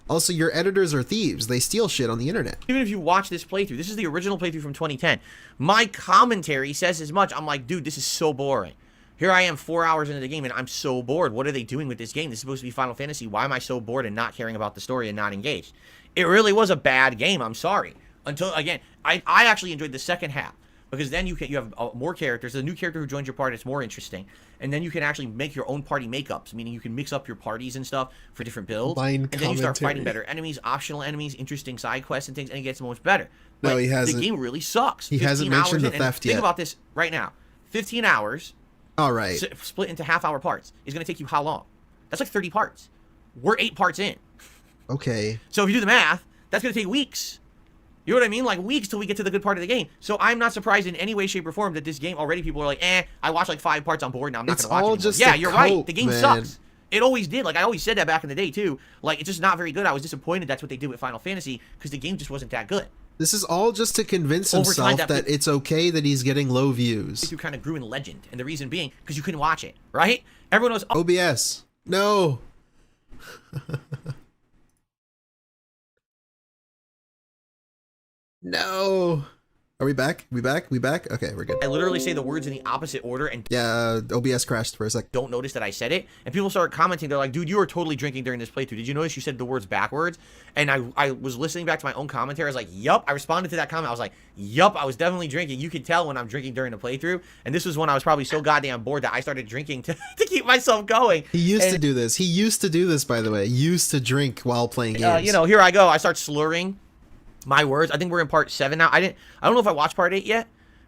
Also, your editors are thieves. They steal shit on the internet. even if you watch this playthrough, this is the original playthrough from 2010. My commentary says as much. I'm like, dude, this is so boring. Here I am 4 hours into the game and I'm so bored. What are they doing with this game? This is supposed to be Final Fantasy. Why am I so bored and not caring about the story and not engaged? It really was a bad game. I'm sorry. Until, again, I actually enjoyed the second half. Because then you have more characters. The new character who joins your party is more interesting. And then you can actually make your own party makeups. Meaning you can mix up your parties and stuff for different builds. And then you start fighting better enemies, optional enemies, interesting side quests and things. And it gets much better. But No, he hasn't. The game really sucks. He hasn't mentioned the theft yet. Think about this right now. 15 hours. All right. Split into half-hour parts is going to take you how long? That's like 30 parts. We're 8 parts in. Okay. So if you do the math, that's going to take weeks. You know what I mean? Like weeks till we get to the good part of the game. So I'm not surprised in any way, shape, or form that this game already people are like, I watched like 5 parts on board now. I'm not going to watch it anymore. just Yeah, a you're right. cope, The game man. sucks. It always did. Like I always said that back in the day too. Like it's just not very good. I was disappointed that's what they did with Final Fantasy because the game just wasn't that good. This is all just to convince Over time, himself that it's okay that he's getting low views. You kind of grew in legend, and the reason being because you couldn't watch it, right? Everyone was OBS. No. No. Are we back? We back? Okay, we're good. I literally say the words in the opposite order and Yeah, OBS crashed for a sec. don't notice that I said it. And people start commenting. They're like, dude, you were totally drinking during this playthrough. Did you notice you said the words backwards? And I was listening back to my own commentary. I was like, yup. I responded to that comment. I was like, yup, I was definitely drinking. You could tell when I'm drinking during the playthrough. And this was when I was probably so goddamn bored that I started drinking to keep myself going. He used to do this. He used to do this, by the way. He used to drink while playing games. You know, here I go. I start slurring my words. I think we're in part 7 now. I don't know if I watched part 8 yet,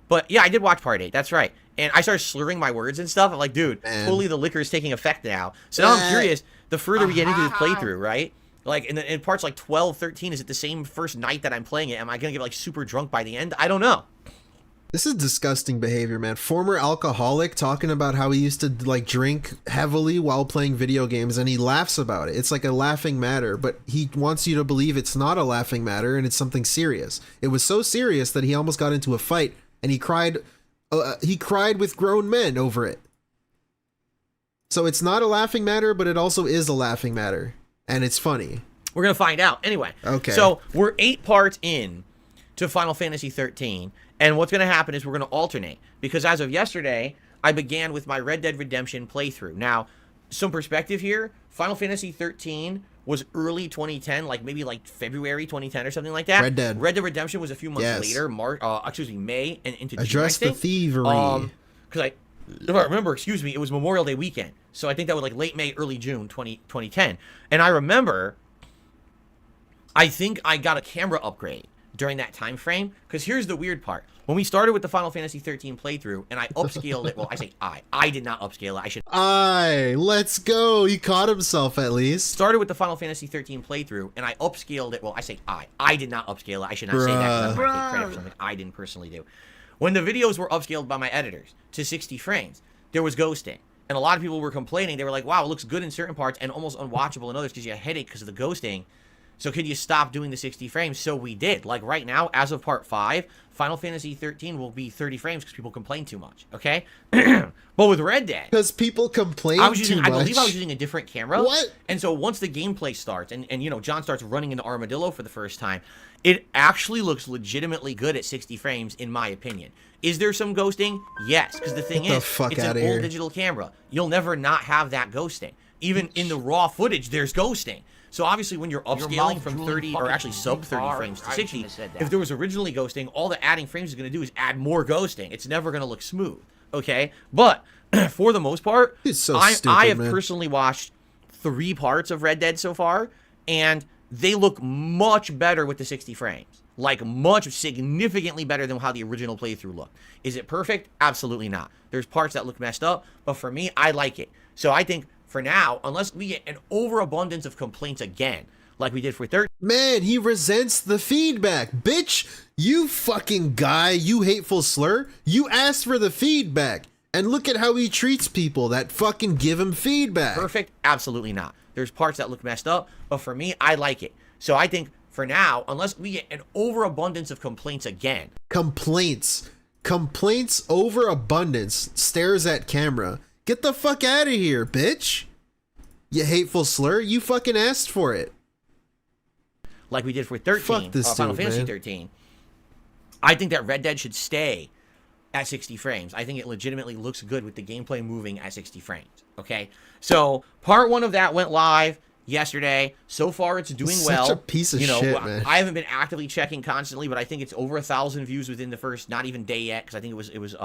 but yeah, I did watch part 8. That's right. And I started slurring my words and stuff. I'm like, dude, totally the liquor is taking effect now. So now I'm curious, the further we get into this playthrough, right? Like in parts like 12, 13, is it the same first night that I'm playing it? Am I going to get like super drunk by the end? I don't know. This is disgusting behavior, man. Former alcoholic talking about how he used to like drink heavily while playing video games, and he laughs about it. It's like a laughing matter, but he wants you to believe it's not a laughing matter and it's something serious. It was so serious that he almost got into a fight, and he cried with grown men over it. So it's not a laughing matter, but it also is a laughing matter, and it's funny. We're going to find out. Anyway. Okay. So we're 8 parts in to Final Fantasy 13. And what's going to happen is we're going to alternate. Because as of yesterday, I began with my Red Dead Redemption playthrough. Now, some perspective here. Final Fantasy 13 was early 2010, like maybe like February 2010 or something like that. Red Dead. Red Dead Redemption was a few months later, May and into June, Address the thievery. Because if I remember, it was Memorial Day weekend. So I think that was like late May, early June 2010. And I remember, I think I got a camera upgrade during that time frame, because here's the weird part. When we started with the Final Fantasy 13 playthrough, and I upscaled it, well, I say I did not upscale it. Let's go. He caught himself at least. Started with the Final Fantasy 13 playthrough, and I upscaled it. Well, I say I did not upscale it. I should not say that, because I'm going to take credit for something I didn't personally do. When the videos were upscaled by my editors to 60 frames, there was ghosting. And a lot of people were complaining. They were like, wow, it looks good in certain parts and almost unwatchable in others because you have a headache because of the ghosting. So could you stop doing the 60 frames? So we did. Like right now, as of part 5, Final Fantasy 13 will be 30 frames because people complain too much, okay? But with Red Dead, because people complain too much. I believe I was using a different camera. What? And so once the gameplay starts, and you know, John starts running into Armadillo for the first time, it actually looks legitimately good at 60 frames, in my opinion. Is there some ghosting? Yes, because the thing is, it's an old digital camera. You'll never not have that ghosting. Even in the raw footage, there's ghosting. So obviously when you're upscaling from 30, or actually sub 30 frames to 60, if there was originally ghosting, all the adding frames is going to do is add more ghosting. It's never going to look smooth, okay? But for the most part, I have personally watched 3 parts of Red Dead so far, and they look much better with the 60 frames. Like, much, significantly better than how the original playthrough looked. Is it perfect? Absolutely not. There's parts that look messed up, but for me, I like it. So I think, for now, unless we get an overabundance of complaints again, like we did for 13. Man, he resents the feedback. Bitch, you fucking guy, you hateful slur. You asked for the feedback. And look at how he treats people that fucking give him feedback. Perfect? Absolutely not. There's parts that look messed up, but for me, I like it. So I think, for now, unless we get an overabundance of complaints again. Complaints. Complaints overabundance. Stares at camera. Get the fuck out of here, bitch. You hateful slur. You fucking asked for it. Like we did for 13. Fuck this Final dude, Fantasy man. 13. I think that Red Dead should stay at 60 frames. I think it legitimately looks good with the gameplay moving at 60 frames. Okay? So, part 1 of that went live yesterday. So far, it's doing well. Such a piece of shit, man. I haven't been actively checking constantly, but I think it's over 1,000 views within the first not even day yet, because I think it was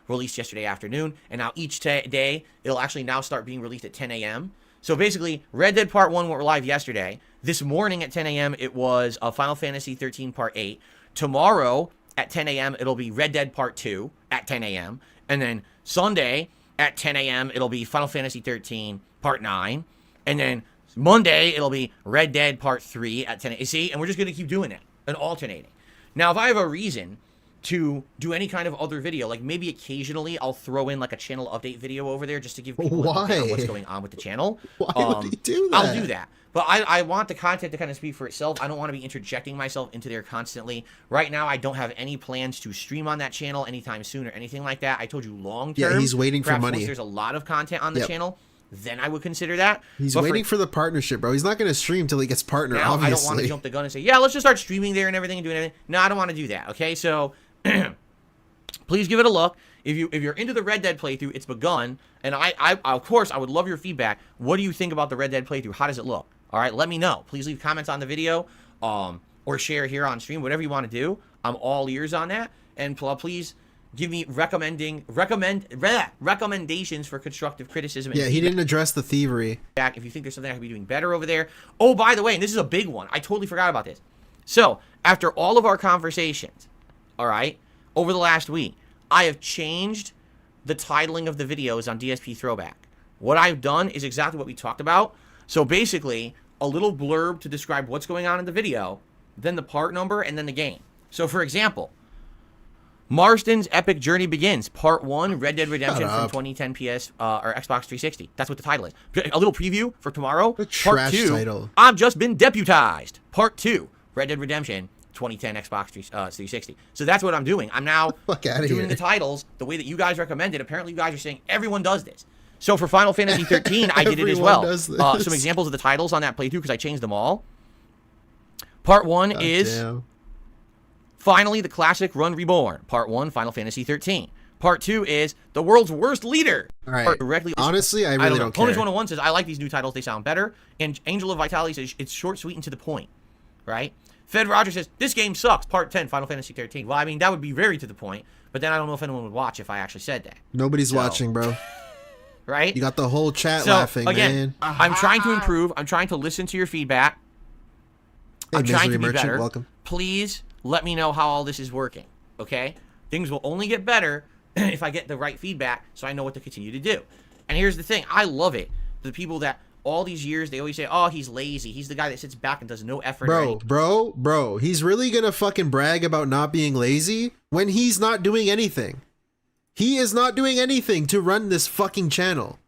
released yesterday afternoon. And now each day, it'll actually now start being released at 10 a.m. So basically, Red Dead Part 1 went live yesterday. This morning at 10 a.m., it was Final Fantasy 13 Part 8. Tomorrow at 10 a.m., it'll be Red Dead Part 2 at 10 a.m. And then Sunday at 10 a.m., it'll be Final Fantasy 13 Part 9. And then Monday, it'll be Red Dead Part 3 at 10 a.m. See? And we're just going to keep doing that and alternating. Now, if I have a reason to do any kind of other video, like maybe occasionally I'll throw in like a channel update video over there just to give people an update on what's going on with the channel. Why would he do that? I'll do that. But I want the content to kind of speak for itself. I don't want to be interjecting myself into there constantly. Right now, I don't have any plans to stream on that channel anytime soon or anything like that. I told you long term. Yeah, he's waiting for money. Once there's a lot of content on the channel, then I would consider that. He's waiting for the partnership, bro. He's not going to stream till he gets partner, now, obviously. I don't want to jump the gun and say, yeah, let's just start streaming there and everything and doing everything. No, I don't want to do that, okay? So, please give it a look. If you're into the Red Dead playthrough, it's begun. And I of course, I would love your feedback. What do you think about the Red Dead playthrough? How does it look? All right, let me know. Please leave comments on the video or share here on stream, whatever you want to do. I'm all ears on that. And please give me recommendations for constructive criticism. Yeah, he didn't address the thievery. If you think there's something I could be doing better over there. Oh, by the way, and this is a big one. I totally forgot about this. So, after all of our conversations, all right, over the last week, I have changed the titling of the videos on DSP Throwback. What I've done is exactly what we talked about. So basically, a little blurb to describe what's going on in the video, then the part number, and then the game. So for example, Marston's Epic Journey Begins, Part 1, Red Dead Redemption from 2010 PS or Xbox 360. That's what the title is. A little preview for tomorrow. Part 2, title. I've just been deputized. Part 2, Red Dead Redemption 2010 Xbox 360. So that's what I'm doing. I'm now doing the titles the way that you guys recommended. Apparently, you guys are saying everyone does this. So for Final Fantasy 13, I did it as well. Some examples of the titles on that playthrough because I changed them all. Part 1 is Finally the Classic Run Reborn. Part 1, Final Fantasy 13. Part 2 is The World's Worst Leader. All right. Honestly, I really don't care. Ponies 101 says, I like these new titles. They sound better. And Angel of Vitality says, it's short, sweet, and to the point. Right? Fed Roger says, this game sucks. Part 10, Final Fantasy 13. Well, I mean, that would be very to the point. But then I don't know if anyone would watch if I actually said that. Nobody's watching, bro. Right? You got the whole chat laughing, again, man. I'm trying to improve. I'm trying to listen to your feedback. I'm trying to be better. Welcome. Please let me know how all this is working, okay? Things will only get better if I get the right feedback so I know what to continue to do. And here's the thing. I love it. The people that all these years, they always say, oh, he's lazy. He's the guy that sits back and does no effort. Bro. He's really going to fucking brag about not being lazy when he's not doing anything. He is not doing anything to run this fucking channel.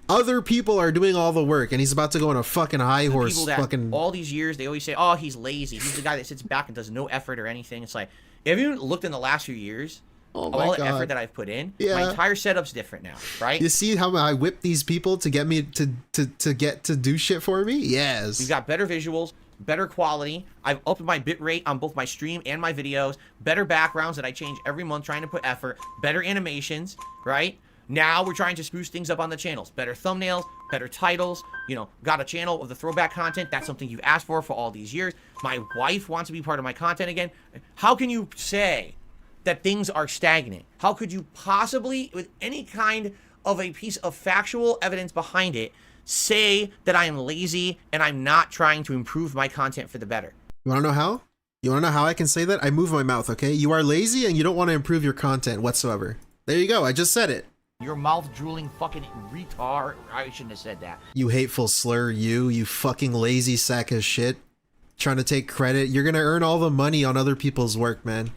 Other people are doing all the work, and he's about to go on a fucking high horse. People that all these years, they always say, oh, he's lazy. He's the guy that sits back and does no effort or anything. It's like, have you looked in the last few years of all the effort that I've put in? Yeah. My entire setup's different now, right? You see how I whip these people to get me to get to do shit for me? Yes. We've got better visuals, better quality. I've upped my bitrate on both my stream and my videos. Better backgrounds that I change every month, trying to put effort. Better animations, right? Now we're trying to spruce things up on the channels. Better thumbnails, better titles. You know, got a channel of the throwback content. That's something you've asked for all these years. My wife wants to be part of my content again. How can you say that things are stagnant? How could you possibly, with any kind of a piece of factual evidence behind it, say that I am lazy and I'm not trying to improve my content for the better. You want to know how? You want to know how I can say that? I move my mouth, okay? You are lazy and you don't want to improve your content whatsoever. There you go. I just said it. Your mouth drooling fucking retard. I shouldn't have said that. You hateful slur, you fucking lazy sack of shit. Trying to take credit. You're gonna earn all the money on other people's work, man.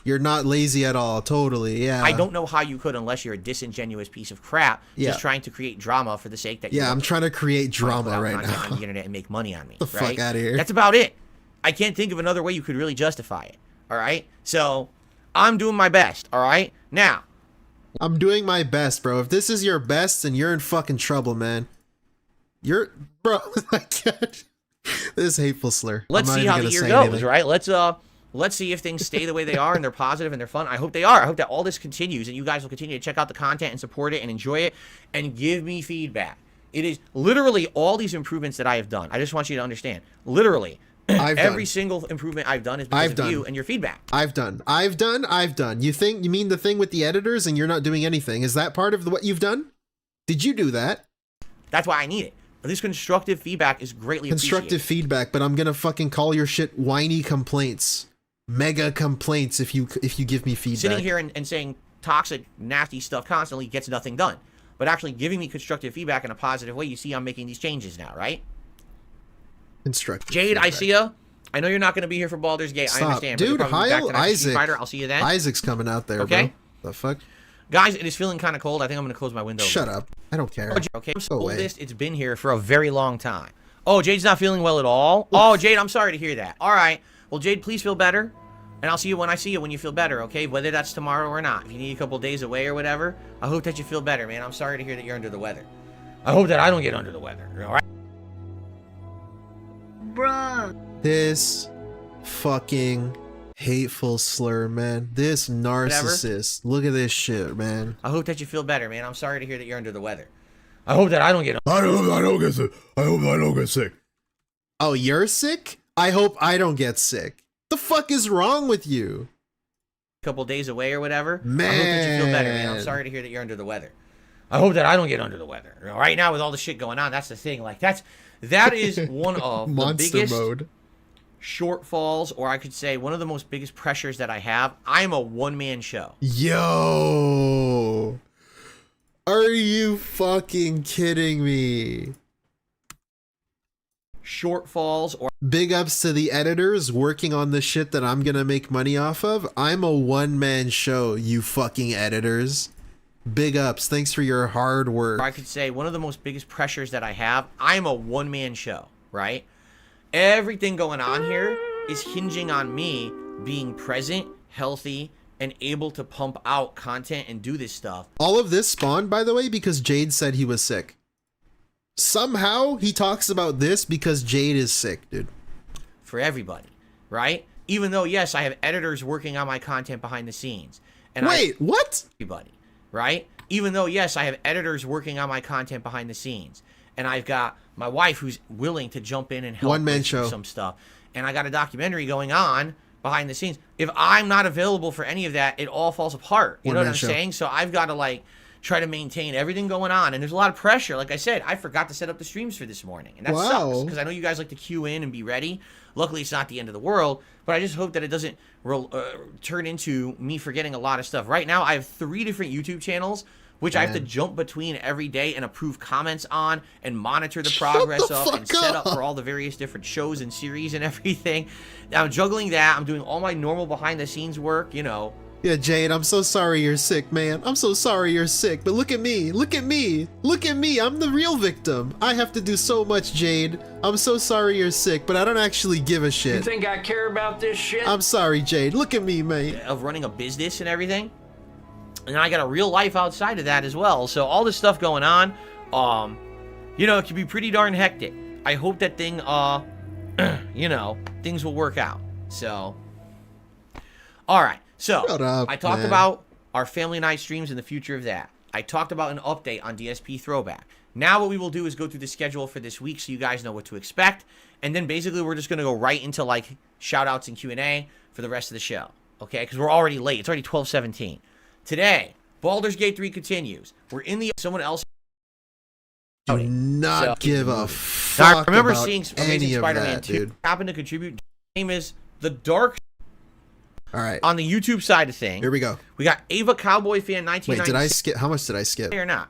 You're not lazy at all. Totally, yeah. I don't know how you could unless you're a disingenuous piece of crap just trying to create drama for the sake that I'm trying to create drama right now on the internet and make money on me. The fuck out of here. That's about it. I can't think of another way you could really justify it. All right? So, I'm doing my best, all right? Now, I'm doing my best, bro. If this is your best, then you're in fucking trouble, man. Bro, I can't. This hateful slur. Let's see how the year goes, right? Let's see if things stay the way they are and they're positive and they're fun. I hope they are. I hope that all this continues and you guys will continue to check out the content and support it and enjoy it and give me feedback. It is literally all these improvements that I have done. I just want you to understand. Literally, every single improvement I've done is because of you and your feedback. I've done. You mean the thing with the editors and you're not doing anything? Is that part of what you've done? Did you do that? That's why I need it. This constructive feedback is greatly constructive feedback, but I'm gonna fucking call your shit whiny complaints, mega complaints if you give me feedback. Sitting here and saying toxic, nasty stuff constantly gets nothing done, but actually giving me constructive feedback in a positive way. You see, I'm making these changes now, right? Constructive. Jade, feedback. I see ya. I know you're not gonna be here for Baldur's Gate. Stop. I understand, dude. Isaac. I'll see you then. Isaac's coming out there. Okay. Bro. The fuck. Guys, it is feeling kind of cold. I think I'm going to close my window. Shut up. I don't care. Okay, I'm so oldest. It's been here for a very long time. Oh, Jade's not feeling well at all? Oof. Oh, Jade, I'm sorry to hear that. All right. Well, Jade, please feel better. And I'll see you when I see you when you feel better, okay? Whether that's tomorrow or not. If you need a couple days away or whatever, I hope that you feel better, man. I'm sorry to hear that you're under the weather. I hope that I don't get under the weather, all right? Bruh. This fucking hateful slur, man. This narcissist. Look at this shit, man. I hope that you feel better, man. I'm sorry to hear that you're under the weather. I hope that I don't get. I don't get sick. I hope I don't get sick. Oh, you're sick? I hope I don't get sick. The fuck is wrong with you? A couple days away or whatever. Man. I hope that you feel better, man. I'm sorry to hear that you're under the weather. I hope that I don't get under the weather. Right now with all the shit going on, that's the thing. Like that is one of the biggest mode. Shortfalls, or I could say one of the most biggest pressures that I have. I'm a one-man show. Yo, are you fucking kidding me? Shortfalls, or big ups to the editors working on the shit that I'm gonna make money off of. I'm a one-man show, you fucking editors. Big ups. Thanks for your hard work. Or I could say one of the most biggest pressures that I have. I'm a one-man show, right? Everything going on here is hinging on me being present, healthy, and able to pump out content and do this stuff. All of this spawned, by the way, because Jayde said he was sick. Somehow he talks about this because Jayde is sick, dude. For everybody, right? Even though, yes, I have editors working on my content behind the scenes. And what? Everybody, right? Even though, yes, I have editors working on my content behind the scenes. And I've got my wife who's willing to jump in and help one-man show some stuff. And I got a documentary going on behind the scenes. If I'm not available for any of that, it all falls apart. You know what I'm saying? So I've got to like try to maintain everything going on. And there's a lot of pressure. Like I said, I forgot to set up the streams for this morning. And that sucks because I know you guys like to queue in and be ready. Luckily, it's not the end of the world. But I just hope that it doesn't turn into me forgetting a lot of stuff. Right now, I have 3 different YouTube channels which I have to jump between every day and approve comments on and monitor the progress of and set up for all the various different shows and series and everything. I'm juggling that. I'm doing all my normal behind the scenes work, you know. Yeah, Jayde, I'm so sorry you're sick, man. I'm so sorry you're sick. But look at me. Look at me. Look at me. I'm the real victim. I have to do so much, Jayde. I'm so sorry you're sick, but I don't actually give a shit. You think I care about this shit? I'm sorry, Jayde. Look at me, mate. Of running a business and everything. And I got a real life outside of that as well. So all this stuff going on, you know, it can be pretty darn hectic. I hope that thing, you know, things will work out. So, all right. So, I talked about our family night streams and the future of that. I talked about an update on DSP Throwback. Now what we will do is go through the schedule for this week so you guys know what to expect. And then basically we're just going to go right into like shout-outs and Q&A for the rest of the show. Okay? Because we're already late. It's already 12:17. Today, Baldur's Gate 3 continues. We're in the... Someone else do not So- give a Now, fuck I remember about seeing any Amazing of Spider-Man that, 2 dude. happen to contribute. His name is The Dark. All right, On the YouTube side of things, here we go. we got Ava Cowboy Fan 1996. Wait, did I skip? How much did I skip? Or not?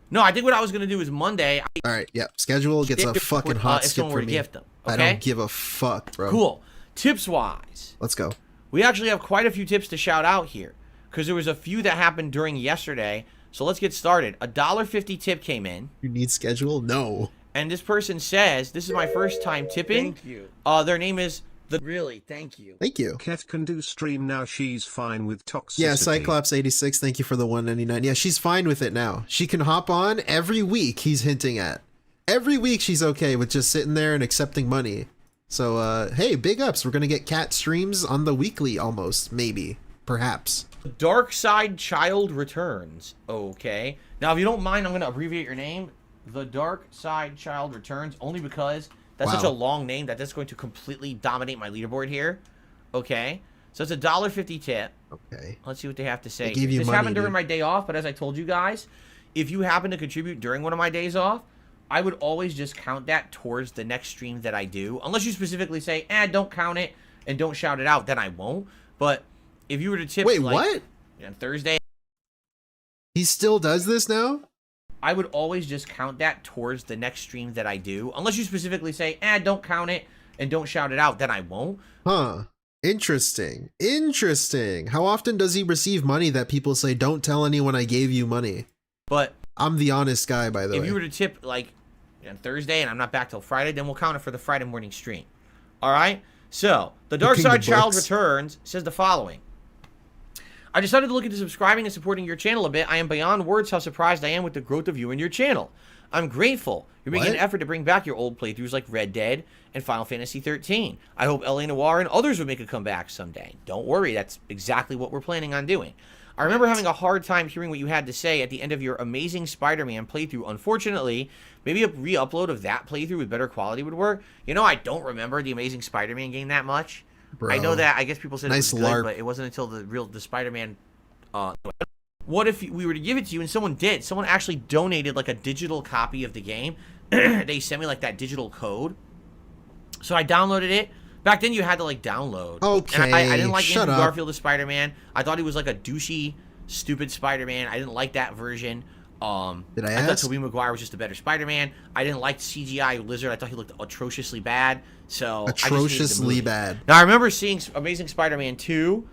No, I think what I was going to do is Monday. All right, yeah. Schedule gets a fucking hot if skip someone were for to me. gift them. I Okay? don't give a fuck, bro. Cool. Tips-wise, Let's go. we actually have quite a few tips to shout out here because there was a few that happened during yesterday. So let's get started. A $1.50 tip came in. You need schedule? No. And this person says, this is my first time tipping. Thank you. Their name is Really, thank you. Thank you. Ket can do stream now. She's fine with toxicity. Yeah, Cyclops86, thank you for the 199. Yeah, she's fine with it now. She can hop on every week, he's hinting at. Every week she's okay with just sitting there and accepting money. So, hey, big ups. We're going to get cat streams on the weekly almost, maybe, perhaps. Dark Side Child Returns. Okay. Now, if you don't mind, I'm going to abbreviate your name. The Dark Side Child Returns, only because that's such a long name that that's going to completely dominate my leaderboard here. Okay. So it's a $1.50 tip. Okay. Let's see what they have to say. They gave you This money, happened during dude. my day off, but as I told you guys, if you happen to contribute during one of my days off, I would always just count that towards the next stream that I do. Unless you specifically say, don't count it and don't shout it out, then I won't. But if you were to tip Wait, like, what? on Thursday, He still does this now? I would always just count that towards the next stream that I do. Unless you specifically say, don't count it and don't shout it out, then I won't. Huh. Interesting. Interesting. How often does he receive money that people say, don't tell anyone I gave you money? But I'm the honest guy, by the way. if you were to tip like on Thursday and I'm not back till Friday, then we'll count it for the Friday morning stream. All right? So, the Dark king Side of Child books. Returns says the following. I decided to look into subscribing and supporting your channel a bit. I am beyond words how surprised I am with the growth of you and your channel. I'm grateful. You're making an effort to bring back your old playthroughs like Red Dead and Final Fantasy 13. I hope LA Noire and others would make a comeback someday. Don't worry, that's exactly what we're planning on doing. I remember having a hard time hearing what you had to say at the end of your Amazing Spider-Man playthrough. Unfortunately, maybe a re-upload of that playthrough with better quality would work. You know, I don't remember the Amazing Spider-Man game that much. Bro. I know that, I guess people said Nice it was good, LARP. but it wasn't until the Spider-Man... what if we were to give it to you and someone did? Someone actually donated like a digital copy of the game. They sent me like that digital code. So I downloaded it. Back then you had to like download. Okay, And I didn't like shut Andrew up. Garfield as Spider-Man. I thought he was like a douchey, stupid Spider-Man. I didn't like that version. Did I thought ask? Tobey Maguire was just a better Spider-Man. I didn't like CGI Lizard. I thought he looked atrociously bad. So I just hated the Atrociously movie. bad. Now I remember seeing Amazing Spider-Man 2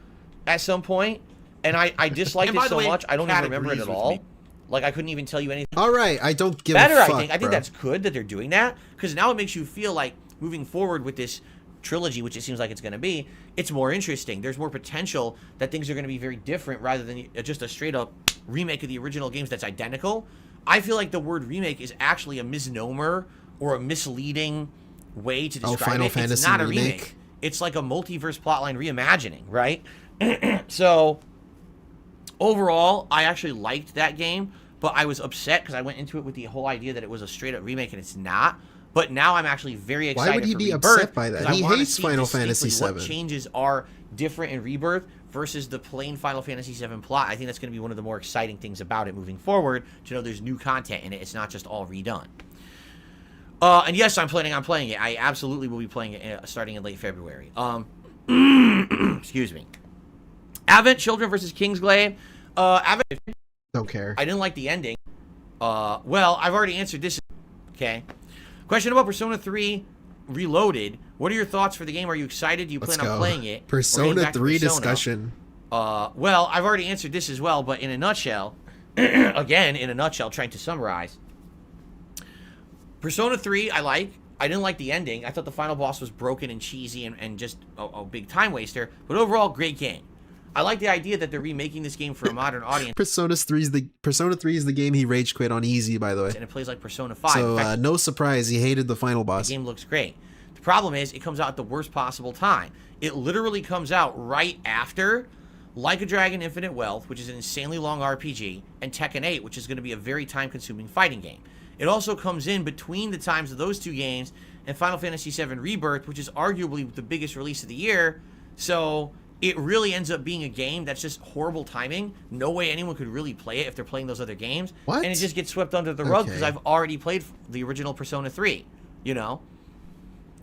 at some point, and I disliked And it by the so way, much I don't Kat even remember it agrees at with all. me. Like I couldn't even tell you anything All right, I don't give better. a fuck, I think bro. that's good that they're doing that because now it makes you feel like moving forward with this trilogy, which it seems like it's going to be, it's more interesting. There's more potential that things are going to be very different rather than just a straight up remake of the original games that's identical. I feel like the word remake is actually a misnomer or a misleading way to describe Final it. Fantasy It's not a remake? remake. It's like a multiverse plotline reimagining, right? So overall, I actually liked that game, but I was upset because I went into it with the whole idea that it was a straight up remake and it's not. But now I'm actually very excited. Why would he for be Rebirth upset by that? 'cause I He wanna hates see Final Fantasy distinctly what VII. changes are different in Rebirth versus the plain Final Fantasy VII plot. I think that's going to be one of the more exciting things about it moving forward, to know there's new content in it. It's not just all redone. And yes, I'm planning on playing it. I absolutely will be playing it starting in late February. Excuse me. Advent Children versus Kingsglaive. Advent. Don't care. I didn't like the ending. Well, I've already answered this. Okay. Question about Persona 3 Reloaded. What are your thoughts for the game? Are you excited? Do you Let's plan on go. playing it? Or getting Persona back to 3 Persona? discussion. Well, I've already answered this as well, but in a nutshell, again, in a nutshell, trying to summarize. Persona 3, I like. I didn't like the ending. I thought the final boss was broken and cheesy and just a big time waster. But overall, great game. I like the idea that they're remaking this game for a modern audience. Persona 3 is the game he rage quit on easy, by the way. And it plays like Persona 5. So In fact, no surprise, he hated the final the boss. game looks great. The problem is, it comes out at the worst possible time. It literally comes out right after Like a Dragon Infinite Wealth, which is an insanely long RPG, and Tekken 8, which is going to be a very time-consuming fighting game. It also comes in between the times of those two games and Final Fantasy VII Rebirth, which is arguably the biggest release of the year. So it really ends up being a game that's just horrible timing. No way anyone could really play it if they're playing those other games. What? And it just gets swept under the rug because Okay. I've already played the original Persona 3, you know?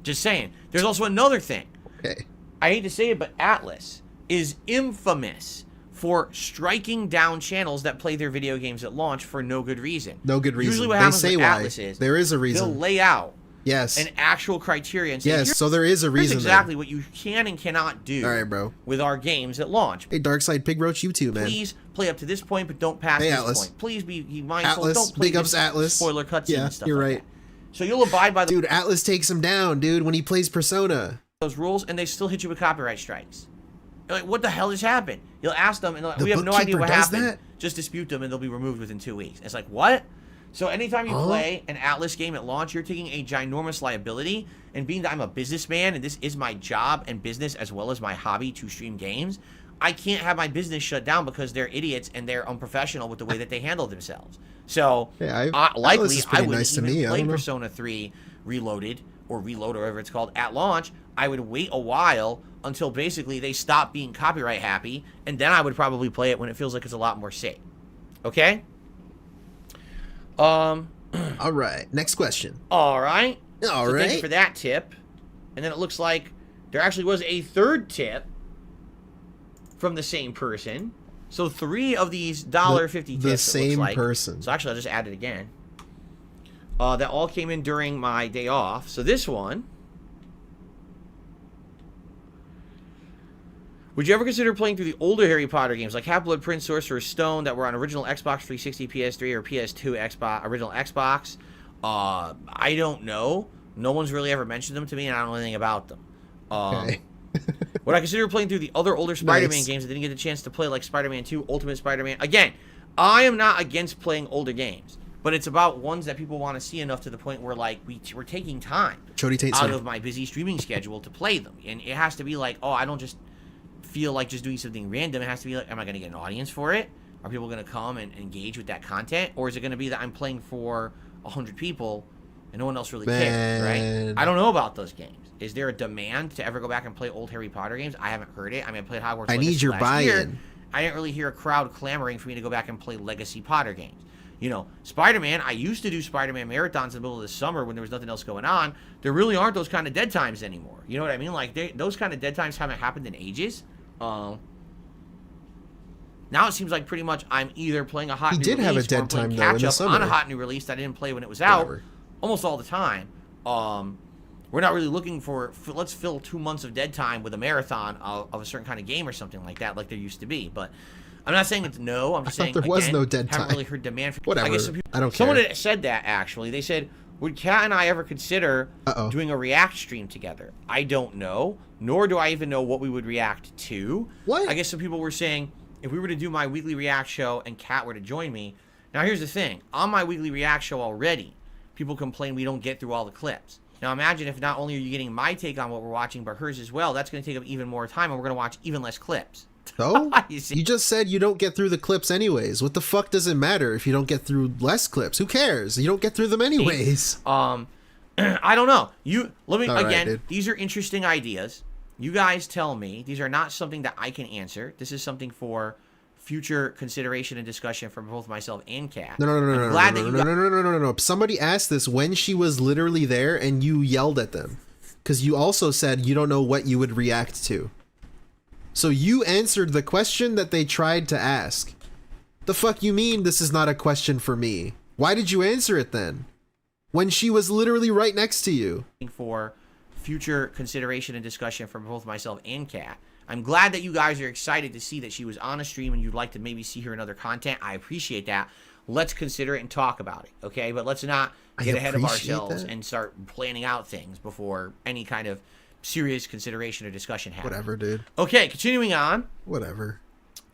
Just saying. There's also another thing. Okay. I hate to say it, but Atlas is infamous for striking down channels that play their video games at launch for no good reason. No good reason. Usually what They happens say with why. Atlas is There is a they'll reason. lay out Yes. an actual criteria and say, Yes, so there is a here's reason. exactly what you can and cannot do All right, bro. with our games at launch. Hey, Darkside Pig Roach, you too, man. Please play up to this point, but don't pass Hey, this Atlas. point. Please be mindful. Atlas, Don't play big ups this Atlas. spoiler cutscene Yeah, and stuff you're like right. that. So you'll abide by Dude, Atlas takes him down, dude, when he plays Persona. those rules, and they still hit you with copyright strikes. You're like, what the hell just happened? You'll ask them, and they're like, The we have no idea bookkeeper what does happened. that? Just dispute them, and they'll be removed within 2 weeks. It's like, what? So anytime you play an Atlas game at launch, you're taking a ginormous liability. And being that I'm a businessman, and this is my job and business as well as my hobby to stream games, I can't have my business shut down because they're idiots and they're unprofessional with the way that they handle themselves. So Yeah, Atlas likely is I pretty wouldn't nice to even me. I play don't know. Persona 3 Reloaded or Reload or whatever it's called at launch. I would wait a while until basically they stop being copyright happy, and then I would probably play it when it feels like it's a lot more safe. Okay? All right, next question. All right. All So right. thank you for that tip. And then it looks like there actually was a third tip from the same person. So 3 of these $1.50 tips. The it same looks like. person. So actually, I'll just add it again. That all came in during my day off. So this one. Would you ever consider playing through the older Harry Potter games like Half-Blood Prince, Sorcerer's Stone that were on original Xbox 360, PS3, or PS2 Xbox, original Xbox? I don't know. No one's really ever mentioned them to me, and I don't know anything about them. Okay. Would I consider playing through the other older Spider-Man Nice. games that didn't get the chance to play, like Spider-Man 2, Ultimate Spider-Man? Again, I am not against playing older games, but it's about ones that people want to see enough to the point where, like, we're taking time Chody Tate out Sir. of my busy streaming schedule to play them. And it has to be like, oh, I don't just feel like just doing something random. It has to be like, am I going to get an audience for it? Are people going to come and engage with that content? Or is it going to be that I'm playing for 100 people and no one else really cares, Man. right? I don't know about those games. Is there a demand to ever go back and play old Harry Potter games? I haven't heard it. I mean, I played Hogwarts I Legacy need your last year. buy-in. I didn't really hear a crowd clamoring for me to go back and play Legacy Potter games. You know, Spider-Man, I used to do Spider-Man marathons in the middle of the summer when there was nothing else going on. There really aren't those kind of dead times anymore. You know what I mean? Like, those kind of dead times haven't happened in ages. Now it seems like pretty much I'm either playing a hot He new did have a release or dead I'm playing time, though, in the catch-up on a summer. hot new release that I didn't play when it was out Whatever. almost all the time. We're not really looking for let's fill 2 months of dead time with a marathon of a certain kind of game or something like that, like there used to be. But I'm not saying it's no. I'm just thought saying there was again, no dead haven't time. really heard demand for. Whatever. I guess some people, I don't someone care. had said that actually. They said, would Kat and I ever consider Uh-oh. doing a react stream together? I don't know, nor do I even know what we would react to. What? I guess some people were saying if we were to do my weekly react show and Kat were to join me. Now here's the thing: on my weekly react show already, people complain we don't get through all the clips. Now imagine if not only are you getting my take on what we're watching, but hers as well. That's going to take up even more time, and we're going to watch even less clips. So? You see? You just said you don't get through the clips anyways. What the fuck does it matter if you don't get through less clips? Who cares? You don't get through them anyways. I don't know. Let me All right, again. dude. These are interesting ideas. You guys tell me. These are not something that I can answer. This is something for future consideration and discussion from both myself and Kat. I'm glad that you guys- No. Somebody asked this when she was literally there and you yelled at them. Because you also said you don't know what you would react to. So you answered the question that they tried to ask. The fuck you mean this is not a question for me? Why did you answer it then? When she was literally right next to you. for future consideration and discussion from both myself and Kat. I'm glad that you guys are excited to see that she was on a stream and you'd like to maybe see her in other content. I appreciate that. Let's consider it and talk about it, okay? But let's not get ahead of appreciate ourselves that. and start planning out things before any kind of serious consideration or discussion happens. Whatever, dude. Okay, continuing on. Whatever.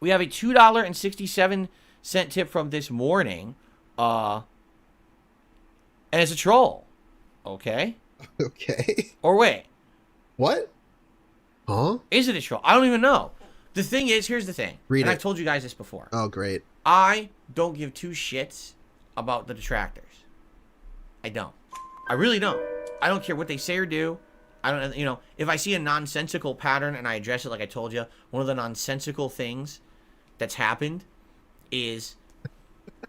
We have a $2.67 tip from this morning. And it's a troll. Okay? Okay. Or wait. What? Huh? Is it a troll? I don't even know. The thing is, here's the thing. Read and it. I've told you guys this before. Oh, great. I don't give two shits about the detractors. I don't. I really don't. I don't care what they say or do. I don't, you know, if I see a nonsensical pattern and I address it like I told you, one of the nonsensical things that's happened is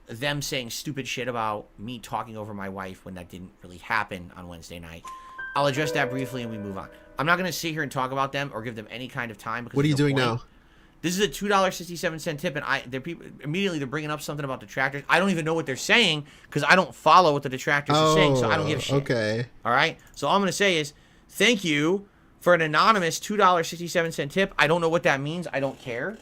them saying stupid shit about me talking over my wife when that didn't really happen on Wednesday night. I'll address that briefly and we move on. I'm not going to sit here and talk about them or give them any kind of time. Because what are you doing now? This is a $2.67 tip, and they're bringing up something about detractors. I don't even know what they're saying because I don't follow what the detractors are saying, so I don't give a shit. Okay. All right? So all I'm going to say is thank you for an anonymous $2.67 tip. I don't know what that means. I don't care.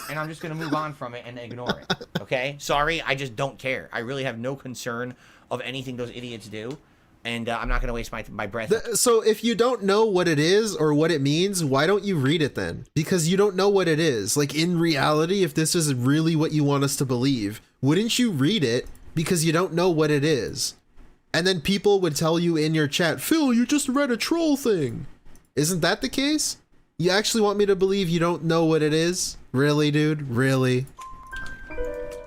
And I'm just going to move on from it and ignore it. Okay? Sorry, I just don't care. I really have no concern of anything those idiots do. And I'm not going to waste my breath. So if you don't know what it is or what it means, why don't you read it then? Because you don't know what it is. Like, in reality, if this is really what you want us to believe, wouldn't you read it because you don't know what it is? And then people would tell you in your chat, Phil, you just read a troll thing. Isn't that the case? You actually want me to believe you don't know what it is? Really, dude? Really?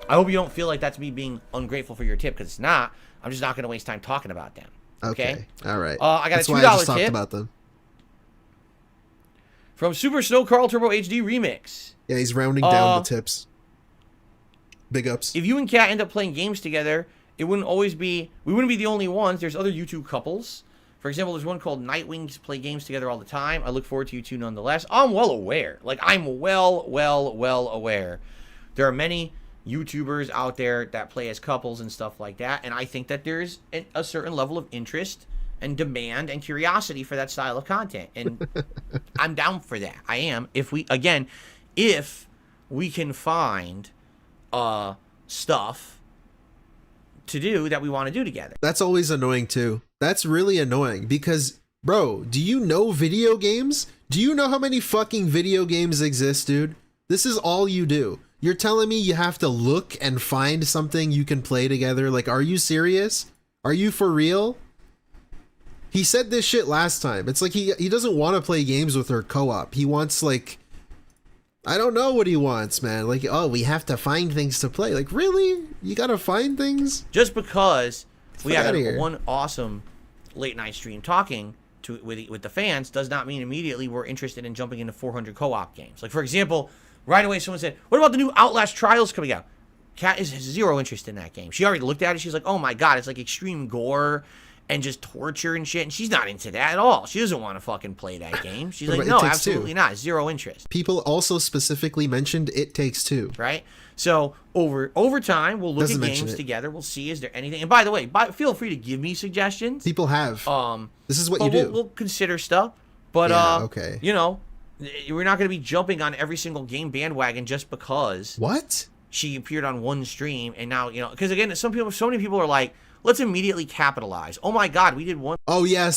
I hope you don't feel like that's me being ungrateful for your tip, because it's not. I'm just not going to waste time talking about them. Okay. All right. I got That's a $2 why I just tip talked about them. From Super Snow Carl Turbo HD Remix. Yeah, he's rounding down the tips. Big ups. If you and Kat end up playing games together, we wouldn't be the only ones. There's other YouTube couples. For example, there's one called Nightwings play games together all the time. I look forward to you two nonetheless. I'm well aware. Like, I'm well aware. There are many YouTubers out there that play as couples and stuff like that, and I think that there's a certain level of interest and demand and curiosity for that style of content, and I'm down for that. I am. If we can find stuff to do that we want to do together. That's always annoying too. That's really annoying because, bro, do you know video games? Do you know how many fucking video games exist, dude? This is all you do. You're telling me you have to look and find something you can play together? Like, are you serious? Are you for real? He said this shit last time. It's like he doesn't want to play games with her co-op. He wants, like, I don't know what he wants, man. Like, oh, we have to find things to play. Like, really? You gotta find things? Just because we have one awesome late night stream talking with the fans does not mean immediately we're interested in jumping into 400 co-op games. Like, for example, right away someone said, what about the new Outlast Trials coming out? Kat has zero interest in that game. She already looked at it. She's like, oh my god, it's like extreme gore and just torture and shit. And she's not into that at all. She doesn't want to fucking play that game. She's like, no, absolutely not. Zero interest. People also specifically mentioned It Takes Two. Right? So over time, we'll look at games together. We'll see, is there anything? And by the way, feel free to give me suggestions. People have. This is what you do. We'll consider stuff. But, okay. You know, we're not going to be jumping on every single game bandwagon just because. What? She appeared on one stream, and now, you know, because again, so many people are like, let's immediately capitalize. Oh my god, we did one. Oh yeah,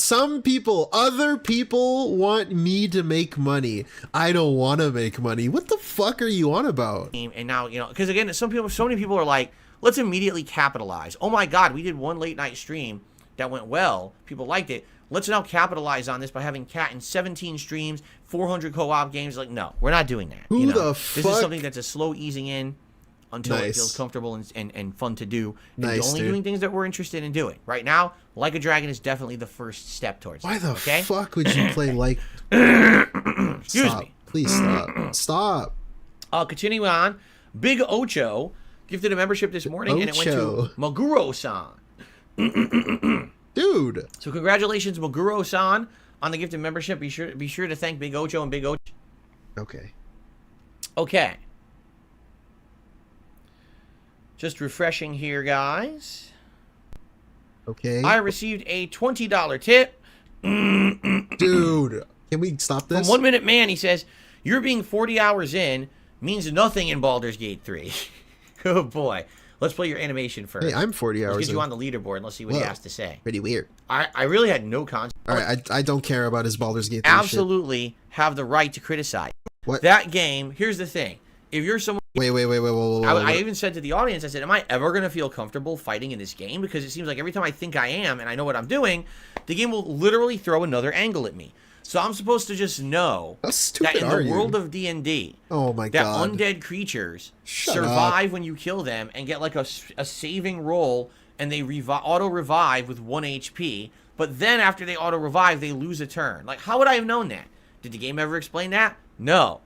other people want me to make money. I don't want to make money. What the fuck are you on about? And now, you know, because again, so many people are like, let's immediately capitalize. Oh my god, we did one late night stream that went well. People liked it. Let's now capitalize on this by having Kat in 17 streams, 400 co-op games. Like, no, we're not doing that. Who the fuck? This is something that's a slow easing in until it feels comfortable and fun to do. And we're only doing things that we're interested in doing. Right now, Like a Dragon is definitely the first step towards Why it. the fuck would you play like... Excuse me. Please stop. Stop. Continuing on, Big Ocho gifted a membership this morning, and it went to Maguro-san. Dude. So congratulations, Maguro-san, on the gifted membership. Be sure to thank Big Ocho and Big Ocho. Okay. Just refreshing here, guys. Okay. I received a $20 tip. Dude, can we stop this? From 1 Minute Man, he says, "You're being 40 hours in means nothing in Baldur's Gate 3. Oh boy. Let's play your animation first. Hey, I'm 40 hours in. Let's get you on the leaderboard and let's see what he has to say. Pretty weird. I really had no concept. All right, I don't care about his Baldur's Gate 3 absolutely shit. Have the right to criticize. What? That game, here's the thing. If you're someone... Wait. I even said to the audience, I said, am I ever going to feel comfortable fighting in this game? Because it seems like every time I think I am and I know what I'm doing, the game will literally throw another angle at me. So I'm supposed to just know that in the world of D&D, oh my God, undead creatures survive when you kill them and get like a saving roll and they auto-revive with 1 HP, but then after they auto-revive, they lose a turn. Like, how would I have known that? Did the game ever explain that? No.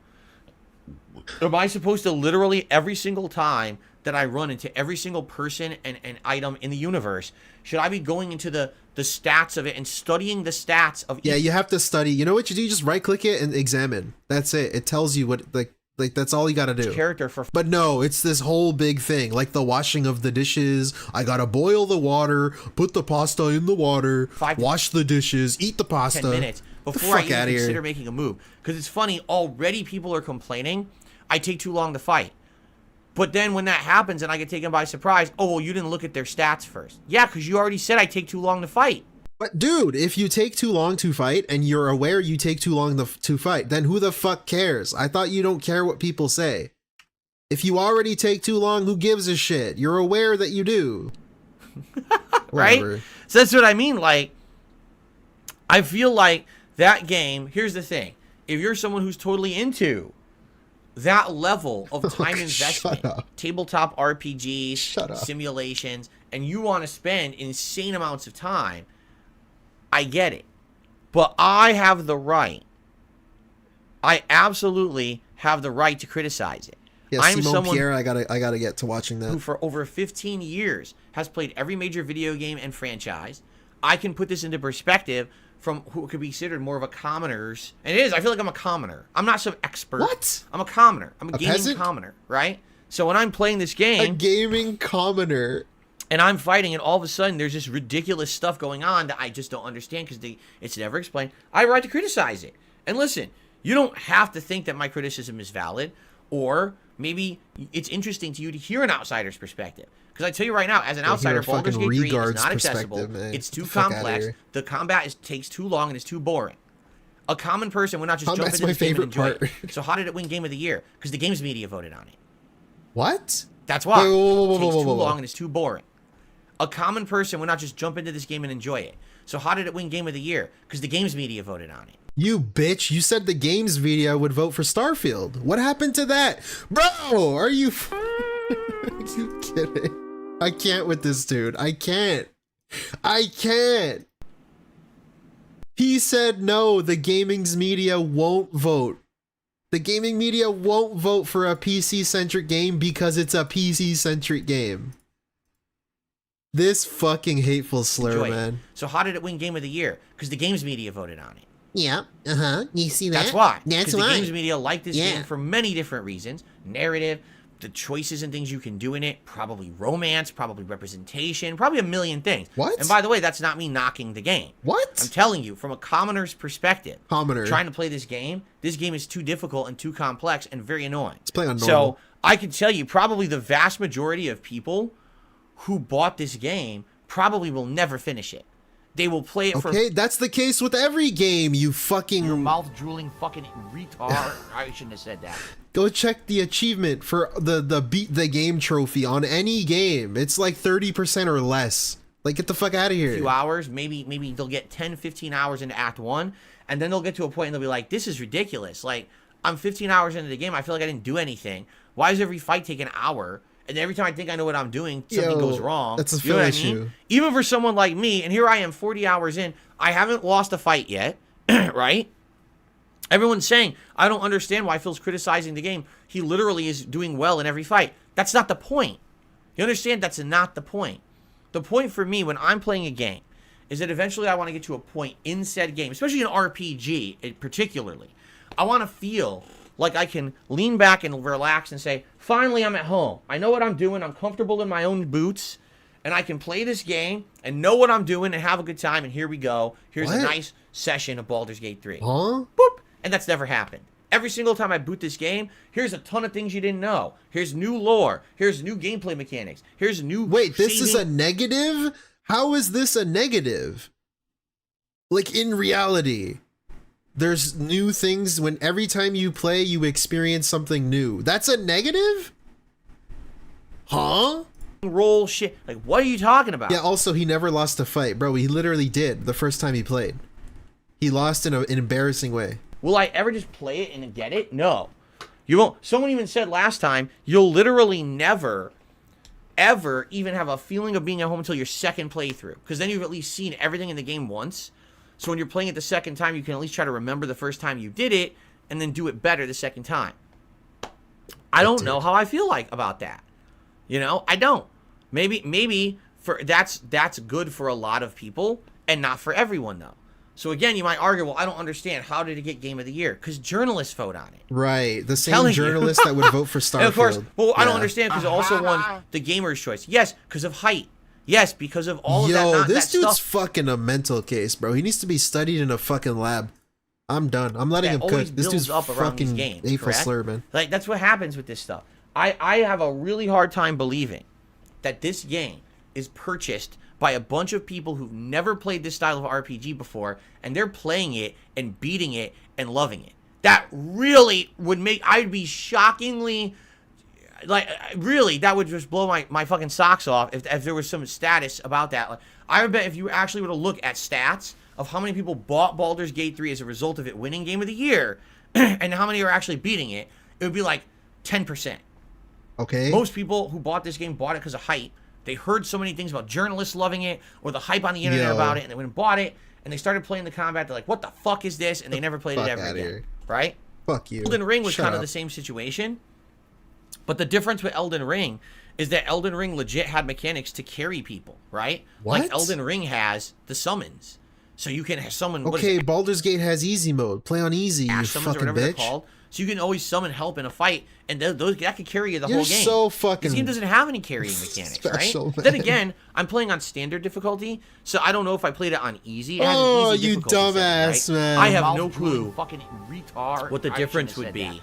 Am I supposed to literally every single time that I run into every single person and item in the universe, should I be going into the stats of it and studying the stats of Yeah, you have to study. You know what you do? You just right-click it and examine. That's it. It tells you what, like that's all you gotta do. Character for. But no, it's this whole big thing, like the washing of the dishes. I gotta boil the water, put the pasta in the water, wash the dishes, eat the pasta. 10 minutes before I even consider making a move. Because it's funny, already people are complaining I take too long to fight. But then when that happens and I get taken by surprise, oh, well, you didn't look at their stats first. Yeah, because you already said I take too long to fight. But dude, if you take too long to fight and you're aware you take too long to fight, then who the fuck cares? I thought you don't care what people say. If you already take too long, who gives a shit? You're aware that you do. Right? So that's what I mean. Like, I feel like that game, here's the thing. If you're someone who's totally into that level of time investment, tabletop RPGs, simulations, and you want to spend insane amounts of time, I get it. But I have the right. I absolutely have the right to criticize it. Yeah, I'm Simon someone Pierre, I gotta get to watching that. who for over 15 years has played every major video game and franchise. I can put this into perspective from who could be considered more of a commoner's. And it is. I feel like I'm a commoner. I'm not some expert. What? I'm a commoner. I'm a gaming peasant? Commoner, right? So when I'm playing this game, a gaming commoner, and I'm fighting, and all of a sudden there's this ridiculous stuff going on that I just don't understand because it's never explained. I have a right to criticize it. And listen, you don't have to think that my criticism is valid, or maybe it's interesting to you to hear an outsider's perspective. Because I tell you right now, as an outsider, Baldur's Gate 3 is not accessible. It's too complex. The combat takes too long and it's too boring. A common person would not just jump into this game and enjoy it. So how did it win Game of the Year? Because the games media voted on it. What? That's why. It takes too long and it's too boring. A common person would not just jump into this game and enjoy it. So how did it win Game of the Year? Because the games media voted on it. You bitch, you said the games media would vote for Starfield. What happened to that? Bro, are you kidding? I can't with this dude. I can't. He said no, the gaming's media won't vote. The gaming media won't vote for a PC-centric game because it's a PC-centric game. This fucking hateful slur, man. So how did it win Game of the Year? Because the games media voted on it. Yeah, you see that? That's why. That's why. why. The games media like this game for many different reasons. Narrative, the choices and things you can do in it, probably romance, probably representation, probably a million things. What? And by the way, that's not me knocking the game. What? I'm telling you, from a commoner's perspective, commoner trying to play this game is too difficult and too complex and very annoying. It's playing on normal. So I can tell you, probably the vast majority of people who bought this game probably will never finish it. They will play it for... Okay, that's the case with every game, you fucking... Your mouth-drooling fucking retard. I shouldn't have said that. Go check the achievement for the beat the game trophy on any game. It's like 30% or less. Like, get the fuck out of here. A few hours, maybe they'll get 10, 15 hours into Act 1, and then they'll get to a point and they'll be like, this is ridiculous. Like, I'm 15 hours into the game, I feel like I didn't do anything. Why does every fight take an hour? And every time I think I know what I'm doing, something goes wrong. That's a you know what issue. I mean? Even for someone like me, and here I am 40 hours in, I haven't lost a fight yet, right? Everyone's saying, I don't understand why Phil's criticizing the game. He literally is doing well in every fight. That's not the point. You understand? That's not the point. The point for me when I'm playing a game is that eventually I want to get to a point in said game, especially an RPG particularly. I want to feel like I can lean back and relax and say, finally I'm at home. I know what I'm doing. I'm comfortable in my own boots. And I can play this game and know what I'm doing and have a good time. And here we go. Here's a nice session of Baldur's Gate 3. Huh? Boop. And that's never happened. Every single time I boot this game, here's a ton of things you didn't know. Here's new lore. Here's new gameplay mechanics. Here's new... Wait, this is a negative? How is this a negative? Like, in reality... There's new things when every time you play, you experience something new. That's a negative? Huh? Roll shit. Like, what are you talking about? Yeah, also, he never lost a fight. Bro, he literally did the first time he played. He lost in an embarrassing way. Will I ever just play it and get it? No. You won't. Someone even said last time, you'll literally never, ever even have a feeling of being at home until your second playthrough, because then you've at least seen everything in the game once. So when you're playing it the second time, you can at least try to remember the first time you did it and then do it better the second time. I don't know how I feel like about that. You know, I don't. Maybe for that's good for a lot of people and not for everyone though. So again, you might argue, well, I don't understand. How did it get Game of the Year? Because journalists vote on it. Right. The same journalists that would vote for Starfield. And of course, well, I don't understand because it also won the Gamer's Choice. Yes, because of height. Yes, because of all of that. Yo, this dude's fucking a mental case, bro. He needs to be studied in a fucking lab. I'm done. I'm letting him cook. This dude's up around these fucking games, A-for slur, man. Like, that's what happens with this stuff. I have a really hard time believing that this game is purchased by a bunch of people who've never played this style of RPG before, and they're playing it and beating it and loving it. That really would make, I'd be shockingly, like, really, that would just blow my fucking socks off if there was some status about that. Like, I would bet if you actually were to look at stats of how many people bought Baldur's Gate 3 as a result of it winning Game of the Year, and how many are actually beating it, it would be like 10%. Okay. Most people who bought this game bought it because of hype. They heard so many things about journalists loving it or the hype on the internet about it, and they went and bought it, and they started playing the combat. They're like, what the fuck is this? And they never played it ever again. Here. Right? Fuck you. Elden Ring was Shut kind up. of the same situation. But the difference with Elden Ring is that Elden Ring legit had mechanics to carry people, right? What? Like Elden Ring has the summons. So you can summon... Okay, Baldur's Gate has easy mode. Play on easy, you summons or fucking whatever they're bitch. called. So you can always summon help in a fight, and those that could carry you the whole game. So fucking This game doesn't have any carrying mechanics, special, right? man. Then again, I'm playing on standard difficulty, so I don't know if I played it on easy. It has an easy you difficulty dumbass, setting, right? man. I have no clue Fucking retard. what the I difference shouldn't would have said be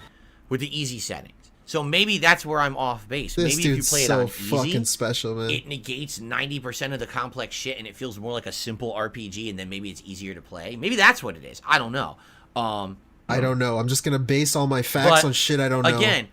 with the easy settings. So maybe that's where I'm off base. This Maybe if you dude's play it so on fucking easy, special, man. it negates 90% of the complex shit, and it feels more like a simple RPG, and then maybe it's easier to play. Maybe that's what it is. I don't know. I don't know. I'm just gonna base all my facts on shit I don't know. Again,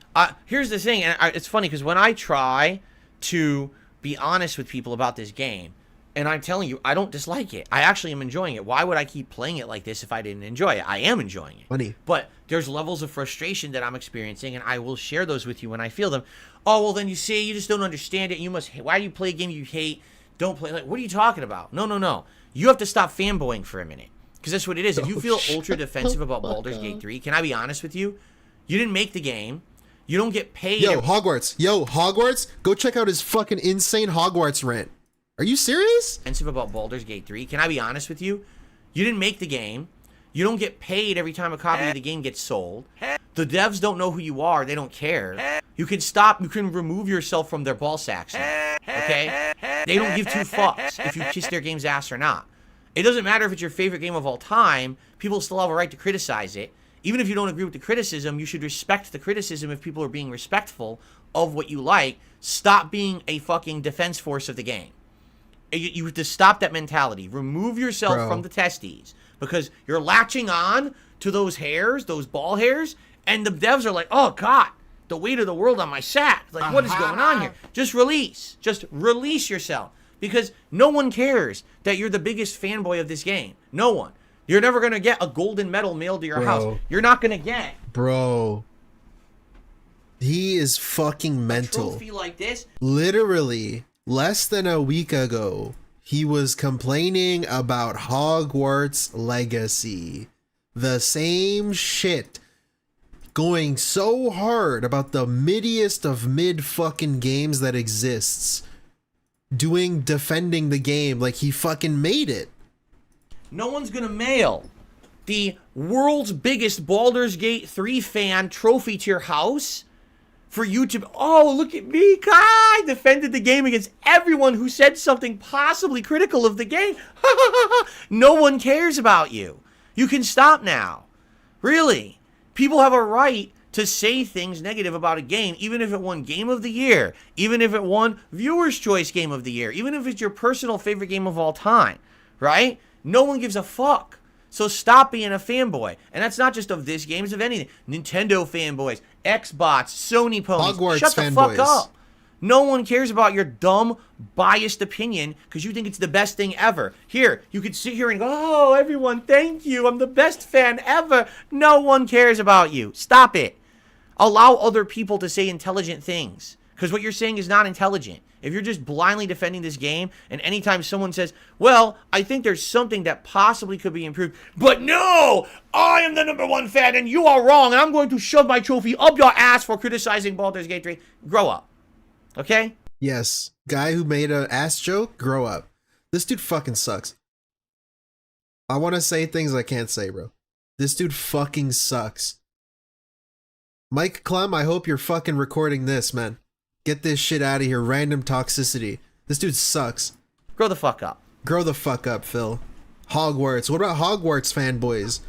here's the thing, and it's funny because when I try to be honest with people about this game, and I'm telling you, I don't dislike it. I actually am enjoying it. Why would I keep playing it like this if I didn't enjoy it? I am enjoying it. Funny. But there's levels of frustration that I'm experiencing, and I will share those with you when I feel them. Oh, well, then you say you just don't understand it. You must. Why do you play a game you hate? Don't play. Like, what are you talking about? No. You have to stop fanboying for a minute. Because that's what it is. If you feel ultra defensive about Baldur's Gate 3, can I be honest with you? You didn't make the game. You don't get paid. Yo, Hogwarts. Go check out his fucking insane Hogwarts rant. Are you serious? Defensive about Baldur's Gate 3. Can I be honest with you? You didn't make the game. You don't get paid every time a copy of the game gets sold. The devs don't know who you are. They don't care. You can stop. You can remove yourself from their ball sacks now, okay? They don't give two fucks if you kiss their game's ass or not. It doesn't matter if it's your favorite game of all time. People still have a right to criticize it. Even if you don't agree with the criticism, you should respect the criticism if people are being respectful of what you like. Stop being a fucking defense force of the game. You have to stop that mentality. Remove yourself from the testes because you're latching on to those hairs, those ball hairs, and the devs are like, oh, God, the weight of the world on my sack. Like, what is going on here? Just release. Just release yourself. Because no one cares that you're the biggest fanboy of this game. No one. You're never going to get a golden medal mailed to your house. You're not going to get. Bro. He is fucking mental. A trophy like this. Literally, less than a week ago, he was complaining about Hogwarts Legacy. The same shit. Going so hard about the middiest of mid fucking games that exists. Defending the game like he fucking made it. No one's gonna mail the world's biggest Baldur's Gate 3 fan trophy to your house for you to, oh, look at me, I defended the game against everyone who said something possibly critical of the game. No one cares about you. You can stop now. Really. People have a right to say things negative about a game, even if it won Game of the Year, even if it won Viewer's Choice Game of the Year, even if it's your personal favorite game of all time, right? No one gives a fuck. So stop being a fanboy. And that's not just of this game, it's of anything. Nintendo fanboys, Xbox, Sony ponies. Hogwarts Shut the fanboys. fuck up. No one cares about your dumb, biased opinion because you think it's the best thing ever. Here, you could sit here and go, oh, everyone, thank you. I'm the best fan ever. No one cares about you. Stop it. Allow other people to say intelligent things. Because what you're saying is not intelligent. If you're just blindly defending this game, and anytime someone says, well, I think there's something that possibly could be improved, but no, I am the #1 fan and you are wrong, and I'm going to shove my trophy up your ass for criticizing Baldur's Gate 3. Grow up. Okay? Yes. Guy who made an ass joke, grow up. This dude fucking sucks. I want to say things I can't say, bro. This dude fucking sucks. Mike Clem, I hope you're fucking recording this, man. Get this shit out of here. Random toxicity. This dude sucks. Grow the fuck up. Grow the fuck up, Phil. Hogwarts. What about Hogwarts fanboys?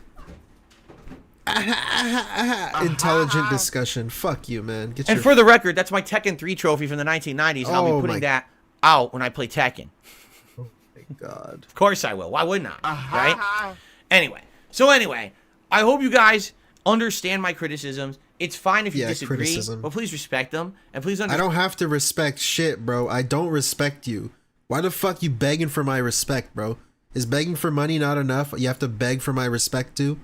Intelligent discussion. Fuck you, man. Get and for the record, that's my Tekken 3 trophy from the 1990s, and I'll be putting that out when I play Tekken. Oh my god. Of course I will. Why wouldn't I? Right? Anyway, I hope you guys understand my criticisms. It's fine if you disagree, but please respect them, and please understand. I don't have to respect shit, bro. I don't respect you. Why the fuck you begging for my respect, bro? Is begging for money not enough? You have to beg for my respect too?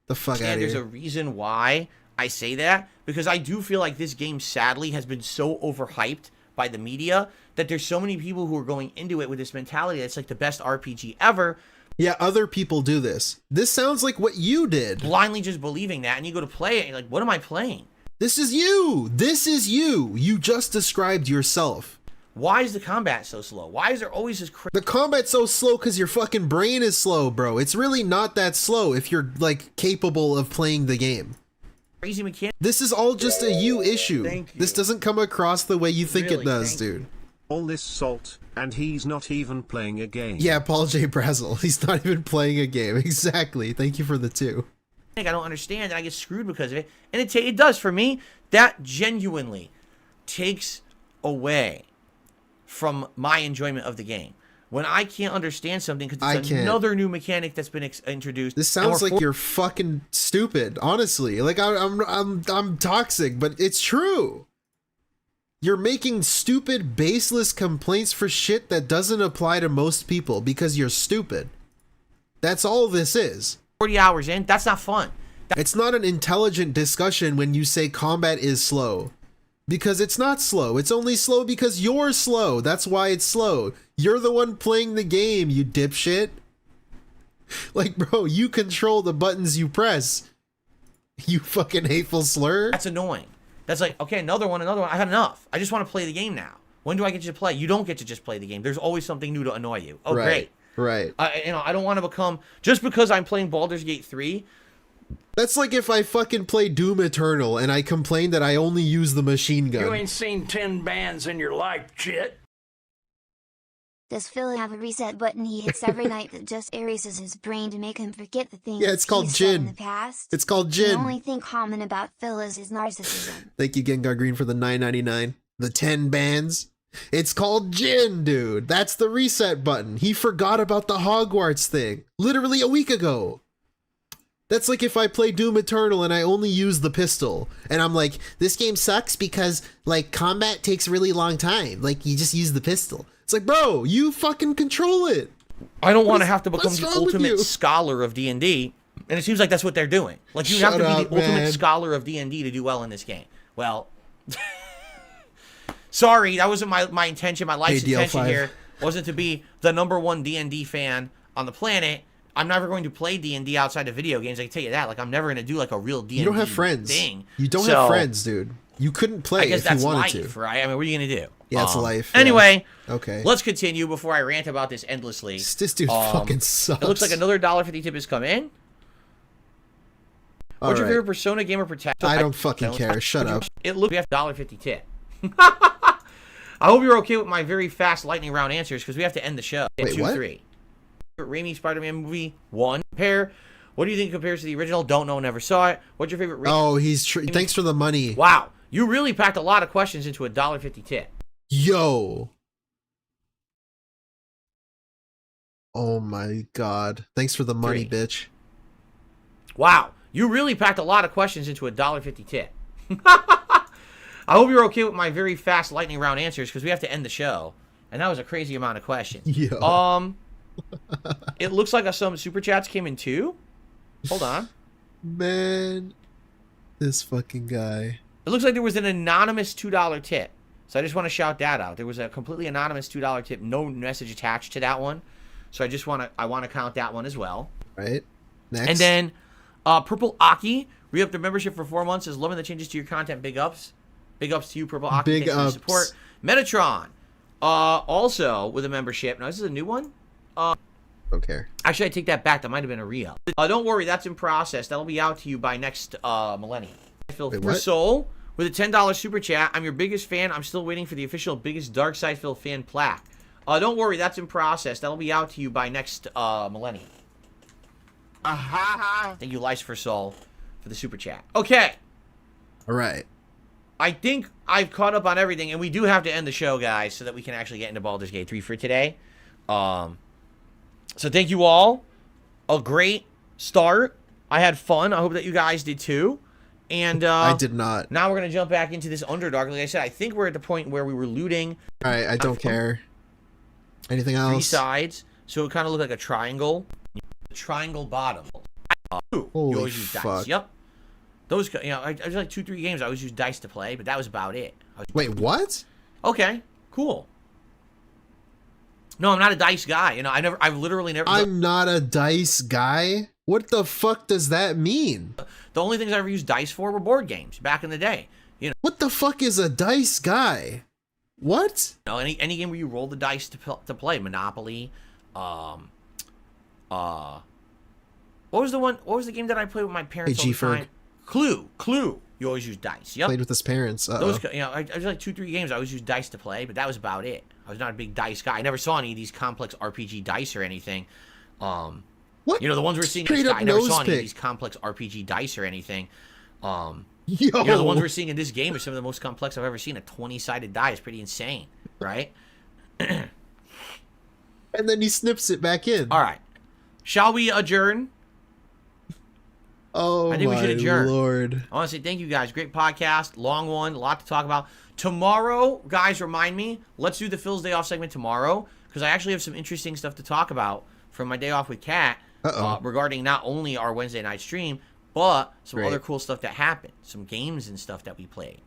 The fuck out of here. There's a reason why I say that, because I do feel like this game sadly has been so overhyped by the media that there's so many people who are going into it with this mentality that it's like the best RPG ever. Yeah, other people do this. This sounds like what you did. Blindly just believing that, and you go to play it, and you're like, what am I playing? This is you! This is you! You just described yourself. Why is the combat so slow? Why is there always this The combat's so slow because your fucking brain is slow, bro. It's really not that slow if you're, like, capable of playing the game. Crazy mechanic? This is all just a you issue. Thank you. This doesn't come across the way you think it does, dude. All this salt, and he's not even playing a game. Yeah, Paul J. Brazel. He's not even playing a game. Exactly. Thank you for the 2. I don't understand, and I get screwed because of it. And it does, for me, that genuinely takes away from my enjoyment of the game. When I can't understand something because it's another new mechanic that's been introduced. This sounds like you're fucking stupid, honestly. Like, I'm toxic, but it's true. You're making stupid, baseless complaints for shit that doesn't apply to most people because you're stupid. That's all this is. 40 hours in, that's not fun. It's not an intelligent discussion when you say combat is slow. Because it's not slow. It's only slow because you're slow. That's why it's slow. You're the one playing the game, you dipshit. Like, bro, you control the buttons you press. You fucking hateful slur. That's annoying. That's like, okay, another one. I've had enough. I just want to play the game now. When do I get to play? You don't get to just play the game. There's always something new to annoy you. Oh, right, great. Right. I don't want to become, just because I'm playing Baldur's Gate 3. That's like if I fucking play Doom Eternal and I complain that I only use the machine gun. You ain't seen 10 bands in your life, shit. Does Phil have a reset button he hits every night that just erases his brain to make him forget the things it's called he's said in Jin. the past? It's called Jin. The only thing common about Phil is his narcissism. Thank you, Gengar Green, for the $9.99. The 10 bands. It's called Jin, dude. That's the reset button. He forgot about the Hogwarts thing. Literally a week ago. That's like if I play Doom Eternal and I only use the pistol. And I'm like, this game sucks because, like, combat takes a really long time. Like, you just use the pistol. It's like, bro, you fucking control it. I don't want to have to become the ultimate scholar of D&D. And it seems like that's what they're doing. Like, you have to be the ultimate scholar of D&D to do well in this game. Well, sorry, that wasn't my intention. My life's intention here wasn't to be the #1 D&D fan on the planet. I'm never going to play D&D outside of video games. I can tell you that. Like, I'm never going to do like a real D&D thing. You don't have friends. You don't have friends, dude. You couldn't play if you wanted to. Right? I mean, what are you going to do? Yeah, it's life. Anyway, okay. Let's continue before I rant about this endlessly. This dude fucking sucks. It looks like another $1.50 tip has come in. What's your favorite Persona game or protagonist? I don't fucking care. Shut up. It looks like we have $1.50 tip. I hope you're okay with my very fast lightning round answers because we have to end the show. Wait, 2, what? 3. Raimi Spider-Man movie 1. Compare. What do you think compares to the original? Don't know, never saw it. What's your favorite? Oh, thanks for the money. Wow, you really packed a lot of questions into a $1.50 tip. Yo. Oh my god. Thanks for the money, bitch. Wow, you really packed a lot of questions into a $1.50 tip. I hope you're okay with my very fast lightning round answers because we have to end the show. And that was a crazy amount of questions. Yo. It looks like some super chats came in too. Hold on. Man. This fucking guy. It looks like there was an anonymous $2 tip. So I just want to shout that out. There was a completely anonymous $2 tip, no message attached to that one. So I want to count that one as well. Right. Next. And then Purple Aki re-upped their membership for 4 months. Is loving the changes to your content. Big ups. Big ups to you, Purple Aki. Big Thanks for the ups. support. Metatron, also with a membership. Now, this is a new one. Don't care. Actually, I take that back. That might have been a re-up. Don't worry, that's in process. That'll be out to you by next millennium. For what? Soul, with a $10 super chat, I'm your biggest fan. I'm still waiting for the official biggest Dark Side Phil fan plaque. Don't worry, that's in process. That'll be out to you by next millennium. Thank you, Lice for Soul, for the super chat. Okay. All right. I think I've caught up on everything, and we do have to end the show, guys, so that we can actually get into Baldur's Gate 3 for today. So thank you all. A great start. I had fun. I hope that you guys did too. And I did not. Now we're going to jump back into this Underdark. Like I said, I think we're at the point where we were looting. All right, I don't care. Anything else? 3 sides. So it kind of looked like a triangle. Triangle bottom. You Holy always use fuck. dice. Yep. Those, you know, I was like 2-3 games. I always use dice to play, but that was about it. Wait, what? Okay, cool. No, I'm not a dice guy. You know, I've literally never. I'm not a dice guy? What the fuck does that mean? The only things I ever used dice for were board games back in the day. You know. What the fuck is a dice guy? What? You know, any game where you roll the dice to play. Monopoly. What was the one? What was the game that I played with my parents all the time? Clue. You always use dice. Yep. Played with his parents. Those, you know, I was like 2-3 games. I always used dice to play, but that was about it. I was not a big dice guy. I never saw any of these complex RPG dice or anything. What? You know, the ones we're seeing in this guy, I never saw any of these complex RPG dice or anything. You know, the ones we're seeing in this game are some of the most complex I've ever seen. A 20-sided die is pretty insane, right? And then he snips it back in. All right. Shall we adjourn? Oh, I think we should adjourn. Lord. I want to say thank you guys. Great podcast. Long one. A lot to talk about. Tomorrow, guys, remind me, let's do the Phil's Day Off segment tomorrow, because I actually have some interesting stuff to talk about from my day off with Kat regarding not only our Wednesday night stream, but some other cool stuff that happened. Some games and stuff that we played.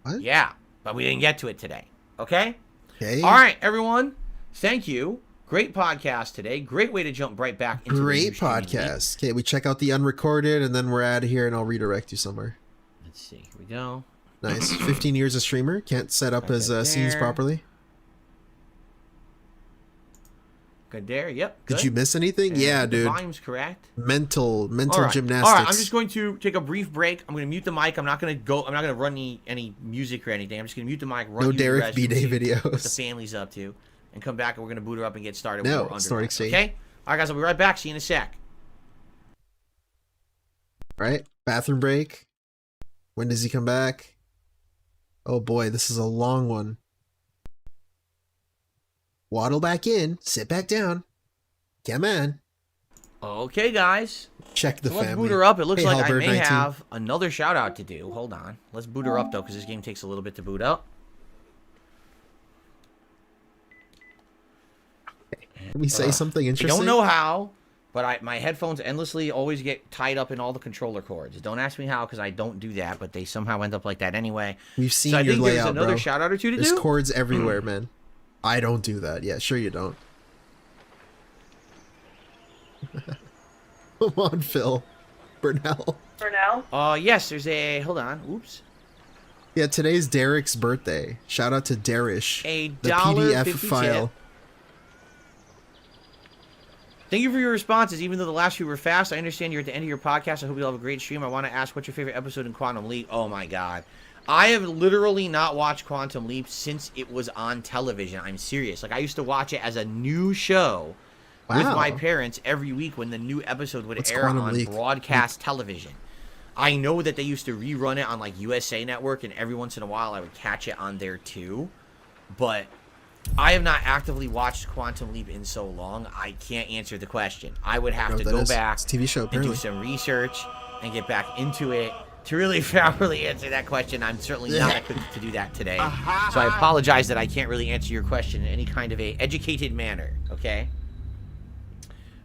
What? Yeah, but we didn't get to it today. Okay? Okay. All right, everyone. Thank you. Great podcast today. Great way to jump right back into Great the podcast. Okay, we check out the Unrecorded, and then we're out of here, and I'll redirect you somewhere. Let's see. Here we go. Nice. 15 years a streamer. Can't set up his scenes properly. Good there. Yep. Good. Did you miss anything? And yeah, the dude. volume's correct. Mental All gymnastics. All right. I'm just going to take a brief break. I'm going to mute the mic. I'm not going to run any music or anything. I'm just going to mute the mic. No Derek B-Day videos. What the family's up to, and come back and we're going to boot her up and get started. No, with more Story Underdark. Exchange. Okay. All right, guys. I'll be right back. See you in a sec. All right. Bathroom break. When does he come back? Oh boy, this is a long one. Waddle back in. Sit back down. Come on. Okay, guys. Check the Let's family. boot her up. It looks Hey, like Halberd I may 19. have another shout out to do. Hold on. Let's boot her up though, because this game takes a little bit to boot up. Let me say something interesting. I don't know how, but my headphones endlessly always get tied up in all the controller cords. Don't ask me how, because I don't do that, but they somehow end up like that anyway. We've seen so I your think layout, there's another bro. shout out or two to There's do. cords everywhere, man. I don't do that. Yeah, sure you don't. Come on, Phil. Burnell. Yes, there's a... Hold on. Oops. Yeah, today's Derek's birthday. Shout out to Derish. A the PDF $1.50 file. tip. Thank you for your responses. Even though the last few were fast, I understand you're at the end of your podcast. I hope you'll have a great stream. I want to ask, what's your favorite episode in Quantum Leap? Oh my god. I have literally not watched Quantum Leap since it was on television. I'm serious. Like, I used to watch it as a new show with my parents every week when the new episode would air Quantum on Leap? broadcast television. I know that they used to rerun it on, like, USA Network, and every once in a while I would catch it on there too. But I have not actively watched Quantum Leap in so long, I can't answer the question. I would have to go back It's a TV show, and do apparently. some research and get back into it to really properly answer that question. I'm certainly not equipped to do that today. So I apologize that I can't really answer your question in any kind of a educated manner, okay?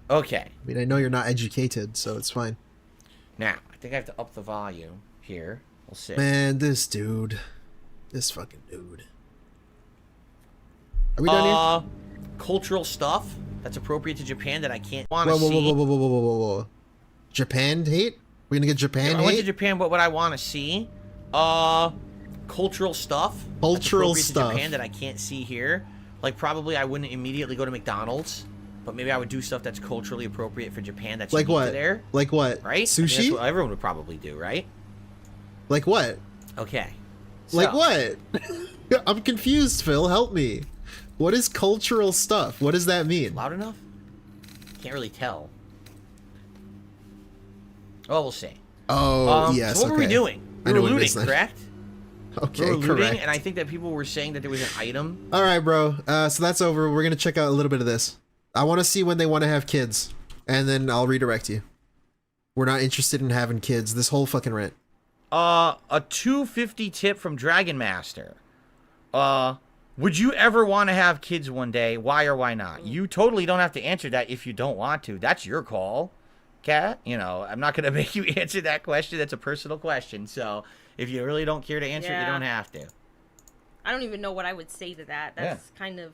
Okay. I mean, I know you're not educated, so it's fine. Now, I think I have to up the volume here. We'll see. Man, this dude. This fucking dude. Are we done here? Cultural stuff that's appropriate to Japan that I can't want Whoa, to whoa, see. whoa. Japan hate? We're gonna get Japan I went to hate? Japan, but what I want to see, cultural stuff. That's Cultural appropriate to stuff. Japan that I can't see here. Like probably I wouldn't immediately go to McDonald's, but maybe I would do stuff that's culturally appropriate for Japan. That's Like unique what? to there. Like what? Right? I mean, Sushi? that's what everyone would probably do, right? Like what? Okay. Like So- what? I'm confused, Phil. Help me. What is cultural stuff? What does that mean? Loud enough? Can't really tell. Oh, we'll see. Oh, yes. So what were we okay. doing? I We know were what it looting, is then. correct? Okay, We were looting, correct. and I think that people were saying that there was an item. All right, bro. So that's over. We're gonna check out a little bit of this. I want to see when they want to have kids, and then I'll redirect you. We're not interested in having kids. This whole fucking rant. A 250 tip from Dragon Master. Would you ever want to have kids one day? Why or why not? You totally don't have to answer that if you don't want to. That's your call, Cat. You know, I'm not gonna make you answer that question. That's a personal question. So if you really don't care to answer it, you don't have to. I don't even know what I would say to that. That's kind of.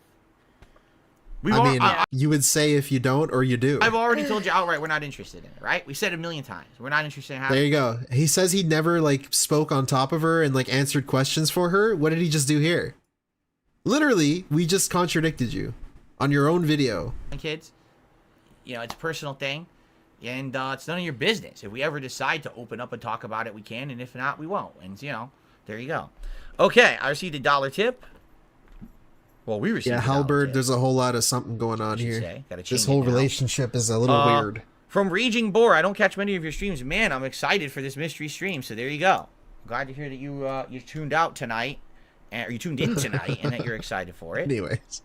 You would say if you don't or you do. I've already told you outright we're not interested in it, right? We said it a million times. We're not interested in having. There you go. He says he never like spoke on top of her and like answered questions for her. What did he just do here? Literally, we just contradicted you on your own video. Kids, you know, it's a personal thing, and it's none of your business. If we ever decide to open up and talk about it, we can, and if not, we won't. And you know, there you go. Okay, I received a $1 tip. Well, we received. Yeah, a Halberd, $1 tip. there's a whole lot of something going on here. Gotta change This it whole now. relationship is a little weird. From Raging Boar, I don't catch many of your streams. Man, I'm excited for this mystery stream. So there you go. Glad to hear that you tuned out tonight, or you tuned in tonight, and that you're excited for it. Anyways,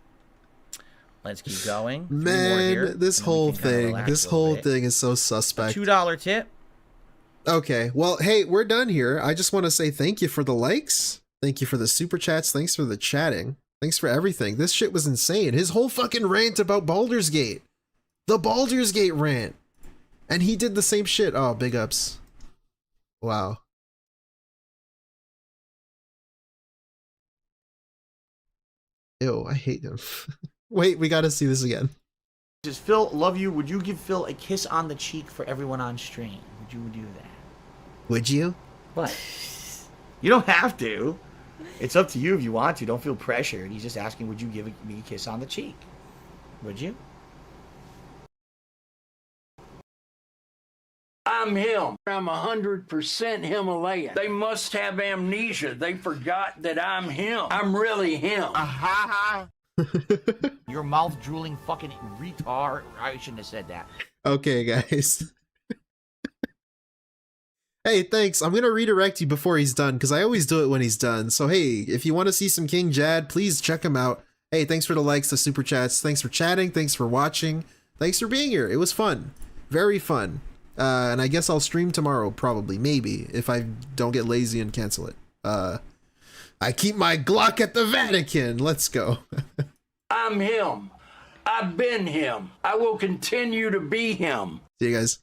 let's keep going. 3 more man, here, this and then we whole can kinda thing, relax this a little whole bit. thing is so suspect. $2 tip. Okay, well, hey, we're done here. I just want to say thank you for the likes. Thank you for the super chats. Thanks for the chatting. Thanks for everything. This shit was insane. His whole fucking rant about Baldur's Gate. The Baldur's Gate rant. And he did the same shit. Oh, big ups. Wow. Ew, I hate him. Wait, we gotta see this again. Says Phil, love you. Would you give Phil a kiss on the cheek for everyone on stream? Would you do that? Would you? What? You don't have to. It's up to you if you want to. Don't feel pressured. He's just asking, would you give me a kiss on the cheek? Would you? I'm him. I'm 100% Himalayan. They must have amnesia. They forgot that I'm him. I'm really him. Your mouth drooling fucking retard. I shouldn't have said that. Okay, guys. Hey, thanks. I'm gonna redirect you before he's done, because I always do it when he's done. So hey, if you want to see some King Jad, please check him out. Hey, thanks for the likes, the super chats. Thanks for chatting. Thanks for watching. Thanks for being here. It was fun. Very fun. And I guess I'll stream tomorrow, probably. Maybe, if I don't get lazy and cancel it. I keep my Glock at the Vatican. Let's go. I'm him. I've been him. I will continue to be him. See you guys.